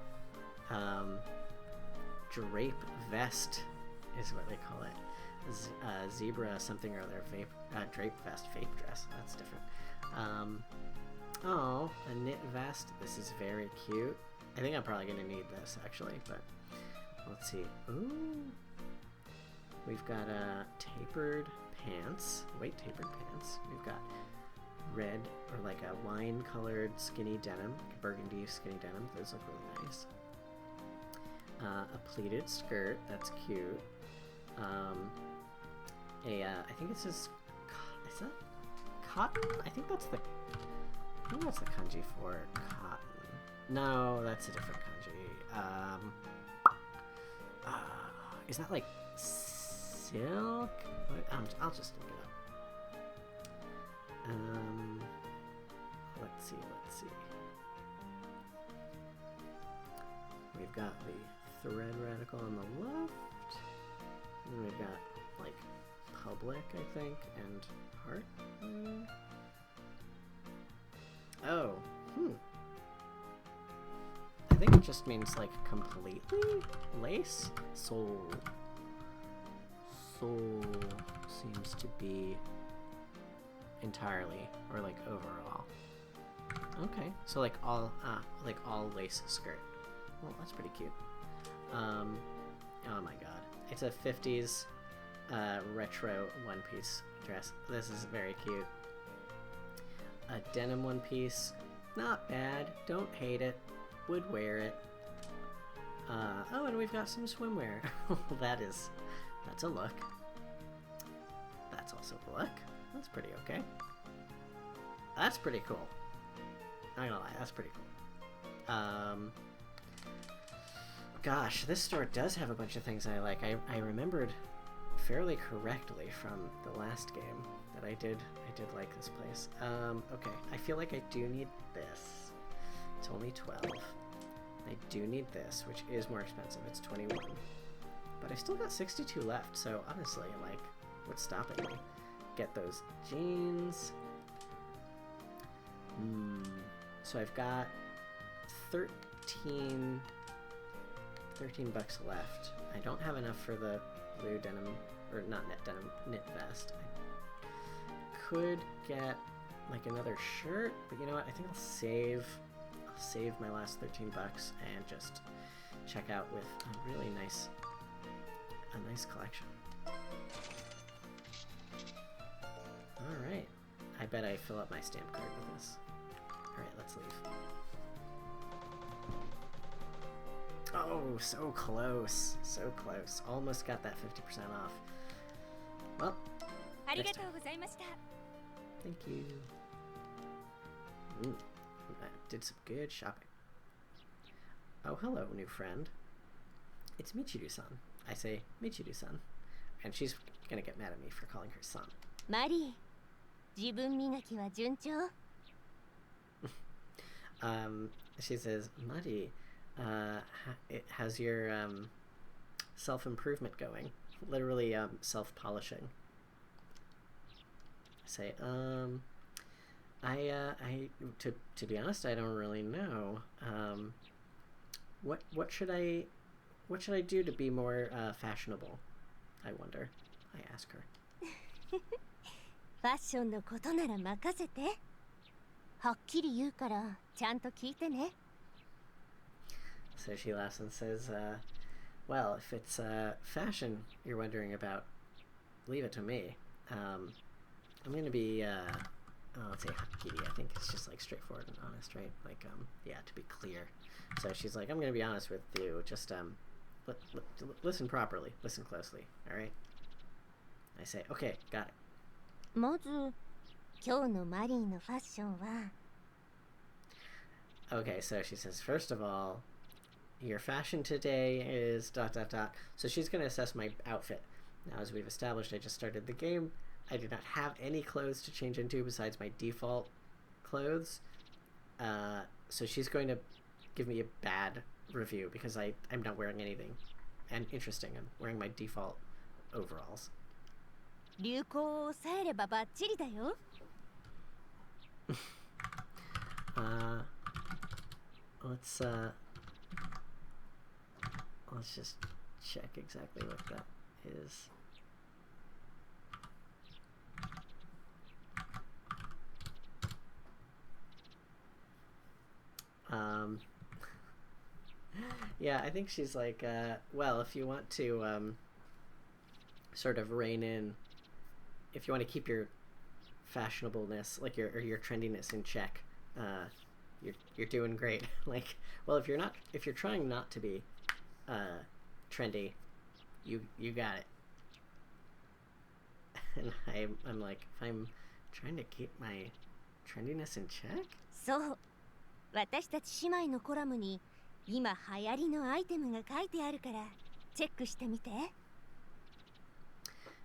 Drape vest is what they call it. Zebra something or other. Drape vest, vape dress. That's different. Oh, a knit vest. This is very cute. I think I'm probably gonna need this actually, but let's see. Ooh, we've got tapered pants. White tapered pants. We've got red or like a wine colored skinny denim, burgundy skinny denim. Those look really nice. A pleated skirt, that's cute. I think it says, is that cotton? I think that's the kanji for cotton. No, that's a different kanji. Is that like silk? I'll just look it up. Let's see. We've got the thread radical on the left. And we've got like public, I think, and heart. Oh, I think it just means like completely lace. Soul seems to be entirely or like overall. Okay, so like all lace skirt. Well, that's pretty cute. Oh my god, it's a 50s retro one-piece dress. This is very cute. A denim one-piece, not bad. Don't hate it. Would wear it. Oh, and we've got some swimwear. That's a look. That's also a look. That's pretty okay. That's pretty cool. Not gonna lie, that's pretty cool. Gosh, this store does have a bunch of things I like. I remembered fairly correctly from the last game that I did like this place. Okay, I feel like I do need this. It's only 12. I do need this, which is more expensive. It's 21. But I still got 62 left, so honestly, like, what's stopping me? Get those jeans. So I've got 13 bucks left. I don't have enough for the blue denim, or not knit denim, knit vest. I could get like another shirt, but you know what? I think I'll save my last 13 bucks and just check out with a really nice collection. All right. I bet I fill up my stamp card with this. All right, let's leave. Oh, so close. So close. Almost got that 50% off. Well, next time. Thank you. I did some good shopping. Oh, hello, new friend. It's Michiru-san. I say Michiru-san. And she's gonna get mad at me for calling her son. Mari, 自分磨きは順調? She says, Mari, how's your self-improvement going? Literally self-polishing. I say, to be honest, I don't really know. What should I do to be more fashionable? I wonder. I ask her. ファッションのことなら任せて。はっきり言うからちゃんと聞いてね。So she laughs and says, well, if it's fashion you're wondering about, leave it to me. I'm going to be, let's say hakkiri. I think it's just like straightforward and honest, right? Like, yeah, to be clear. So she's like, I'm going to be honest with you. Just, listen properly. Listen closely, all right? I say, okay, got it. まず、今日のマリーのファッションは Okay, so she says, first of all, your fashion today is ... So she's going to assess my outfit. Now, as we've established, I just started the game. I do not have any clothes to change into besides my default clothes. So she's going to give me a bad review because I'm not wearing anything. And interesting, I'm wearing my default overalls. 流行を抑えればバッチリだよ。Let's just check exactly what that is. Yeah, I think she's like, well, if you want to sort of rein in, if you want to keep your fashionableness, like your trendiness in check. You're doing great. Like, well, if you're trying not to be trendy, you got it. And I'm like, if I'm trying to keep my trendiness in check? そう。私たち姉妹のコラムに今流行りのアイテムが書いてあるからチェックしてみて。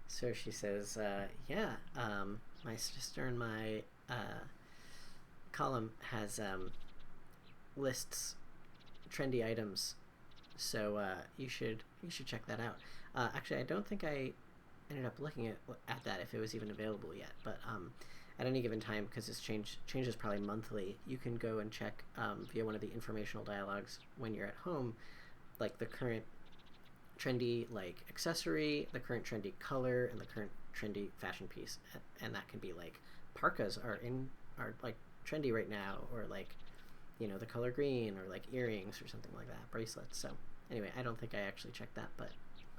So she says, yeah, my sister in my column has lists trendy items, so you should check that out. Actually, I don't think I ended up looking at that if it was even available yet, but at any given time, because this changes probably monthly, you can go and check via one of the informational dialogues when you're at home, like the current trendy like accessory, the current trendy color, and the current trendy fashion piece, and that can be like parkas are like trendy right now, or like, you know, the color green, or like earrings or something like that, bracelets. So anyway, I don't think I actually checked that, but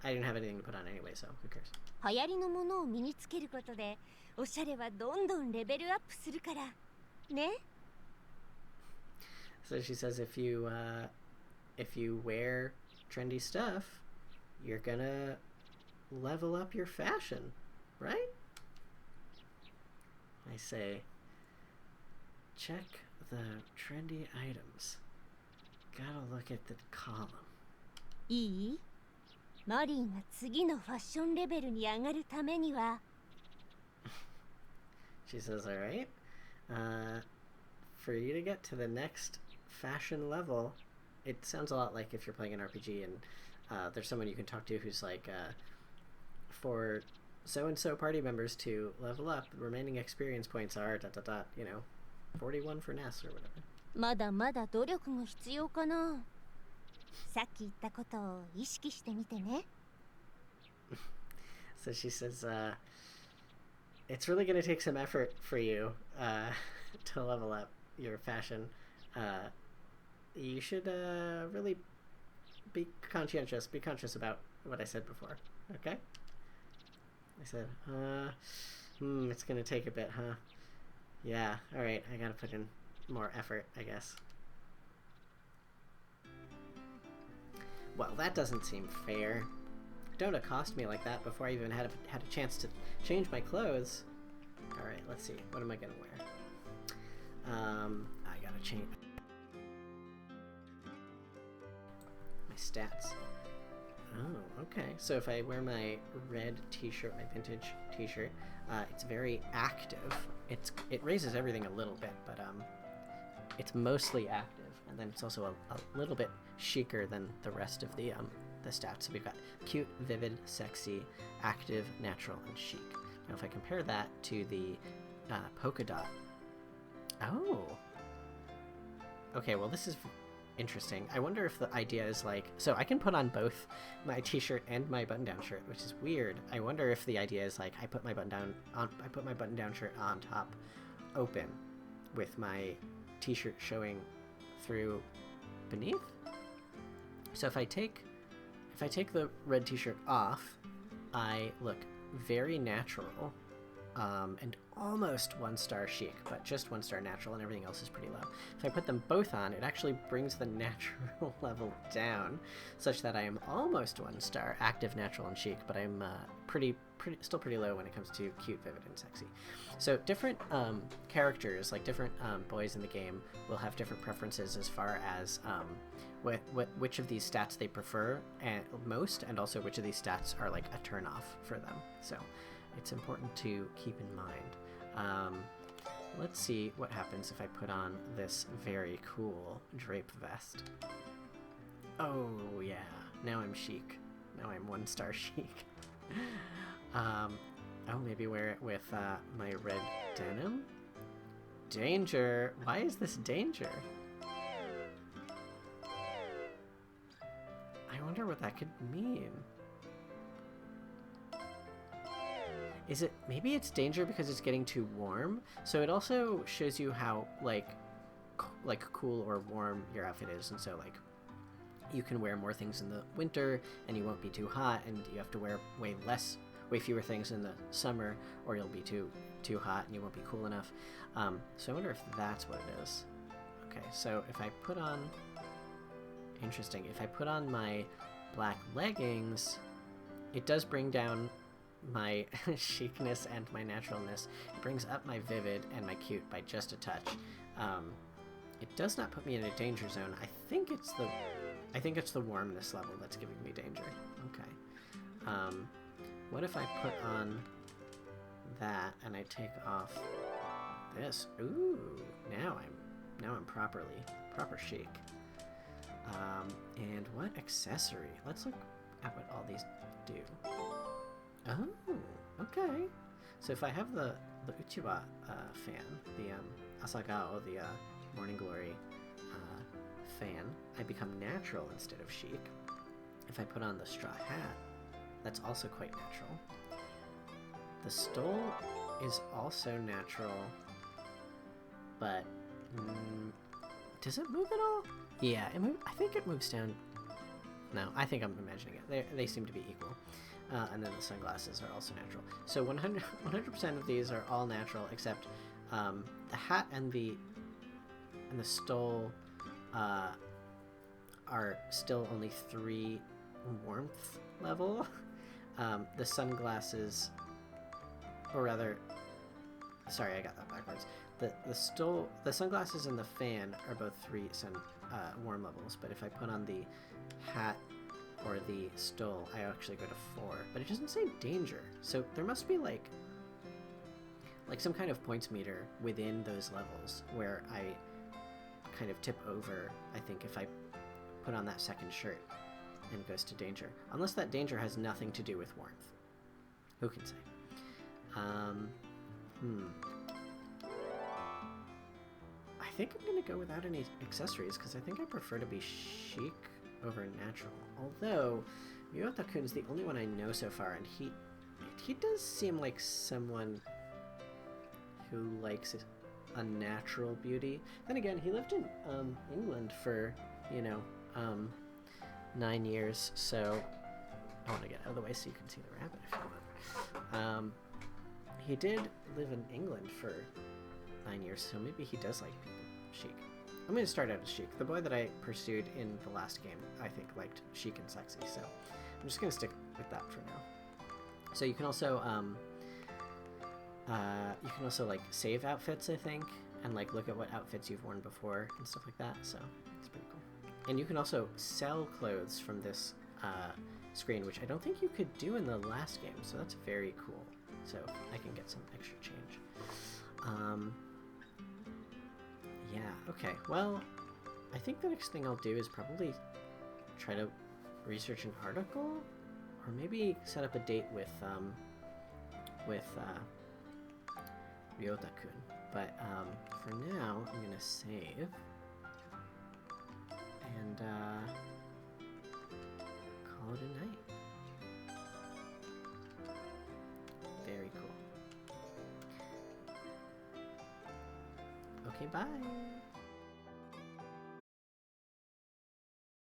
I didn't have anything to put on anyway, so who cares. 流行りのものを身につけることでおしゃれはどんどんレベルアップするからね。So she says if you wear trendy stuff, you're gonna level up your fashion, right? I say, check the trendy items. Gotta look at the column. いい？マリーが次のファッションレベルに上がるためには She says, all right, for you to get to the next fashion level, it sounds a lot like if you're playing an RPG and there's someone you can talk to who's like, for so-and-so party members to level up, the remaining experience points are, you know, 41 for Ness or whatever. まだまだ努力が必要かな。さっき言ったことを意識してみてね。So she says, it's really going to take some effort for you to level up your fashion. You should really be conscientious, be conscious about what I said before, okay? I said, it's going to take a bit, huh? Yeah, all right, I got to put in more effort, I guess. Well, that doesn't seem fair. Don't accost me like that before I even had a chance to change my clothes. All right, let's see. What am I gonna wear? I gotta change my stats. Oh, okay. So if I wear my red t-shirt, my vintage t-shirt, it's very active. It raises everything a little bit, but it's mostly active. And then it's also a little bit chicer than the rest of the stats. So we've got cute, vivid, sexy, active, natural, and chic. Now if I compare that to the polka dot. Oh. Okay, well this is interesting. I wonder if the idea is like, so I can put on both my t-shirt and my button-down shirt, which is weird. I wonder if the idea is like I put my button-down shirt on top, open, with my t-shirt showing through beneath. So if I take the red t-shirt off, I look very natural, and almost 1-star chic, but just 1-star natural, and everything else is pretty low. If I put them both on, it actually brings the natural level down, such that I am almost 1-star active, natural, and chic, but I'm still pretty low when it comes to cute, vivid, and sexy. So different characters, like different boys in the game, will have different preferences as far as which of these stats they prefer most, and also which of these stats are like a turn off for them. So it's important to keep in mind. Let's see what happens if I put on this very cool drape vest. Oh yeah, now I'm chic. Now I'm 1-star chic. Oh, maybe wear it with my red denim? Danger! Why is this danger? I wonder what that could mean. Is it, maybe it's danger because it's getting too warm? So it also shows you how, like cool or warm your outfit is, and so, like, you can wear more things in the winter, and you won't be too hot, and you have to wear way less way fewer things in the summer, or you'll be too hot and you won't be cool enough. So I wonder if that's what it is. Okay, so if I put on... Interesting. If I put on my black leggings, it does bring down my chicness and my naturalness. It brings up my vivid and my cute by just a touch. It does not put me in a danger zone. I think it's the warmness level that's giving me danger. Okay. What if I put on that and I take off this? Ooh, now I'm proper chic. And what accessory? Let's look at what all these do. Oh, okay. So if I have the Uchiwa fan, the Asagao, the Morning Glory fan, I become natural instead of chic. If I put on the straw hat, that's also quite natural. The stole is also natural, but does it move at all? Yeah, I think it moves down. No, I think I'm imagining it. They seem to be equal. And then the sunglasses are also natural. So 100% of these are all natural, except the hat and the stole are still only 3 warmth level. The sunglasses, or rather, sorry, I got that backwards. The sunglasses and the fan are both 3 warm levels, but if I put on the hat or the stole, I actually go to 4. But it doesn't say danger, so there must be like some kind of points meter within those levels where I kind of tip over, I think, if I put on that second shirt and it goes to danger. Unless that danger has nothing to do with warmth. Who can say? I think I'm gonna go without any accessories because I think I prefer to be chic over natural. Although Ryota-kun's the only one I know so far, and he does seem like someone who likes a natural beauty. Then again, he lived in England for 9 years, so I want to get out of the way so you can see the rabbit if you want. He did live in England for 9 years, so maybe he does like people chic. I'm going to start out as chic. The boy that I pursued in the last game, I think, liked chic and sexy, so I'm just going to stick with that for now. So you can also like save outfits, I think, and like look at what outfits you've worn before and stuff like that. So it's pretty cool. And you can also sell clothes from this screen, which I don't think you could do in the last game. So that's very cool. So I can get some extra change. Yeah. Okay. Well, I think the next thing I'll do is probably try to research an article, or maybe set up a date with Ryota-kun. But for now, I'm gonna save and call it a night. Very cool. Okay, bye.